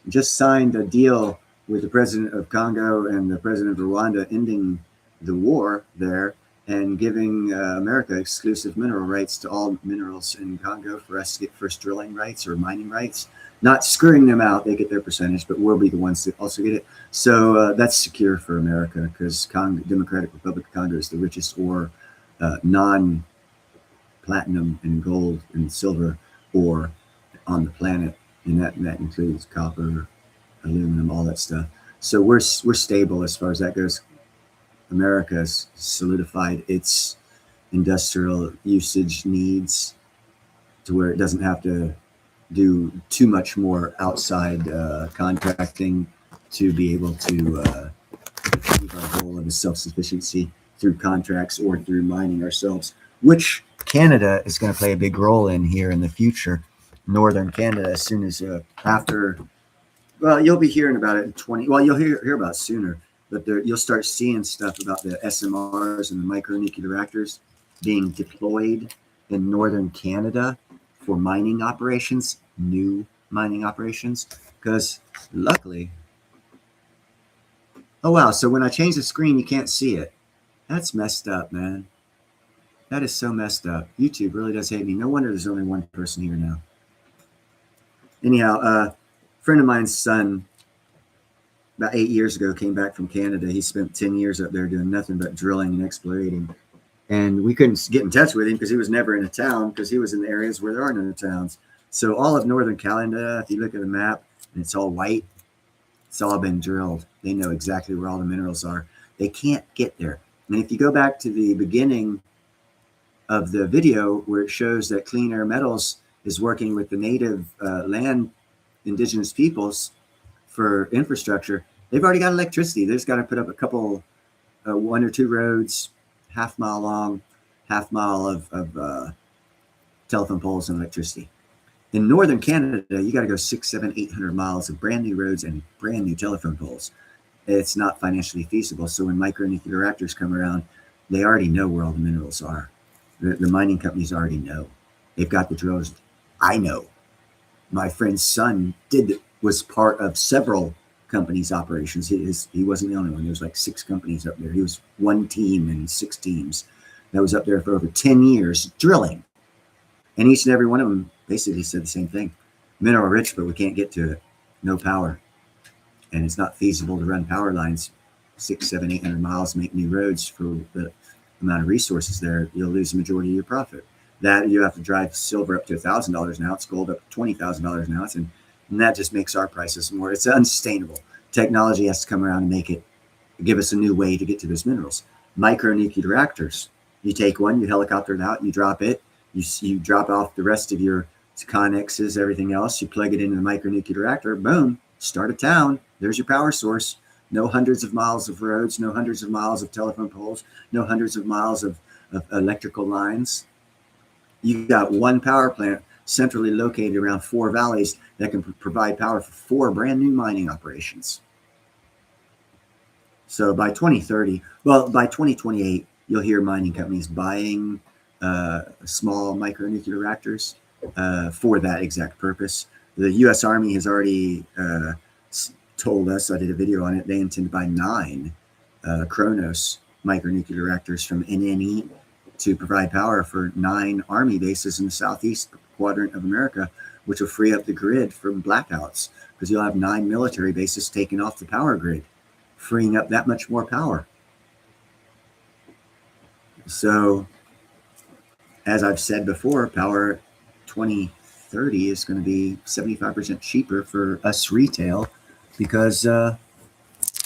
[SPEAKER 1] Just signed a deal with the president of Congo and the president of Rwanda ending the war there and giving America exclusive mineral rights to all minerals in Congo for us to get first drilling rights or mining rights. Not screwing them out, they get their percentage, but we'll be the ones that also get it. So that's secure for America because Democratic Republic of Congo is the richest ore, non-platinum and gold and silver ore on the planet, and that includes copper, aluminum, all that stuff. So we're stable as far as that goes. America has solidified its industrial usage needs to where it doesn't have to do too much more outside contracting to be able to achieve our goal of self-sufficiency through contracts or through mining ourselves, which Canada is going to play a big role in here in the future. Northern Canada, as soon as you'll be hearing about it in you'll hear about it sooner, but you'll start seeing stuff about the SMRs and the micronuclear reactors being deployed in Northern Canada for mining operations, new mining operations, because luckily, oh wow, so when I change the screen, you can't see it. That's messed up, man. That is so messed up. YouTube really does hate me. No wonder there's only one person here now. Anyhow, a friend of mine's son, about 8 years ago, came back from Canada. He spent 10 years up there doing nothing but drilling and explorating. And we couldn't get in touch with him because he was never in a town, because he was in the areas where there are no towns. So all of Northern Canada, if you look at the map, and it's all white, it's all been drilled. They know exactly where all the minerals are. They can't get there. And if you go back to the beginning of the video where it shows that Clean Air Metals is working with the native land indigenous peoples for infrastructure. They've already got electricity. They just got to put up a couple, one or two roads, half-mile long, half-mile of telephone poles and electricity. In northern Canada, you got to go 600, 700, 800 miles of brand new roads and brand new telephone poles. It's not financially feasible. So when micronuclear reactors come around, they already know where all the minerals are. The mining companies already know. They've got the drills. I know. My friend's son was part of several companies' operations. He wasn't the only one. There was like 6 companies up there. He was one team in 6 teams that was up there for over 10 years drilling. And each and every one of them basically said the same thing. Mineral rich, but we can't get to it. No power. And it's not feasible to run power lines 600, 700, 800 miles, make new roads for the amount of resources there. You'll lose the majority of your profit. That you have to drive silver up to $1,000 an ounce, gold up to $20,000 an ounce, and that just makes our prices more. It's unsustainable. Technology has to come around and give us a new way to get to those minerals. Micronuclear reactors. You take one, you helicopter it out, you drop it, you drop off the rest of your connexes, everything else, you plug it into the micronuclear reactor, boom, start a town. There's your power source. No hundreds of miles of roads, no hundreds of miles of telephone poles, no hundreds of miles of electrical lines. You've got one power plant centrally located around 4 valleys that can provide power for 4 brand new mining operations. So by 2030, by 2028, you'll hear mining companies buying small micronuclear reactors for that exact purpose. The U.S. Army has already told us, I did a video on it, they intend to buy 9 Kronos micronuclear reactors from NNE to provide power for 9 Army bases in the southeast quadrant of America, which will free up the grid from blackouts, because you'll have 9 military bases taken off the power grid, freeing up that much more power. So, as I've said before, power 2030 is going to be 75% cheaper for us retail, because a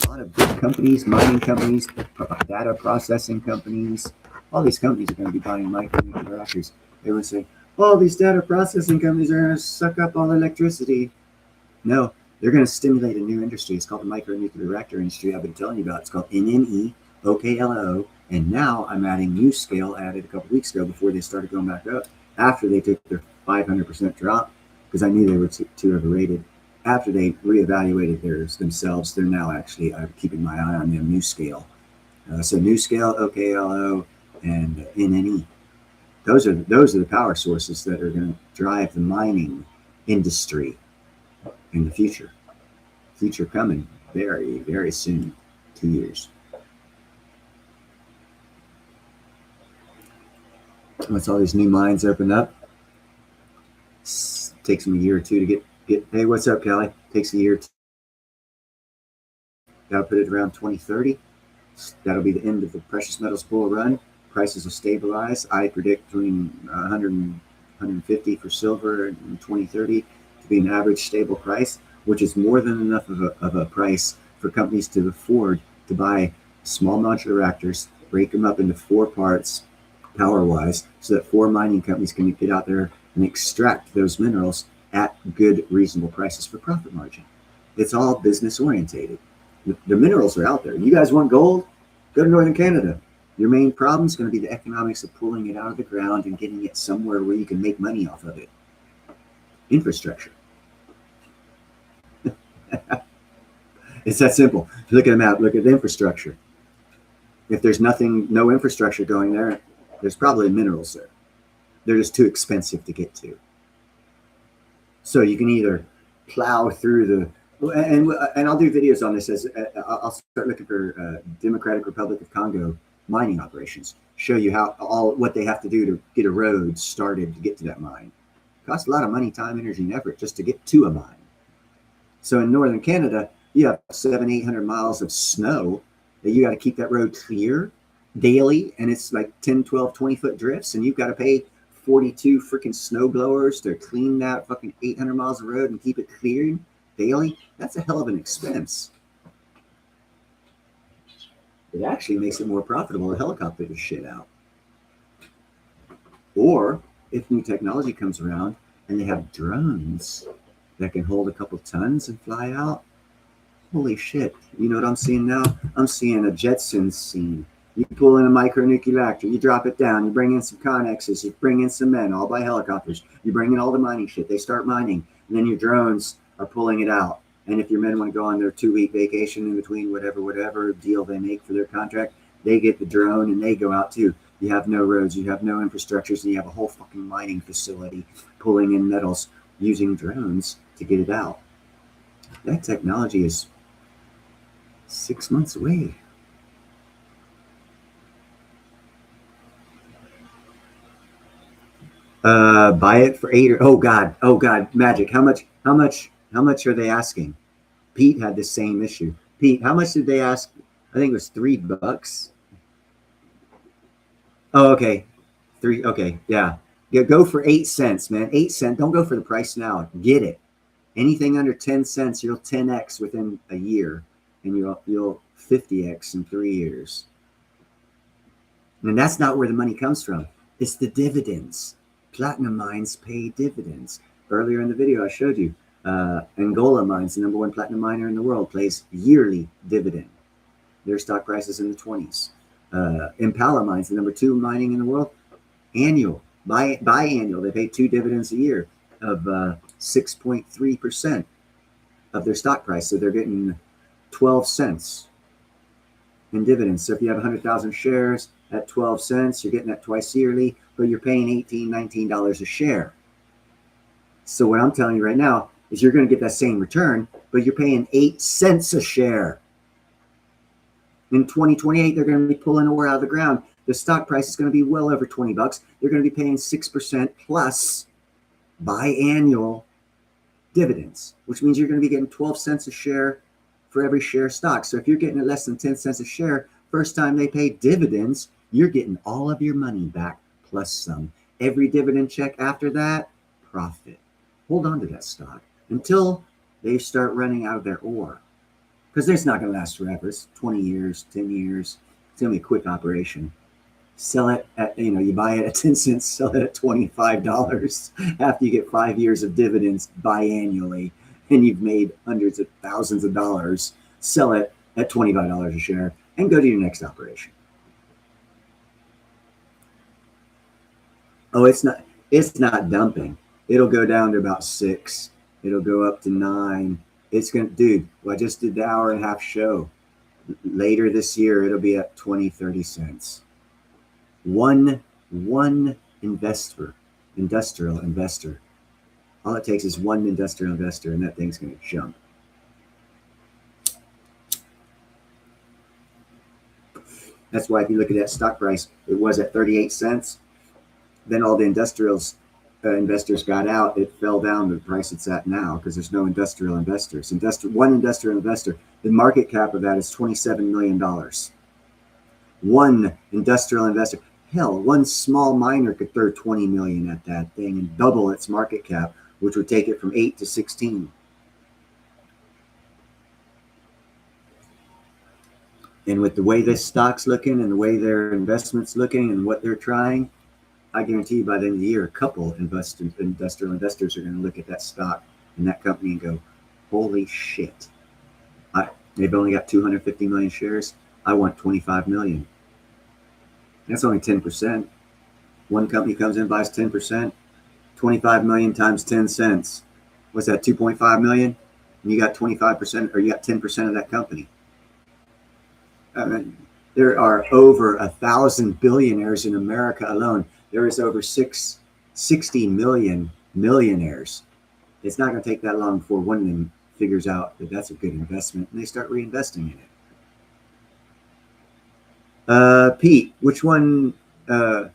[SPEAKER 1] lot of big companies, mining companies, data processing companies, all these companies are going to be buying micronuclear reactors. They would say, oh, these data processing companies are going to suck up all the electricity. No, they're going to stimulate a new industry. It's called the micronuclear reactor industry I've been telling you about. It's called NNE, OKLO, and now I'm adding NuScale, added a couple weeks ago before they started going back up, after they took their 500% drop, because I knew they were too overrated. After they reevaluated themselves, they're now actually keeping my eye on them, NuScale. So NuScale, OKLO, and NNE. Those are the power sources that are going to drive the mining industry in the future. Future coming very, very soon, 2 years. Once all these new mines open up, takes them a year or two to get. Hey, what's up, Kelly? Takes a year. That'll put it around 2030. That'll be the end of the precious metals bull run. Prices will stabilize. I predict between 100 and 150 for silver in 2030 to be an average stable price, which is more than enough of a price for companies to afford to buy small modular reactors, break them up into 4 parts power-wise, so that 4 mining companies can get out there and extract those minerals at good, reasonable prices for profit margin. It's all business orientated. The minerals are out there. You guys want gold? Go to Northern Canada. Your main problem is going to be the economics of pulling it out of the ground and getting it somewhere where you can make money off of it. Infrastructure. It's that simple. If you look at a map, look at the infrastructure. If there's no infrastructure going there, there's probably minerals there. They're just too expensive to get to. So you can either plow through and I'll do videos on this as I'll start looking for Democratic Republic of Congo mining operations. Show you what they have to do to get a road started to get to that mine. It costs a lot of money, time, energy, and effort just to get to a mine. So in northern Canada, you have 700-800 miles of snow that you got to keep that road clear daily, and it's like 10, 12, 20-foot drifts, and you've got to pay 42 freaking snow blowers to clean that fucking 800 miles of road and keep it cleared daily. That's a hell of an expense. It actually makes it more profitable to helicopter this shit out. Or if new technology comes around and they have drones that can hold a couple tons and fly out, holy shit. You know what I'm seeing now? I'm seeing a Jetsons scene. You pull in a micronuclear reactor, you drop it down, you bring in some connexes, you bring in some men, all by helicopters, you bring in all the mining shit, they start mining, and then your drones are pulling it out. And if your men want to go on their 2-week vacation in between whatever deal they make for their contract, they get the drone and they go out too. You have no roads, you have no infrastructures, and you have a whole fucking mining facility pulling in metals using drones to get it out. That technology is 6 months away. Buy it for 8 or oh god, Magic. How much are they asking? Pete had the same issue. Pete, how much did they ask? I think it was $3. Oh, okay. Okay, yeah. Go for 8 cents, man. 8 cents. Don't go for the price now. Get it. Anything under 10 cents, you'll 10x within a year, and you'll 50x in 3 years. And that's not where the money comes from. It's the dividends. Platinum mines pay dividends. Earlier in the video, I showed you Angola Mines, the #1 platinum miner in the world, pays yearly dividend. Their stock price is in the 20s. Impala Mines, the #2 mining in the world, annual, biannual. They pay 2 dividends a year of 6.3% of their stock price. So they're getting 12 cents in dividends. So if you have 100,000 shares at 12 cents, you're getting that twice yearly, but you're paying $18, $19 a share. So what I'm telling you right now is you're going to get that same return, but you're paying 8 cents a share. In 2028, they're going to be pulling ore out of the ground. The stock price is going to be well over $20. They're going to be paying 6% plus biannual dividends, which means you're going to be getting 12 cents a share for every share of stock. So if you're getting it less than 10 cents a share, first time they pay dividends, you're getting all of your money back plus some. Every dividend check after that, profit. Hold on to that stock until they start running out of their ore, because it's not going to last forever. It's 20 years, 10 years. It's going to be a quick operation. Sell it at, you buy it at 10 cents, sell it at $25 after you get 5 years of dividends biannually, and you've made hundreds of thousands of dollars. Sell it at $25 a share and go to your next operation. Oh, it's not dumping. It'll go down to about 6. It'll go up to 9. It's going to, dude, well, I just did the 1.5-hour show. Later this year, it'll be at 20, 30 cents. One industrial investor. All it takes is one industrial investor, and that thing's going to jump. That's why if you look at that stock price, it was at 38 cents. Then all the investors got out. It fell down to the price it's at now because there's no industrial investors. One industrial investor, the market cap of that is $27 million. One industrial investor. Hell, one small miner could throw 20 million at that thing and double its market cap, which would take it from 8 to 16. And with the way this stock's looking and the way their investment's looking and what they're trying, I guarantee you by the end of the year, a couple industrial investors are going to look at that stock and that company and go, holy shit. They've only got 250 million shares. I want 25 million. That's only 10%. One company comes in, buys 10%, 25 million times 10 cents. What's that, 2.5 million? And you got 25%, or you got 10% of that company. I mean, there are over 1,000 billionaires in America alone. There is over 60 million millionaires. It's not going to take that long before one of them figures out that that's a good investment and they start reinvesting in it. Pete, which one? I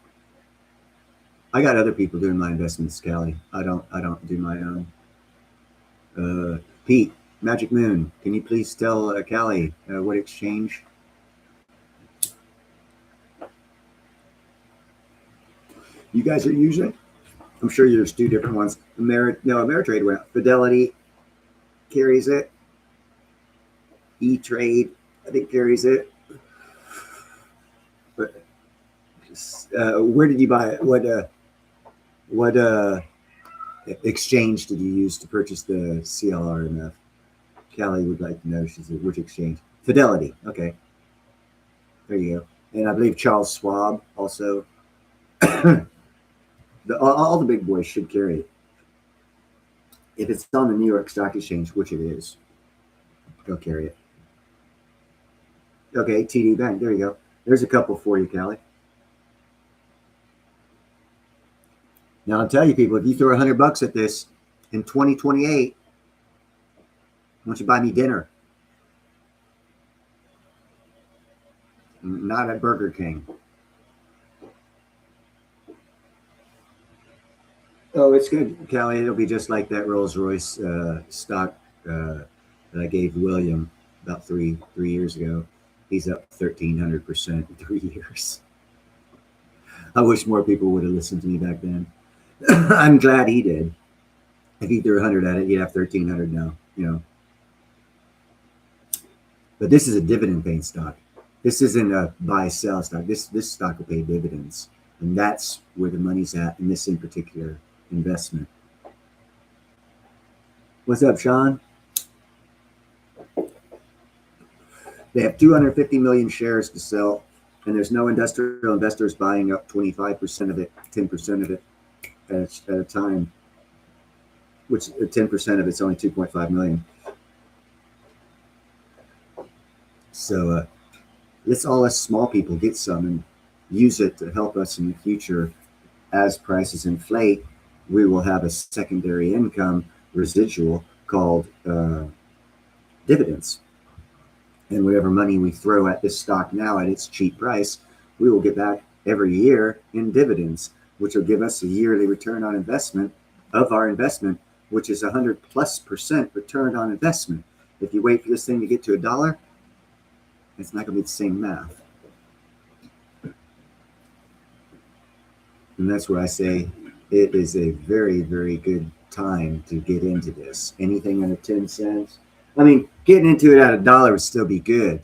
[SPEAKER 1] got other people doing my investments, Callie. I don't do my own. Pete, Magic Moon, can you please tell Callie what exchange? You guys are using? I'm sure there's 2 different ones. Ameritrade went. Fidelity carries it. E-Trade, I think, carries it. But where did you buy it? What What exchange did you use to purchase the CLRMF? Callie would like to know. She said, which exchange? Fidelity. Okay. There you go. And I believe Charles Schwab also. All the big boys should carry it. If it's on the New York Stock Exchange, which it is, go carry it. Okay, TD Bank. There you go. There's a couple for you, Callie. Now I'll tell you, people, if you throw $100 at this in 2028, why don't you buy me dinner? Not at Burger King. Oh, it's good, Callie. It'll be just like that Rolls-Royce stock that I gave William about three years ago. He's up 1,300% in 3 years. I wish more people would have listened to me back then. I'm glad he did. If he threw 100 at it, he'd have 1,300 now. You know. But this is a dividend-paying stock. This isn't a buy-sell stock. This stock will pay dividends, and that's where the money's at in this in particular investment. What's up, Sean? They have 250 million shares to sell, and there's no industrial investors buying up 25% of it, 10% of it at a time, which 10% of it's only 2.5 million. So let's all us small people get some and use it to help us in the future. As prices inflate, we will have a secondary income residual called dividends. And whatever money we throw at this stock now at its cheap price, we will get back every year in dividends, which will give us a yearly return on investment of our investment, which is 100+% return on investment. If you wait for this thing to get to $1, it's not going to be the same math. And that's where I say it is a very, very good time to get into this. Anything under 10 cents. I mean, getting into it at $1 would still be good.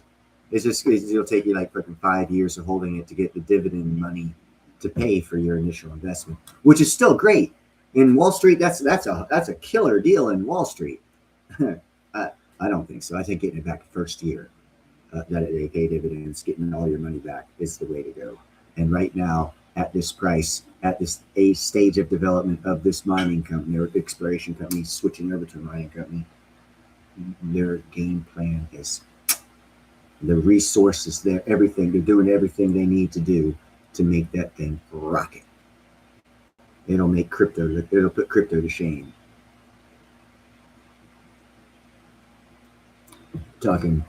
[SPEAKER 1] It's just, it'll take you like fucking 5 years of holding it to get the dividend money to pay for your initial investment, which is still great. In Wall Street, that's a killer deal in Wall Street. I don't think so. I think getting it back first year that they pay dividends, getting all your money back is the way to go. And right now, at this price, at this stage of development of this mining company or exploration company switching over to a mining company, their game plan is the resources there, everything. They're doing everything they need to do to make that thing rocket. It'll make crypto, it'll put crypto to shame. Talking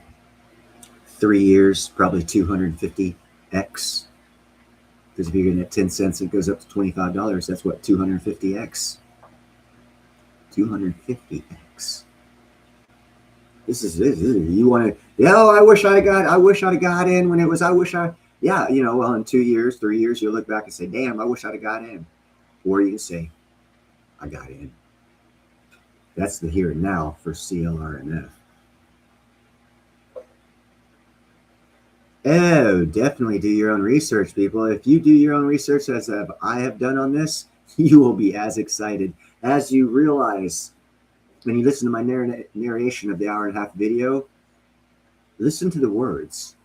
[SPEAKER 1] 3 years, probably 250x. Because if you're getting at 10 cents, it goes up to $25. That's what, 250x. 250x. This is you want to, yeah, I wish I'd have got in when it was, yeah, you know, well, in 2 years, 3 years, you'll look back and say, damn, I wish I'd have got in. Or you can say, I got in. That's the here and now for CLRMF. Oh, definitely do your own research, people. If you do your own research, as I have done on this, you will be as excited as you realize when you listen to my narration of the hour-and-a-half video. Listen to the words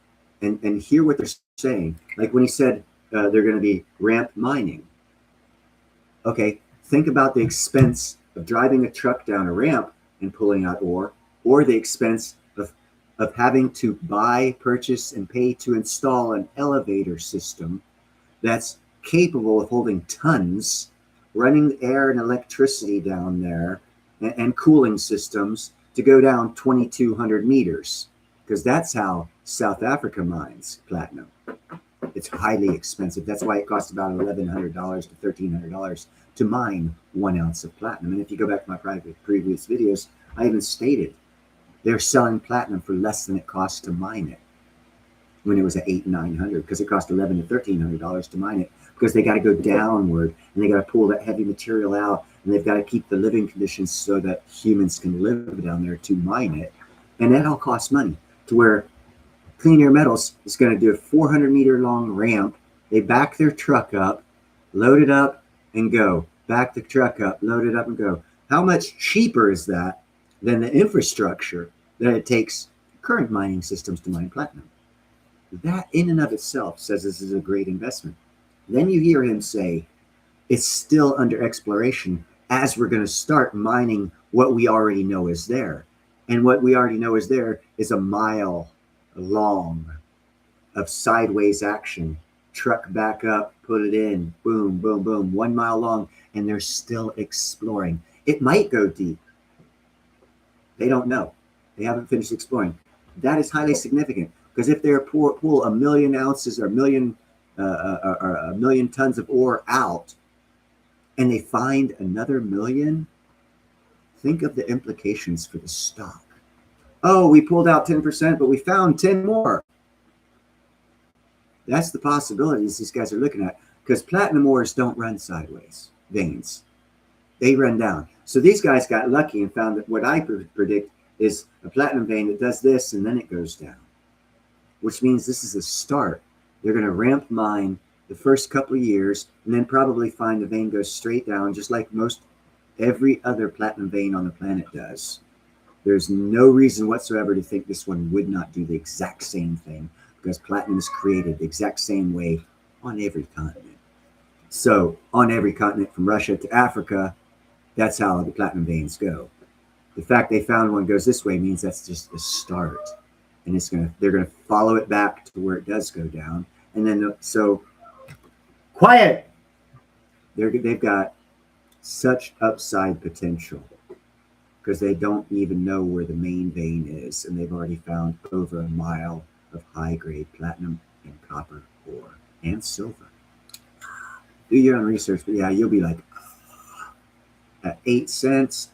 [SPEAKER 1] and hear what they're saying. Like when he said they're going to be ramp mining. Okay, think about the expense of driving a truck down a ramp and pulling out ore, or the expense of having to buy, purchase, and pay to install an elevator system that's capable of holding tons, running air and electricity down there, and cooling systems to go down 2,200 meters, because that's how South Africa mines platinum. It's highly expensive. That's why it costs about $1,100 to $1,300 to mine 1 ounce of platinum. And if you go back to my previous videos, I even stated they're selling platinum for less than it costs to mine it when it was at $800 and $900, because it cost $1,100 to $1,300 to mine it, because they got to go downward and they got to pull that heavy material out, and they've got to keep the living conditions so that humans can live down there to mine it. And that all costs money, to where Clean Air Metals is going to do a 400-meter long ramp. They back their truck up, load it up, and go. back the truck up, load it up, and go. How much cheaper is that than the infrastructure that it takes current mining systems to mine platinum? That in and of itself says this is a great investment. Then you hear him say, it's still under exploration as we're going to start mining what we already know is there. And what we already know is there is a mile long of sideways action. Truck back up, put it in, boom, boom, boom, 1 mile long, and they're still exploring. It might go deep. They don't know. They haven't finished exploring. That is highly significant, because if they pull 1 million ounces or a million tons of ore out, and they find another million, think of the implications for the stock. Oh, we pulled out 10%, but we found 10 more. That's the possibilities these guys are looking at, because platinum ores don't run sideways, veins. They run down. So these guys got lucky and found that what I predict is a platinum vein that does this and then it goes down, which means this is a start. They're going to ramp mine the first couple of years and then probably find the vein goes straight down, just like most every other platinum vein on the planet does. There's no reason whatsoever to think this one would not do the exact same thing, because platinum is created the exact same way on every continent. So on every continent from Russia to Africa, that's how the platinum veins go. The fact they found one goes this way means that's just the start. And they're gonna follow it back to where it does go down. And then, so quiet. They've got such upside potential, because they don't even know where the main vein is, and they've already found over a mile of high-grade platinum and copper ore and silver. Do your own research, but yeah, you'll be like, at 8 cents.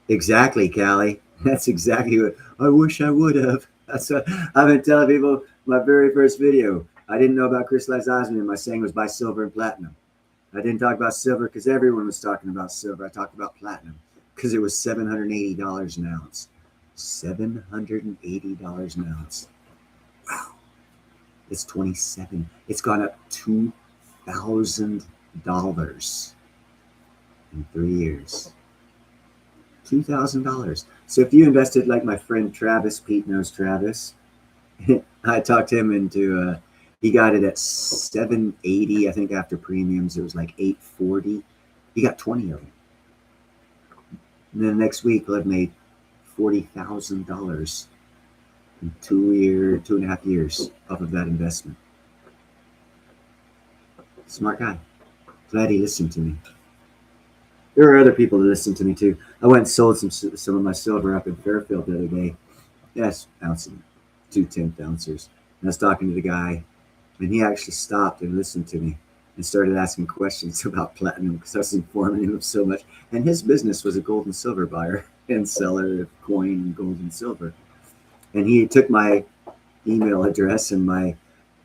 [SPEAKER 1] Exactly, Callie. That's exactly what I wish I would have. That's what I've been telling people. My very first video, I didn't know about crystallized osmium. My saying was buy silver and platinum. I didn't talk about silver because everyone was talking about silver. I talked about platinum because it was $780 an ounce. $780 an ounce. Wow. It's 27. It's gone up $2,000 in 3 years. $2,000. So if you invested like my friend Travis, Pete knows Travis, I talked him into he got it at 780. I think after premiums it was like 840. He got 20 of them. And then next week he'll have made $40,000 in 2.5 years off of that investment. Smart guy. Glad he listened to me. There are other people that listen to me too. I went and sold some of my silver up in Fairfield the other day. Yes, ounces, 2/10 ounces. And I was talking to the guy, and he actually stopped and listened to me and started asking questions about platinum, because I was informing him of so much. And his business was a gold and silver buyer and seller of coin and gold and silver. And he took my email address and my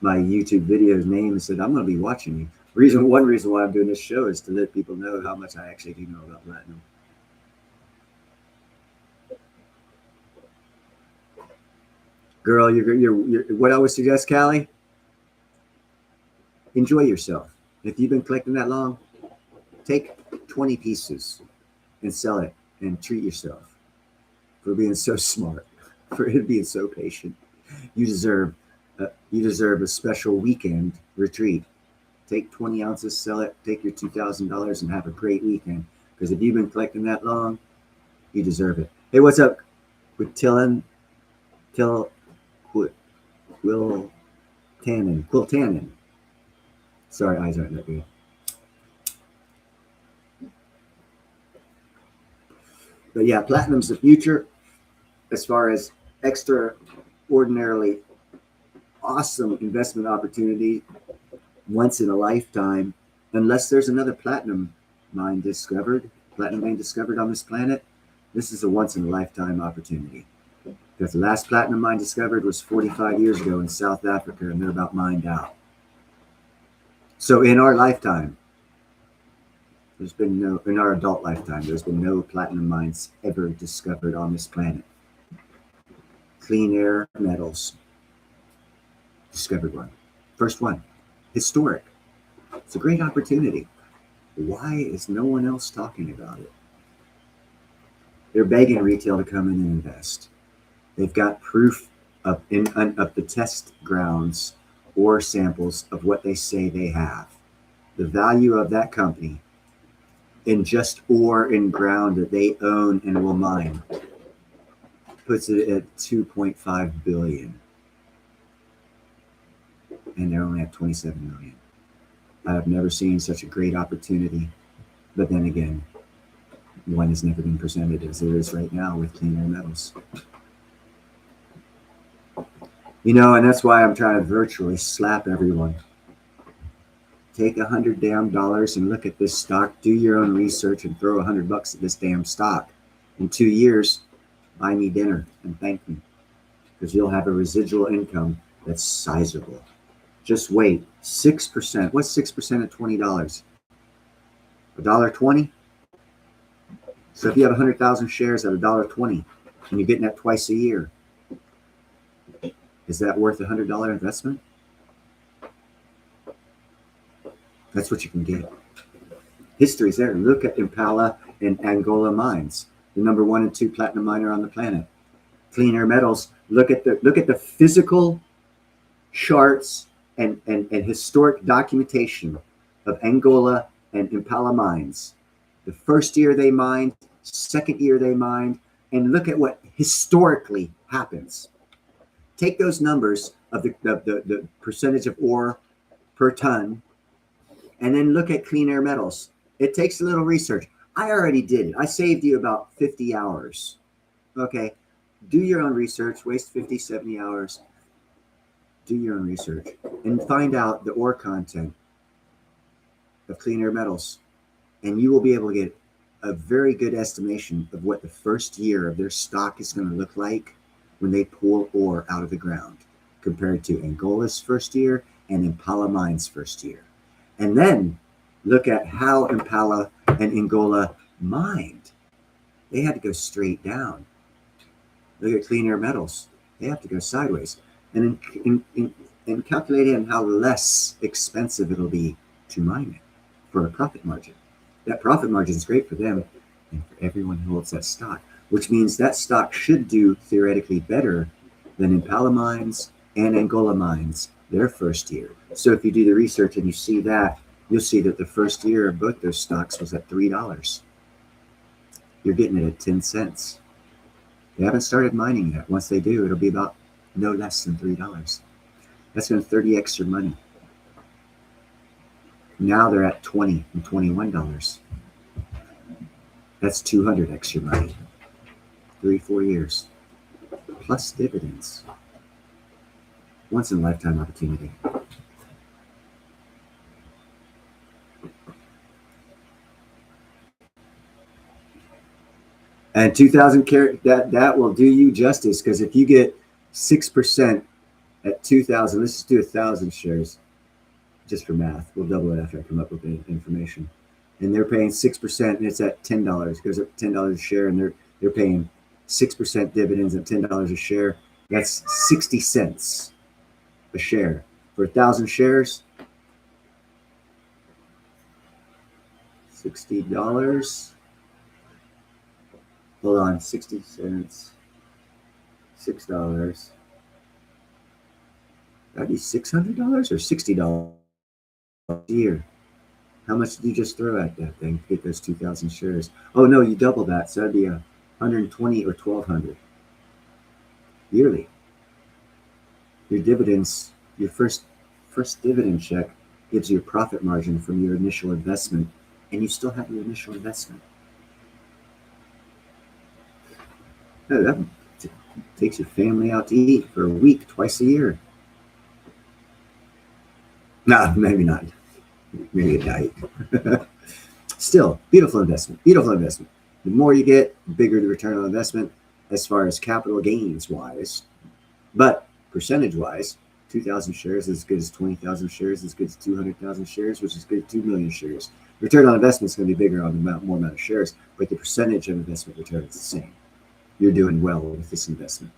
[SPEAKER 1] YouTube video's name and said, I'm going to be watching you. One reason why I'm doing this show is to let people know how much I actually do know about platinum. Girl, you're what I would suggest, Callie, enjoy yourself. If you've been collecting that long, take 20 pieces and sell it and treat yourself for being so smart, for being so patient. You deserve a special weekend retreat. Take 20 ounces, sell it, take your $2,000 and have a great weekend. Because if you've been collecting that long, you deserve it. Hey, what's up with Quiltanen? Sorry, eyes aren't that good. But yeah, platinum's the future as far as extraordinarily awesome investment opportunity. Once in a lifetime, unless there's another platinum vein discovered on this planet, this is a once in a lifetime opportunity. Because the last platinum mine discovered was 45 years ago in South Africa, and they're about mined out. So in our lifetime, in our adult lifetime, there's been no platinum mines ever discovered on this planet. Clean air, metals. discovered one. First one. Historic. It's a great opportunity. Why is no one else talking about it? They're begging retail to come in and invest. They've got proof of the test grounds or samples of what they say they have. The value of that company in just ore and ground that they own and will mine puts it at 2.5 billion. And they're only at 27 million. I have never seen such a great opportunity. But then again, one has never been presented as there is right now with Clean Air Metals. You know, and that's why I'm trying to virtually slap everyone. Take $100 damn and look at this stock, do your own research and throw $100 at this damn stock. In 2 years, buy me dinner and thank me, because you'll have a residual income that's sizable. Just wait. 6%. What's 6% at $20? $1.20? So if you have 100,000 shares at $1.20 and you're getting that twice a year, is that worth a $100 investment? That's what you can get. History's there. Look at Impala and Angola mines, the number 1 and 2 platinum miner on the planet. Clean Air Metals. Look at the physical charts and historic documentation of Angola and Impala mines. The first year they mined, second year they mined, and look at what historically happens. Take those numbers of the percentage of ore per ton, and then look at Clean Air Metals. It takes a little research. I already did it. I saved you about 50 hours. Okay, do your own research, waste 50, 70 hours. Do your own research and find out the ore content of Clean Air Metals. And you will be able to get a very good estimation of what the first year of their stock is going to look like when they pull ore out of the ground, compared to Angola's first year and Impala Mine's first year. And then look at how Impala and Angola mined. They had to go straight down. Look at Clean Air Metals. They have to go sideways. And in calculating how less expensive it'll be to mine it for a profit margin. That profit margin is great for them and for everyone who holds that stock, which means that stock should do theoretically better than Impala Mines and Angola Mines their first year. So if you do the research and you see that, you'll see that the first year of both those stocks was at $3. You're getting it at 10 cents. They haven't started mining yet. Once they do, it'll be about no less than $3. That's going to 30x your money. Now they're at $20 and $21. That's 200x your money. 3-4 years. Plus dividends. Once in a lifetime opportunity. And 2,000 carat, that will do you justice, because if you get 6% at 2,000, let's just do 1,000 shares, just for math. We'll double it after I come up with the information. And they're paying 6%, and it's at $10. It goes up $10 a share, and they're paying 6% dividends at $10 a share. That's 60 cents a share for 1,000 shares. $60. Hold on, 60 cents. $6. That'd be $600 or $60 a year. How much did you just throw at that thing to get those 2,000 shares? Oh no, you double that, so that'd be 120 or 1,200 yearly. Your dividends, your first dividend check gives you a profit margin from your initial investment, and you still have your initial investment. No, that takes your family out to eat for a week, twice a year. No, maybe not. Maybe a diet. Still, beautiful investment. Beautiful investment. The more you get, the bigger the return on investment as far as capital gains wise. But percentage wise, 2,000 shares is as good as 20,000 shares, as good as 200,000 shares, which is good as 2 million shares. Return on investment is going to be bigger on the more amount of shares, but the percentage of investment return is the same. You're doing well with this investment.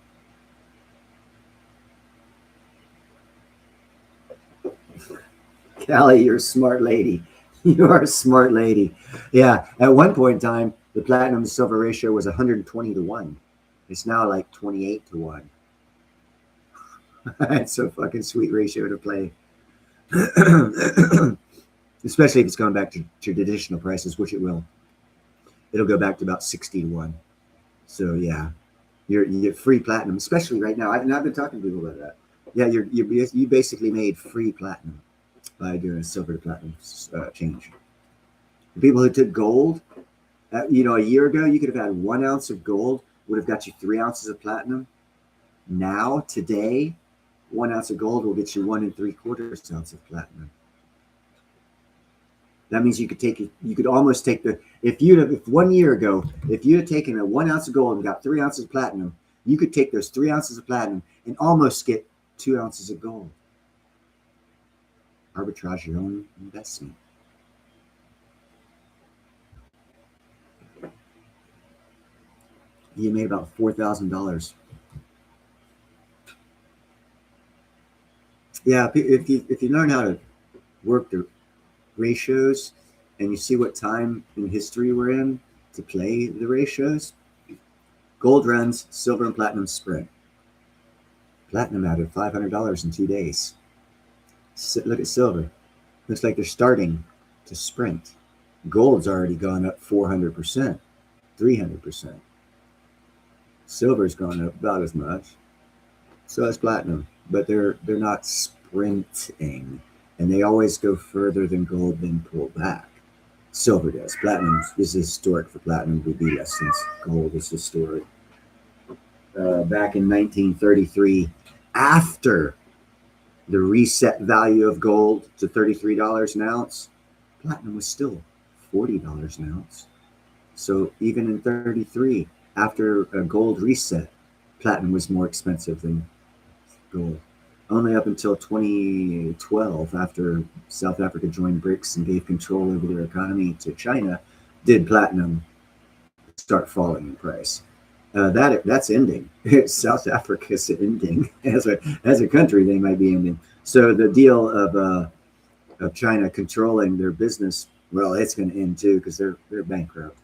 [SPEAKER 1] Callie, you're a smart lady. You are a smart lady. Yeah. At one point in time, the platinum to silver ratio was 120 to 1. It's now like 28 to 1. It's a fucking sweet ratio to play. Especially if it's going back to traditional prices, which it will. It'll go back to about 60 to 1. So yeah, you get free platinum, especially right now. I've been talking to people about that. Yeah, you basically made free platinum by doing a silver to platinum change. The people who took gold, a year ago, you could have had 1 ounce of gold would have got you 3 ounces of platinum. Now, today, 1 ounce of gold will get you 1 3/4 ounce of platinum. That means you could almost take if 1 year ago, if you had taken a 1 ounce of gold and got 3 ounces of platinum, you could take those 3 ounces of platinum and almost get 2 ounces of gold. Arbitrage your own investment. You made about $4,000. Yeah, if you learn how to work the ratios and you see what time in history we're in to play the ratios, gold runs, silver and platinum sprint. Platinum added $500 in 2 days. Look at silver. Looks like they're starting to sprint. Gold's already gone up 400%, 300%. Silver's gone up about as much. So has platinum, but they're not sprinting, and they always go further than gold, then pull back. Silver does. Platinum is historic for platinum to be less since gold is historic. Back in 1933, after the reset value of gold to $33 an ounce, platinum was still $40 an ounce. So even in 33, after a gold reset, platinum was more expensive than gold. Only up until 2012, after South Africa joined BRICS and gave control over their economy to China, did platinum start falling in price. That's ending. South Africa's ending. As a country, they might be ending. So the deal of China controlling their business, well, it's going to end too, because they're bankrupt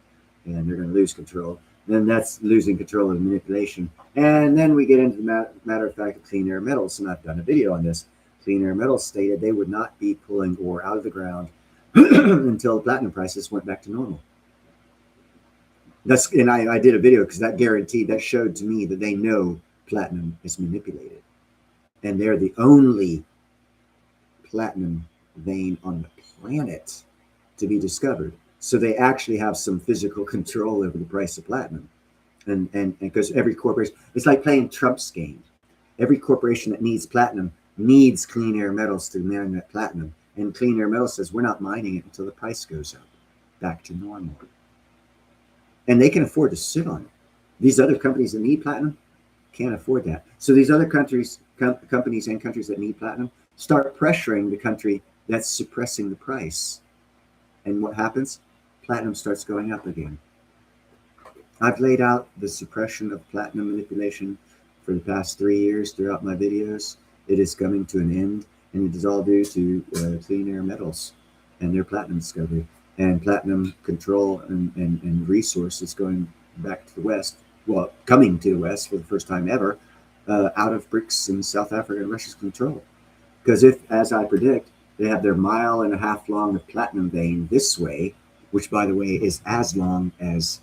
[SPEAKER 1] and they're going to lose control. Then that's losing control of manipulation. And then we get into the matter of fact of Clean Air Metals, and I've done a video on this. Clean Air Metals stated they would not be pulling ore out of the ground until platinum prices went back to normal. And I did a video because that showed to me that they know platinum is manipulated. And they're the only platinum vein on the planet to be discovered. So they actually have some physical control over the price of platinum. And because every corporation, it's like playing Trump's game. Every corporation that needs platinum needs Clean Air Metals to mine that platinum. And Clean Air Metals says, we're not mining it until the price goes up back to normal. And they can afford to sit on it. These other companies that need platinum can't afford that. So these other companies and countries that need platinum start pressuring the country that's suppressing the price. And what happens? Platinum starts going up again. I've laid out the suppression of platinum manipulation for the past 3 years throughout my videos. It is coming to an end, and it is all due to Clean Air Metals and their platinum discovery and platinum control and resources going back to the West. Well, coming to the West for the first time ever, out of BRICS and South Africa and Russia's control. Because if, as I predict, they have their 1.5 mile long of platinum vein this way, which, by the way, is as long as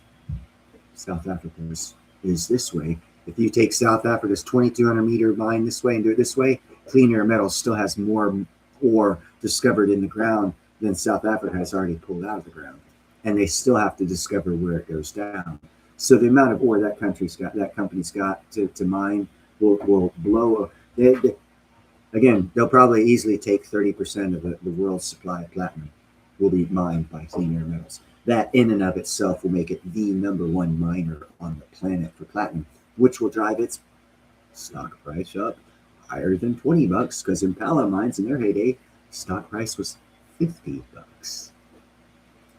[SPEAKER 1] South Africa's is this way. If you take South Africa's 2,200 meter mine this way and do it this way, Clean Air Metals still has more ore discovered in the ground than South Africa has already pulled out of the ground. And they still have to discover where it goes down. So the amount of ore that company's got to mine will blow. Again, they'll probably easily take 30% of the world's supply of platinum will be mined by Clean Air Metals. That in and of itself will make it the #1 miner on the planet for platinum, which will drive its stock price up higher than $20, because Impala mines in their heyday, stock price was $50.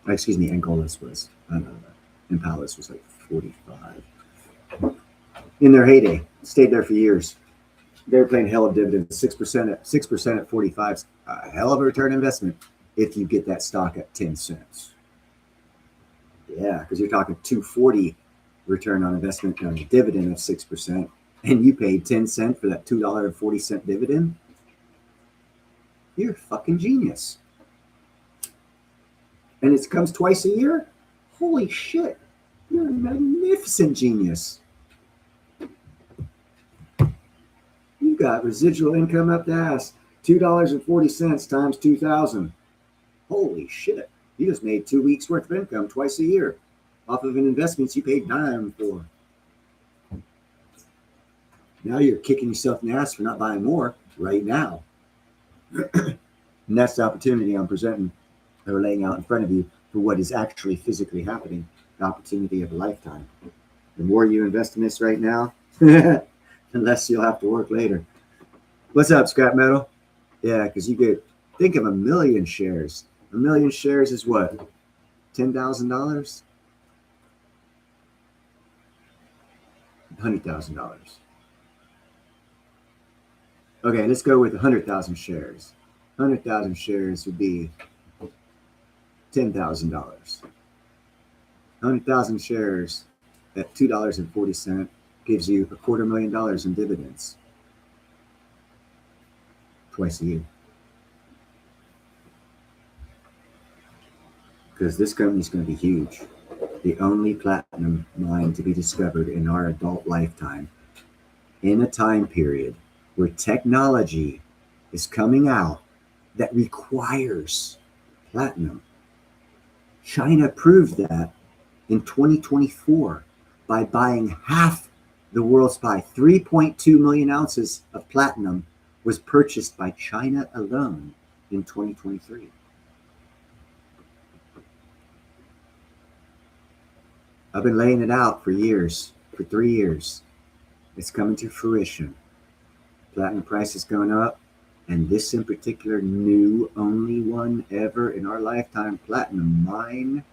[SPEAKER 1] Excuse me, Angola's was, Impala's was like 45. In their heyday, stayed there for years. They're playing hell of dividends. 6% at 45 is a hell of a return investment if you get that stock at 10 cents. Yeah, because you're talking 240 return on investment on a dividend of 6%, and you paid 10 cents for that $2.40 dividend. You're a fucking genius. And it comes twice a year? Holy shit. You're a magnificent genius. You got residual income up the ass. $2.40 times 2,000. Holy shit. You just made 2 weeks worth of income twice a year off of an investment you paid dime for. Now you're kicking yourself in the ass for not buying more right now. And that's the opportunity I'm presenting or laying out in front of you for what is actually physically happening. The opportunity of a lifetime. The more you invest in this right now, the less you'll have to work later. What's up, scrap metal? Yeah, because you get, think of 1 million shares. 1 million shares is what? $10,000? $100,000. Okay, let's go with 100,000 shares. 100,000 shares would be $10,000. 100,000 shares at $2.40 gives you $250,000 in dividends twice a year. Because this company is going to be huge. The only platinum mine to be discovered in our adult lifetime in a time period where technology is coming out that requires platinum. China proved that in 2024 by buying half the world's supply. 3.2 million ounces of platinum was purchased by China alone in 2023. I've been laying it out for years, for 3 years. It's coming to fruition. Platinum price is going up, and this in particular, new, only one ever in our lifetime platinum mine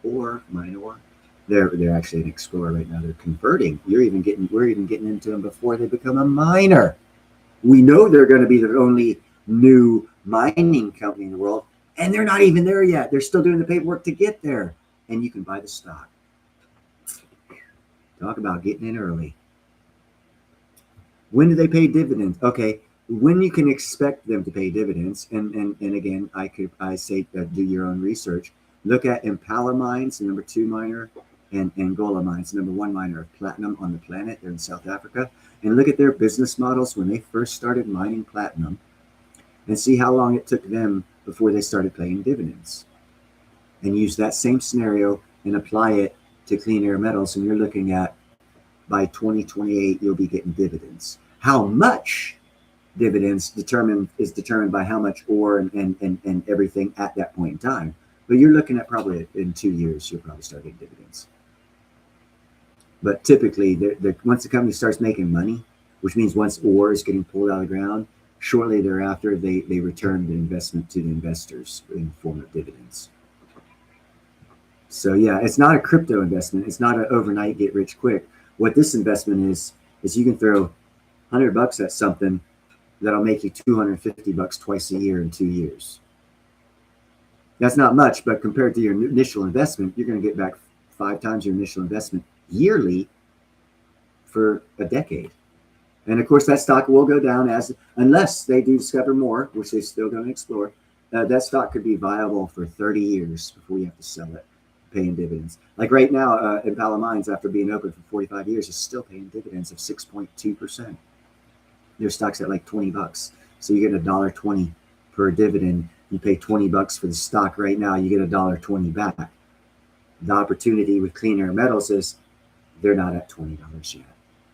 [SPEAKER 1] or minor. They're actually an explorer right now. They're converting. We're even getting into them before they become a miner. We know they're going to be the only new mining company in the world, and they're not even there yet. They're still doing the paperwork to get there, and you can buy the stock. Talk about getting in early. When do they pay dividends? Okay, when you can expect them to pay dividends, and again, I say do your own research. Look at Impala Mines, the number 2 miner, and Angola Mines, number 1 miner of platinum on the planet. They're in South Africa. And look at their business models when they first started mining platinum and see how long it took them before they started paying dividends. And use that same scenario and apply it to Clean Air Metals. And you're looking at by 2028, you'll be getting dividends. How much dividends is determined by how much ore and everything at that point in time. But you're looking at probably in 2 years, you'll probably start getting dividends. But typically, once the company starts making money, which means once ore is getting pulled out of the ground, shortly thereafter, they return the investment to the investors in the form of dividends. So yeah, it's not a crypto investment. It's not an overnight get rich quick. What this investment is you can throw $100 at something that'll make you $250 twice a year in 2 years. That's not much, but compared to your initial investment, you're going to get back 5 times your initial investment yearly for a decade. And of course, that stock will go down unless they do discover more, which they're still going to explore. That stock could be viable for 30 years before you have to sell it, paying dividends. Like right now, Impala Mines, after being open for 45 years, is still paying dividends of 6.2%. Their stock's at like $20. So you get $1.20 per dividend. You pay $20 for the stock right now, you get $1.20 back. The opportunity with Clean Air Metals is they're not at $20 yet,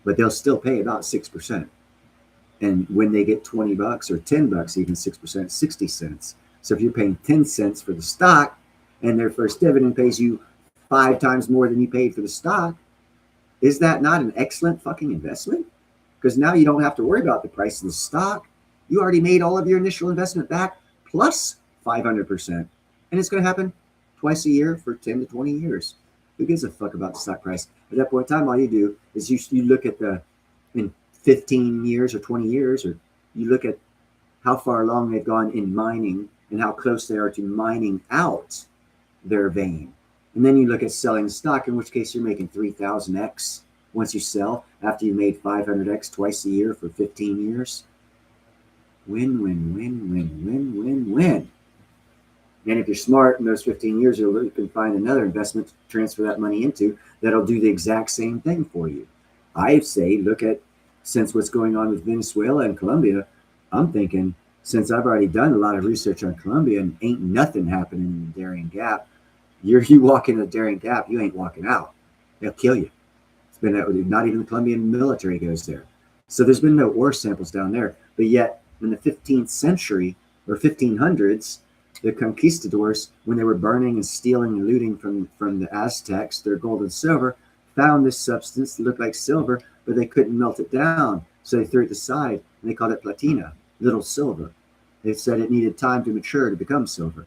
[SPEAKER 1] but they'll still pay about 6%. And when they get $20 or $10, even 6%, 60 cents. So if you're paying 10 cents for the stock and their first dividend pays you 5 times more than you paid for the stock, is that not an excellent fucking investment? Because now you don't have to worry about the price of the stock. You already made all of your initial investment back plus 500%. And it's going to happen twice a year for 10 to 20 years. Who gives a fuck about the stock price? At that point in time, all you do is you look at in 15 years or 20 years, or you look at how far along they've gone in mining and how close they are to mining out their vein. And then you look at selling stock, in which case you're making 3,000x once you sell after you made 500x twice a year for 15 years. Win, win, win, win, win, win, win. And if you're smart in those 15 years, you can find another investment to transfer that money into that'll do the exact same thing for you. I say, look at, since what's going on with Venezuela and Colombia, I'm thinking, since I've already done a lot of research on Colombia and ain't nothing happening in the Darien Gap, you walk in the Darien Gap, you ain't walking out. They'll kill you. It's been not even the Colombian military goes there. So there's been no ore samples down there. But yet in the 15th century or 1500s, the conquistadors, when they were burning and stealing and looting from the Aztecs, their gold and silver, found this substance that looked like silver, but they couldn't melt it down. So they threw it aside and they called it platina, little silver. They said it needed time to mature to become silver.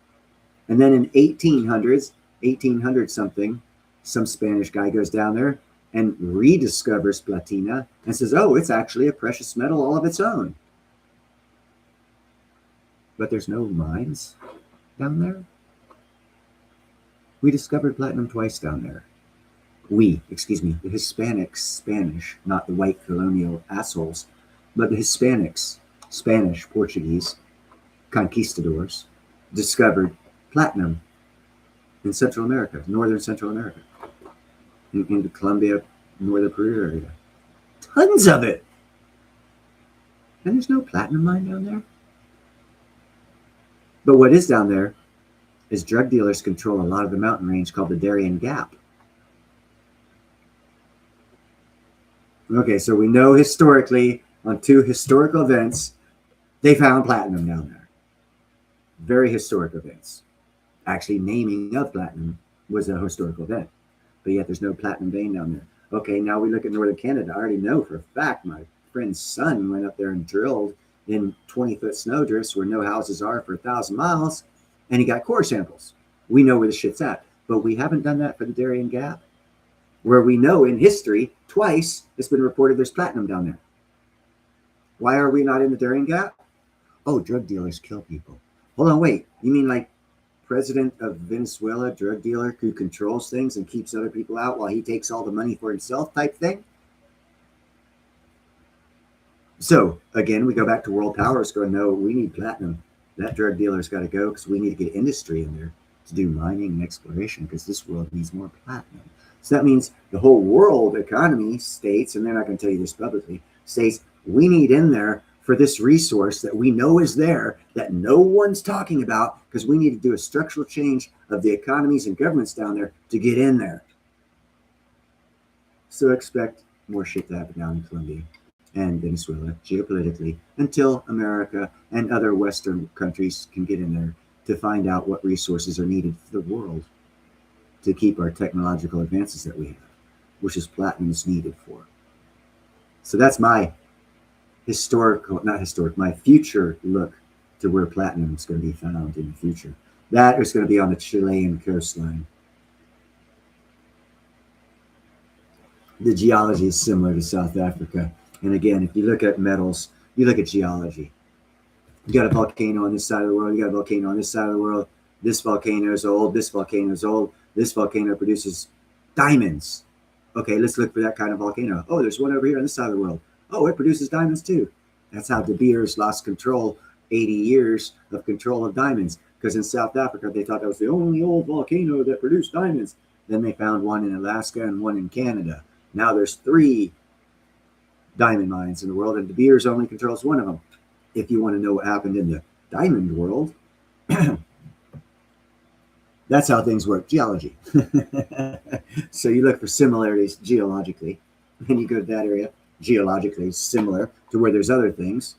[SPEAKER 1] And then in 1800 something, some Spanish guy goes down there and rediscovers platina and says, oh, it's actually a precious metal all of its own. But there's no mines down there. We discovered platinum twice down there. The Hispanics, Spanish, not the white colonial assholes, but the Hispanics, Spanish, Portuguese, conquistadors, discovered platinum in Central America, northern Central America, in the Colombia, northern Peru area. Tons of it. And there's no platinum mine down there. But what is down there is drug dealers control a lot of the mountain range called the Darien Gap. Okay, so we know historically on 2 historical events, they found platinum down there. Very historic events. Actually, naming of platinum was a historical event, but yet there's no platinum vein down there. Okay, now we look at northern Canada. I already know for a fact my friend's son went up there and drilled in 20-foot snowdrifts where no houses are for 1,000 miles, and he got core samples. We know where the shit's at, but we haven't done that for the Darien Gap, where we know in history twice it's been reported there's platinum down there. Why are we not in the Darien Gap? Oh, drug dealers kill people. Hold on, wait. You mean like president of Venezuela, drug dealer who controls things and keeps other people out while he takes all the money for himself type thing? So again, we go back to world powers going, no, we need platinum. That drug dealer's got to go because we need to get industry in there to do mining and exploration because this world needs more platinum. So that means the whole world economy states, and they're not going to tell you this publicly, states we need in there for this resource that we know is there that no one's talking about because we need to do a structural change of the economies and governments down there to get in there. So expect more shit to happen down in Colombia and Venezuela geopolitically until America and other Western countries can get in there to find out what resources are needed for the world to keep our technological advances that we have, which is platinum is needed for. So that's my my future look to where platinum is going to be found in the future. That is going to be on the Chilean coastline. The geology is similar to South Africa. And again, if you look at metals, you look at geology. You got a volcano on this side of the world, you got a volcano on this side of the world. This volcano is old, this volcano is old. This volcano produces diamonds. Okay, let's look for that kind of volcano. Oh, there's one over here on this side of the world. Oh, it produces diamonds too. That's how De Beers lost control, 80 years of control of diamonds. Because in South Africa, they thought that was the only old volcano that produced diamonds. Then they found one in Alaska and one in Canada. Now there's 3 diamond mines in the world, and De Beers only controls one of them. If you want to know what happened in the diamond world, that's how things work, geology. So you look for similarities geologically, and you go to that area, geologically similar to where there's other things.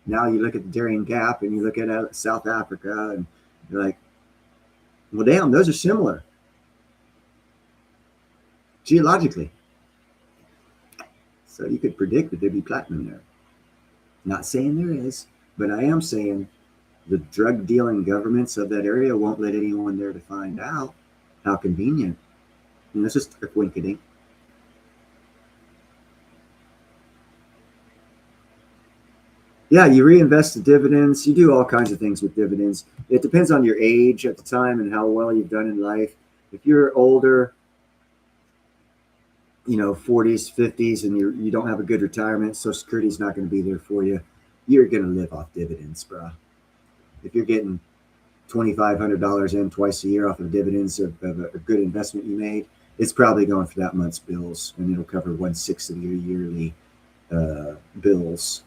[SPEAKER 1] Now you look at the Darien Gap, and you look at South Africa, and you're like, well, damn, those are similar geologically. So you could predict that there'd be platinum there. Not saying there is, but I am saying the drug dealing governments of that area won't let anyone there to find out. How convenient. And it's just a quinkity. Yeah, you reinvest the dividends. You do all kinds of things with dividends. It depends on your age at the time and how well you've done in life. If you're older, 40s, 50s, and you don't have a good retirement, Social Security is not going to be there for you. You're going to live off dividends, bro. If you're getting $2,500 in twice a year off of dividends of a good investment you made, it's probably going for that month's bills, and it'll cover 1/6 of your yearly bills,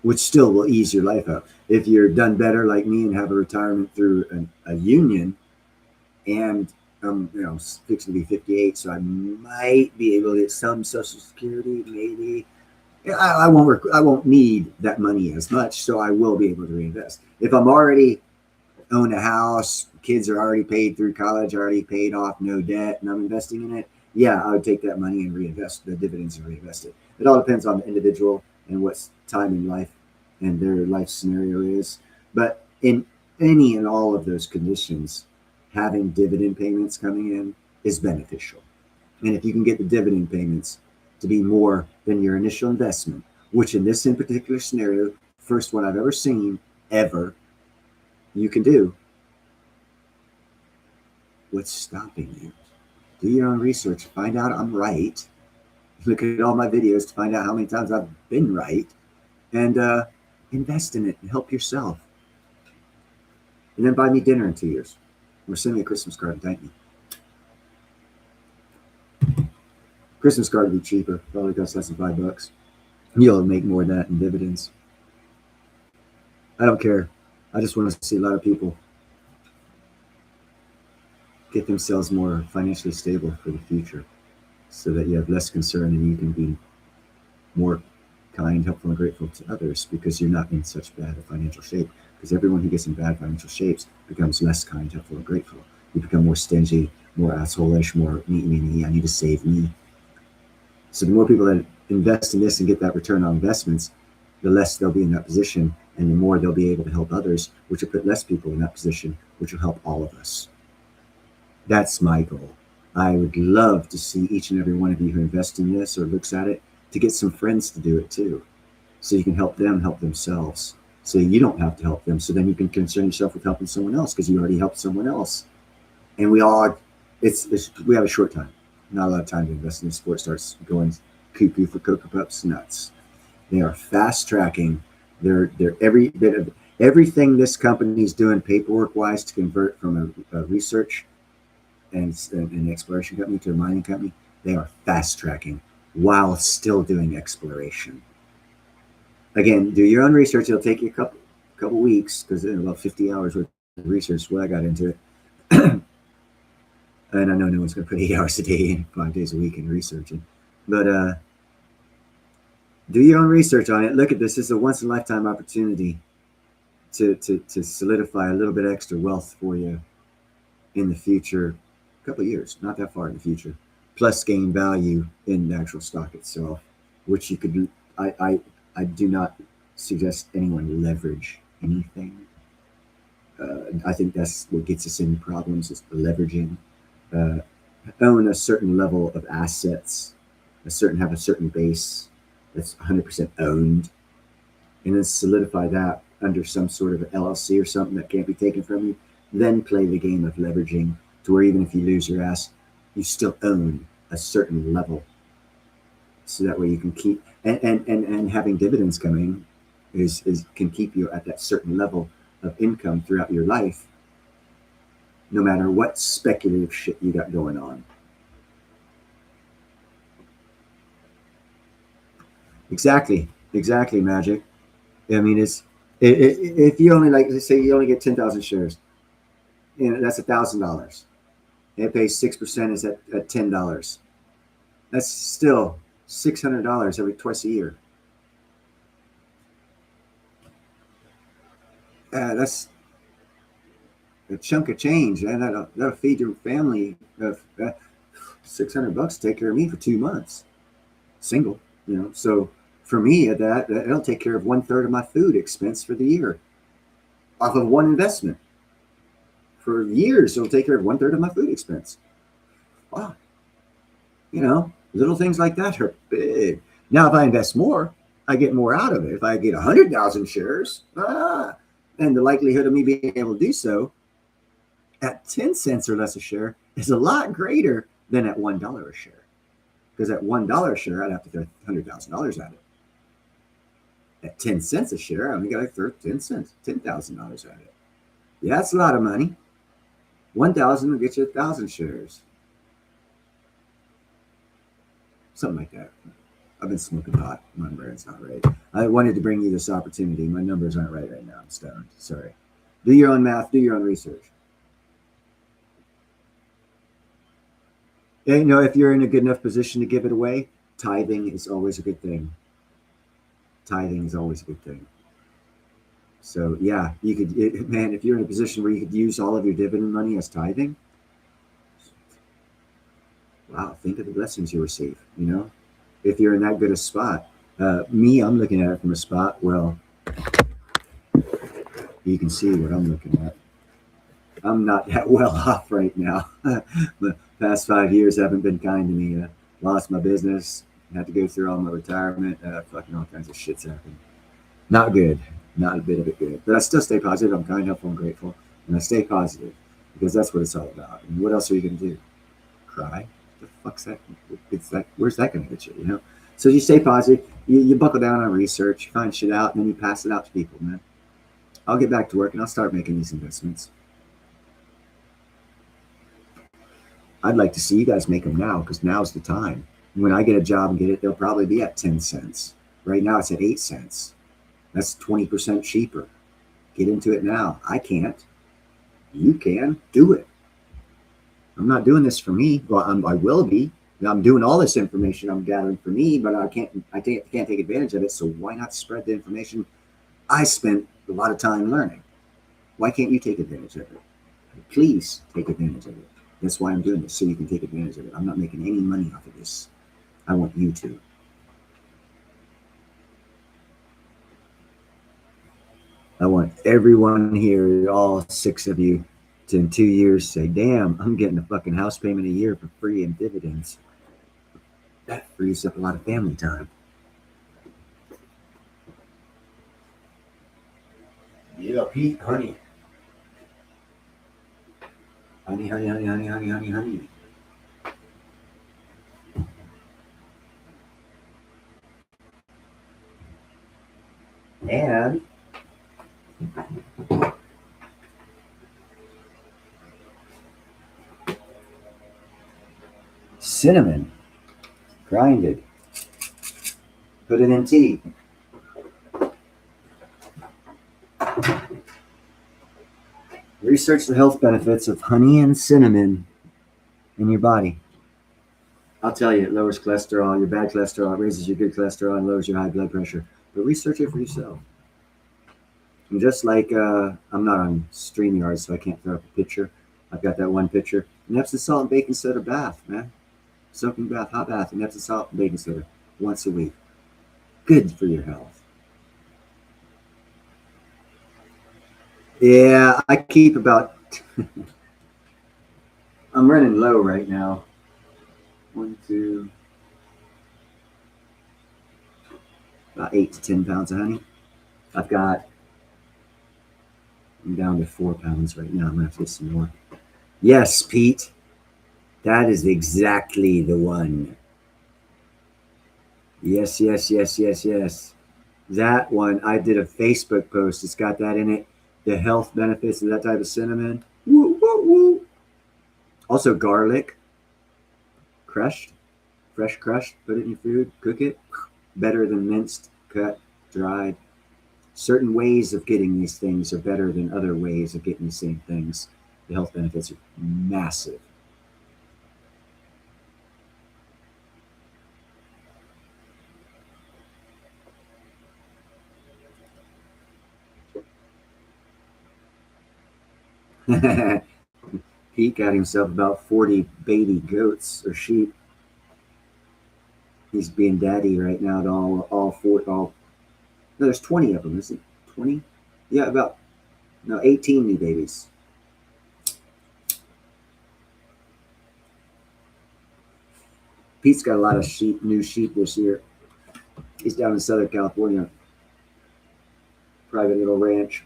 [SPEAKER 1] which still will ease your life out. If you're done better like me and have a retirement through a union, and fixing to be 58, so I might be able to get some Social Security, maybe. I won't work. I won't need that money as much, so I will be able to reinvest. If I'm already own a house, kids are already paid through college, already paid off, no debt, and I'm investing in it, yeah, I would take that money and reinvest the dividends and reinvest it. It all depends on the individual and what time in life and their life scenario is. But in any and all of those conditions, having dividend payments coming in is beneficial. And if you can get the dividend payments to be more than your initial investment, which in this in particular scenario, first one I've ever seen ever, you can do. What's stopping you? Do your own research, find out I'm right. Look at all my videos to find out how many times I've been right, and invest in it and help yourself. And then buy me dinner in 2 years. Or send me a Christmas card and thank me. Christmas card would be cheaper. Probably costs less than $5. You'll make more than that in dividends. I don't care. I just want to see a lot of people get themselves more financially stable for the future, so that you have less concern and you can be more kind, helpful, and grateful to others, because you're not in such bad a financial shape. Because everyone who gets in bad financial shapes becomes less kind, helpful, and grateful. You become more stingy, more asshole-ish, more me, I need to save me. So the more people that invest in this and get that return on investments, the less they'll be in that position, and the more they'll be able to help others, which will put less people in that position, which will help all of us. That's my goal. I would love to see each and every one of you who invest in this or looks at it to get some friends to do it too, so you can help them help themselves, so you don't have to help them, so then you can concern yourself with helping someone else because you already helped someone else. And we all, we have a short time, not a lot of time to invest in this before it starts going cuckoo for Cocoa Puffs nuts. They are fast tracking. They're every bit of everything this company is doing paperwork wise to convert from a research and an exploration company to a mining company. They are fast tracking while still doing exploration. Again, do your own research. It'll take you a couple weeks, because about 50 hours worth of research when I got into it. And I know no one's going to put 8 hours a day, 5 days a week in researching. But do your own research on it. Look at this. This is a once-in-a-lifetime opportunity to solidify a little bit extra wealth for you in the future, a couple of years, not that far in the future, plus gain value in the actual stock itself, which you could do. I do not suggest anyone leverage anything. I think that's what gets us in problems, is the leveraging. Own a certain level of assets, have a certain base that's 100% owned, and then solidify that under some sort of LLC or something that can't be taken from you. Then play the game of leveraging to where even if you lose your ass, you still own a certain level. So that way you can keep and having dividends coming can keep you at that certain level of income throughout your life, no matter what speculative shit you got going on. Exactly, Magic. I mean, if you only, like, say you only get 10,000 shares, that's $1,000. It pays 6% is at $10. That's still $600 twice a year. That's a chunk of change, and that'll feed your family. $600 to take care of me for 2 months, single. So for me, that'll take care of 1/3 of my food expense for the year, off of one investment. For years, it'll take care of 1/3 of my food expense. Wow. Little things like that are big. Now, if I invest more, I get more out of it. If I get 100,000 shares, and the likelihood of me being able to do so at 10 cents or less a share is a lot greater than at $1 a share. Because at $1 a share, I'd have to throw $100,000 at it. At 10 cents a share, I only got to throw 10 cents, $10,000 at it. Yeah, that's a lot of money. 1,000 will get you 1,000 shares. Something like that. I've been smoking hot. My brain's not right. I wanted to bring you this opportunity. My numbers aren't right now. I'm stoned. Sorry. Do your own math. Do your own research. And, you know, if you're in a good enough position to give it away, tithing is always a good thing. Tithing is always a good thing. So yeah, you could, man, if you're in a position where you could use all of your dividend money as tithing, wow, think of the blessings you receive, you know, if you're in that good a spot. I'm looking at it from a spot, well, you can see what I'm looking at. I'm not that well off right now. The past 5 years haven't been kind to me. Lost my business, had to go through all my retirement, fucking all kinds of shit's happened. Not good. Not a bit of it good. But I still stay positive. I'm kind, helpful, and grateful. And I stay positive because that's what it's all about. And what else are you going to do? Cry? The fuck's that? Where's that going to get you, you know? So you stay positive. You buckle down on research. You find shit out, and then you pass it out to people, man. I'll get back to work, and I'll start making these investments. I'd like to see you guys make them now because now's the time. When I get a job and get it, they'll probably be at 10 cents. Right now, it's at 8 cents. That's 20% cheaper. Get into it now. I can't. You can. Do it. I'm not doing this for me. Well, I will be. I'm doing all this information I'm gathering for me, but I can't take advantage of it. So why not spread the information I spent a lot of time learning? Why can't you take advantage of it? Please take advantage of it. That's why I'm doing this, so you can take advantage of it. I'm not making any money off of this. I want you to. I want everyone here, all 6 of you, to in 2 years say, damn, I'm getting a fucking house payment a year for free in dividends. That frees up a lot of family time. Yeah, Pete, honey. Honey, honey, honey, honey, honey, honey, honey. And cinnamon, grinded, put it in tea. Research the health benefits of honey and cinnamon in your body. I'll tell you, it lowers cholesterol, your bad cholesterol, raises your good cholesterol, and lowers your high blood pressure. But research it for yourself. And just like I'm not on StreamYard, so I can't throw up a picture. I've got that one picture. An Epsom salt and baking soda bath, man. Soaking bath, hot bath, and Epsom salt and baking soda once a week. Good for your health. Yeah, I keep about... I'm running low right now. 1, 2... about 8 to 10 pounds of honey. I'm down to 4 pounds right now. I'm going to have to get some more. Yes, Pete. That is exactly the one. Yes, yes, yes, yes, yes. That one, I did a Facebook post. It's got that in it. The health benefits of that type of cinnamon. Woo, woo, woo. Also garlic. Crushed. Fresh crushed. Put it in your food. Cook it. Better than minced, cut, dried. Certain ways of getting these things are better than other ways of getting the same things. The health benefits are massive. Pete got himself about 40 baby goats or sheep. He's being daddy right now to all no, there's 20 of them, isn't it? 20? Yeah, 18 new babies. Pete's got a lot of new sheep this year. He's down in Southern California, private little ranch.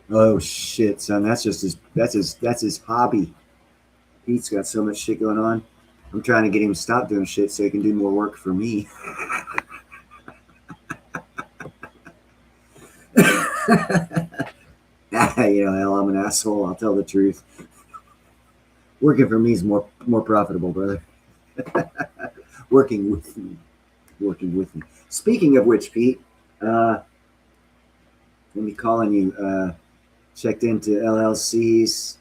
[SPEAKER 1] Oh shit, son, that's his hobby. Pete's got so much shit going on. I'm trying to get him to stop doing shit so he can do more work for me. Hell, I'm an asshole. I'll tell the truth. Working for me is more profitable, brother. Working with me. Speaking of which, Pete, let me calling you. Checked into LLCs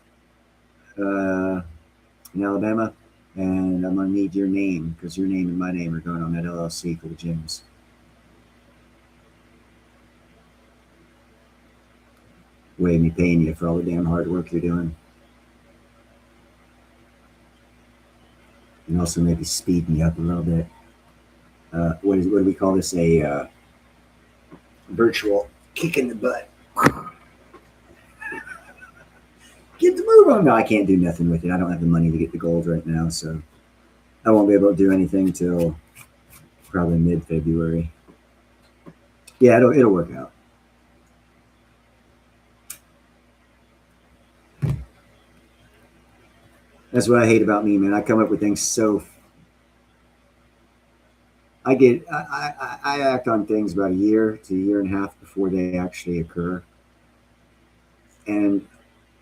[SPEAKER 1] in Alabama, and I'm gonna need your name because your name and my name are going on that LLC for the gyms. Way me paying you for all the damn hard work you're doing. And also maybe speed me up a little bit. What do we call this? A virtual kick in the butt. Get the move on. No, I can't do nothing with it. I don't have the money to get the gold right now, so I won't be able to do anything till probably mid-February. Yeah, it'll work out. That's what I hate about me, man. I come up with things so. I act on things about a year to a year and a half before they actually occur, and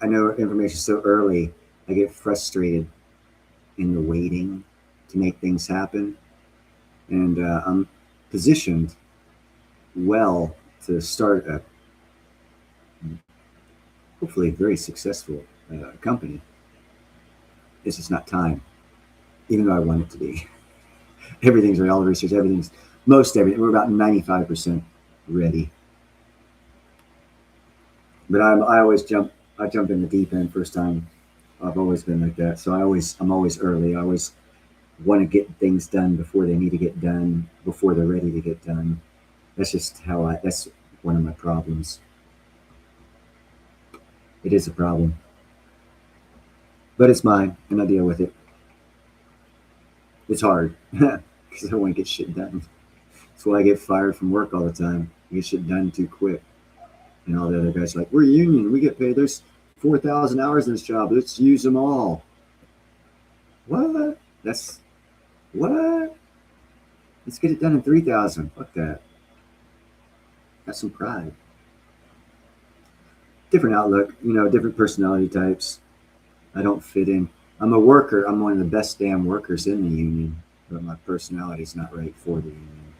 [SPEAKER 1] I know information so early. I get frustrated in the waiting to make things happen, and I'm positioned well to start a hopefully very successful company. It's just not time, even though I want it to be. Everything's ready, all the research, everything. We're about 95% ready. But I always jump in the deep end first time. I've always been like that. So I'm always early. I always want to get things done before they need to get done, before they're ready to get done. That's just that's one of my problems. It is a problem. But it's mine, and I deal with it. It's hard because I want to get shit done. That's why I get fired from work all the time. I get shit done too quick. And all the other guys are like, we're union. We get paid. There's 4,000 hours in this job. Let's use them all. What? What? Let's get it done in 3,000. Fuck that. Got some pride. Different outlook, different personality types. I don't fit in. I'm a worker. I'm one of the best damn workers in the union, but my personality's not right for the union.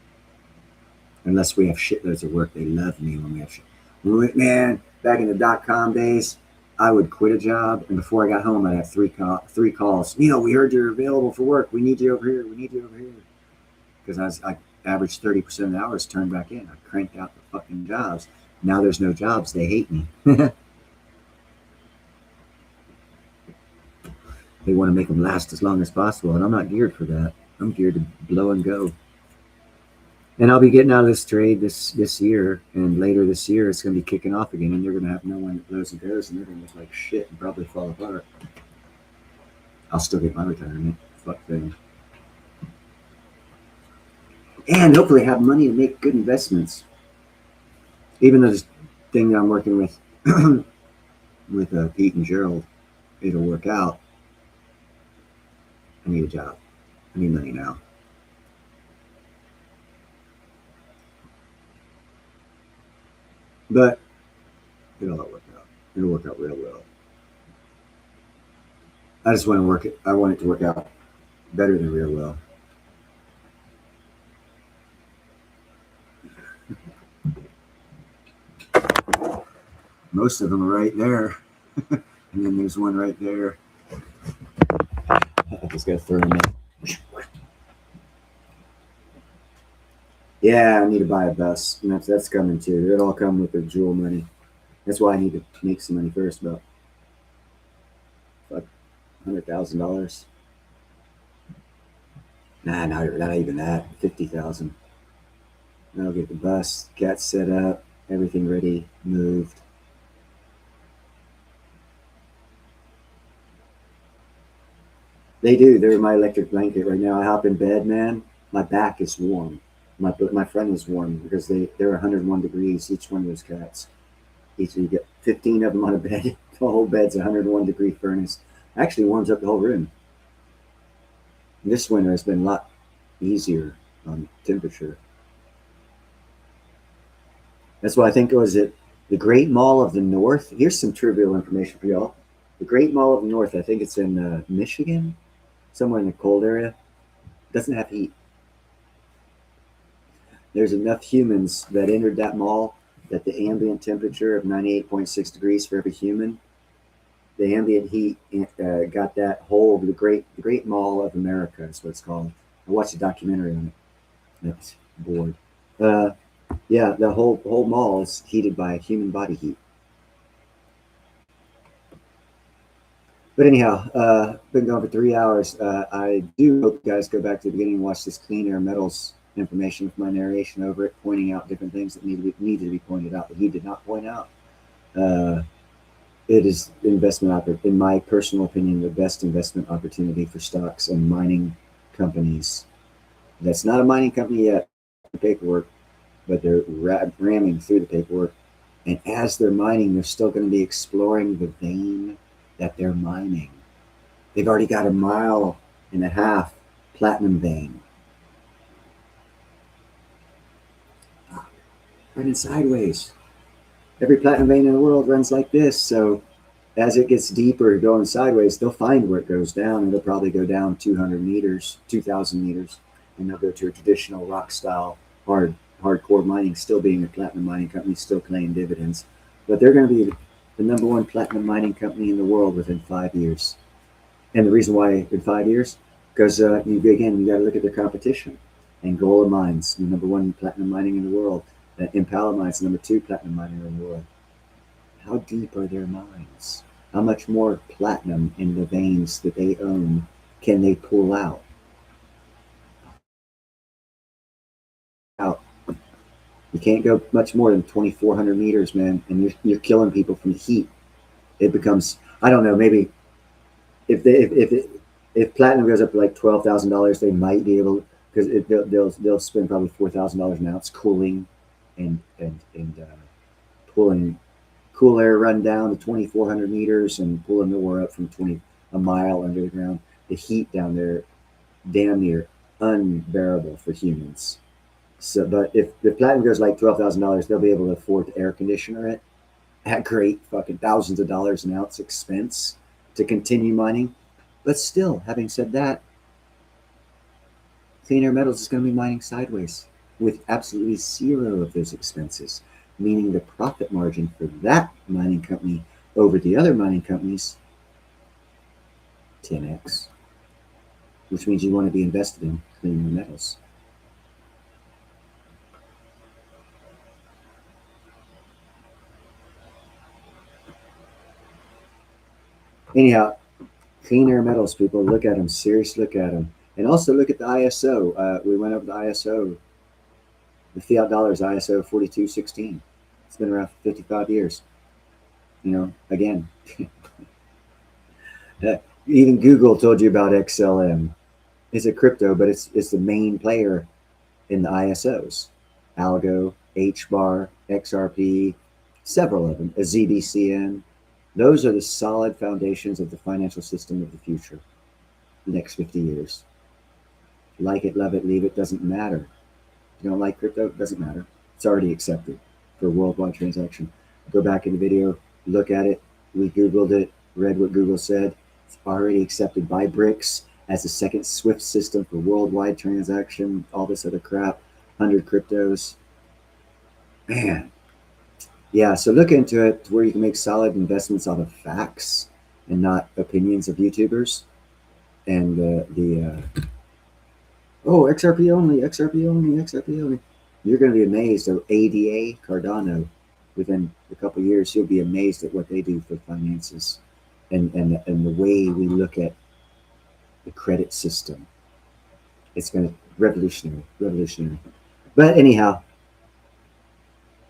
[SPEAKER 1] Unless we have shitloads of work, they love me when we have shit. Man, back in the .com days, I would quit a job, and before I got home, I'd have three calls. We heard you're available for work. We need you over here. We need you over here. Because I averaged 30% of the hours turned back in. I cranked out the fucking jobs. Now there's no jobs. They hate me. They want to make them last as long as possible, and I'm not geared for that. I'm geared to blow and go. And I'll be getting out of this trade this year, and later this year it's going to be kicking off again, and they're going to have no one that blows and goes, and they're going to look like shit and probably fall apart. I'll still get my retirement. Fuck them. And hopefully have money to make good investments. Even though this thing that I'm working with, with Pete and Gerald, it'll work out. I need a job. I need money now. But it'll all work out. It'll work out real well. I just want to work it. I want it to work out better than real well. Most of them are right there. And then there's one right there. I just got to throw them in. Yeah, I need to buy a bus. And that's coming too. It'll all come with the Jewel money. That's why I need to make some money first, about $100,000. Nah, not even that. 50,000. I'll get the bus, cat set up, everything ready, moved. They do. They're my electric blanket right now. I hop in bed, man. My back is warm. My friend is warm because they're 101 degrees each one of those cats. Each you get 15 of them on a bed. The whole bed's a 101-degree furnace. Actually warms up the whole room. This winter has been a lot easier on temperature. That's why I think it was at the Great Mall of the North. Here's some trivial information for y'all. The Great Mall of the North, I think it's in Michigan, somewhere in the cold area, doesn't have heat. There's enough humans that entered that mall that the ambient temperature of 98.6 degrees for every human, the ambient heat got that whole, the Great Mall of America is what it's called. I watched a documentary on it. That's bored. Yeah, the whole mall is heated by human body heat. But anyhow, been going for 3 hours. I do hope you guys go back to the beginning and watch this Clean Air Metals information with my narration over it, pointing out different things that needed to be pointed out that he did not point out. It is investment, in my personal opinion, the best investment opportunity for stocks and mining companies. That's not a mining company yet, the paperwork, but they're ramming through the paperwork. And as they're mining, they're still going to be exploring the vein that they're mining. They've already got 1.5 miles platinum vein. Running sideways. Every platinum vein in the world runs like this. So as it gets deeper going sideways, they'll find where it goes down, and they'll probably go down 200 meters, 2,000 meters, and they'll go to a traditional rock style hardcore mining, still being a platinum mining company, still paying dividends. But they're going to be the #1 platinum mining company in the world within 5 years. And the reason why in 5 years, because you got to look at their competition. Angola Mines, the #1 platinum mining in the world. Impala Mines, #2 platinum miner in the world. How deep are their mines? How much more platinum in the veins that they own can they pull out? You can't go much more than 2,400 meters, man, and you're killing people from the heat. It becomes, I don't know, maybe if platinum goes up to like $12,000, they might be able, because they'll spend probably $4,000 an ounce cooling and pulling cool air run down to 2,400 meters and pulling the ore up from 1 mile under the ground. The heat down there, damn near unbearable for humans. So, but if the platinum goes like $12,000, they'll be able to afford to air conditioner it at great fucking thousands of dollars an ounce expense to continue mining. But still, having said that, Clean Air Metals is going to be mining sideways with absolutely zero of those expenses, meaning the profit margin for that mining company over the other mining companies, 10x, which means you want to be invested in Clean Air Metals. Anyhow, Clean Air Metals, people, look at them, seriously look at them. And also look at the ISO. We went over the ISO. The fiat dollar is ISO 4216. It's been around for 55 years. You know, again, even Google told you about XLM. It's a crypto, but it's the main player in the ISOs. Algo, HBAR, XRP, several of them, a ZBCN. Those are the solid foundations of the financial system of the future, the next 50 years. Like it, love it, leave it, doesn't matter. If you don't like crypto, it doesn't matter. It's already accepted for worldwide transaction. Go back in the video, look at it. We Googled it, read what Google said. It's already accepted by BRICS as the second SWIFT system for worldwide transaction, all this other crap, 100 cryptos. Man. Yeah, so look into it where you can make solid investments out of facts and not opinions of YouTubers. And XRP only, XRP only, XRP only. You're going to be amazed at ADA, Cardano. Within a couple of years, you'll be amazed at what they do for finances and the way we look at the credit system. It's going to revolutionary. But anyhow,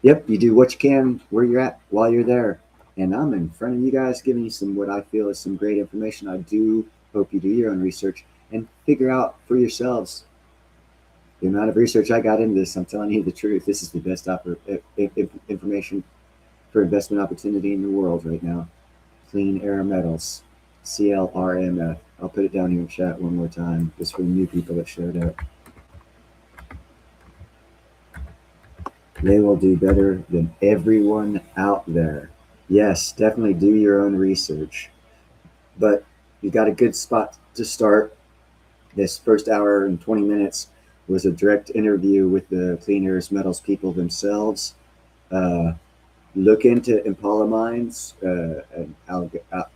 [SPEAKER 1] yep, you do what you can where you're at while you're there. And I'm in front of you guys giving you some what I feel is some great information. I do hope you do your own research and figure out for yourselves. The amount of research I got into this, I'm telling you the truth. This is the best information for investment opportunity in the world right now. Clean Air Metals, CLRMF. I'll put it down here in chat one more time, just for the new people that showed up. They will do better than everyone out there. Yes, definitely do your own research. But you got a good spot to start. This first hour and 20 minutes was a direct interview with the Clean Air Metals people themselves. Look into Impala mines,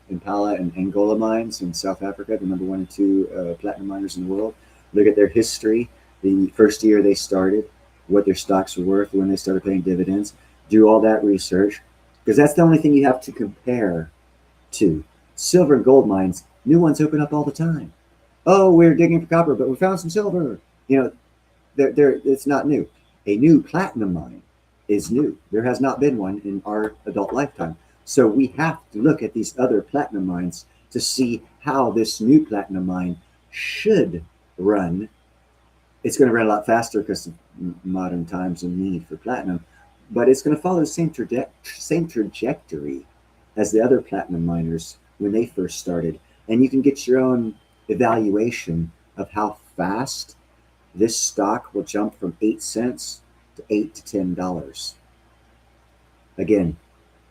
[SPEAKER 1] Impala and Angola mines in South Africa, the number 1 and 2 platinum miners in the world. Look at their history, the first year they started, what their stocks were worth when they started paying dividends. Do all that research, because that's the only thing you have to compare to. Silver and gold mines, new ones open up all the time. Oh, we're digging for copper, but we found some silver. It's not new. A new platinum mine is new. There has not been one in our adult lifetime. So we have to look at these other platinum mines to see how this new platinum mine should run. It's going to run a lot faster because of modern times and need for platinum, but it's going to follow the same trajectory as the other platinum miners when they first started. And you can get your own evaluation of how fast this stock will jump from 8 cents to $8 to $10. Again,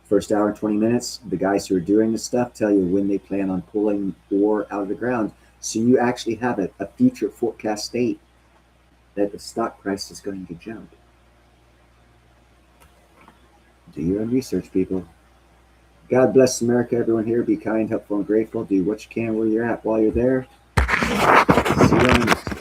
[SPEAKER 1] first hour and 20 minutes, the guys who are doing this stuff tell you when they plan on pulling ore out of the ground. So you actually have a future forecast state that the stock price is going to jump. Do your own research, people. God bless America, everyone here. Be kind, helpful, and grateful. Do what you can where you're at while you're there. See you on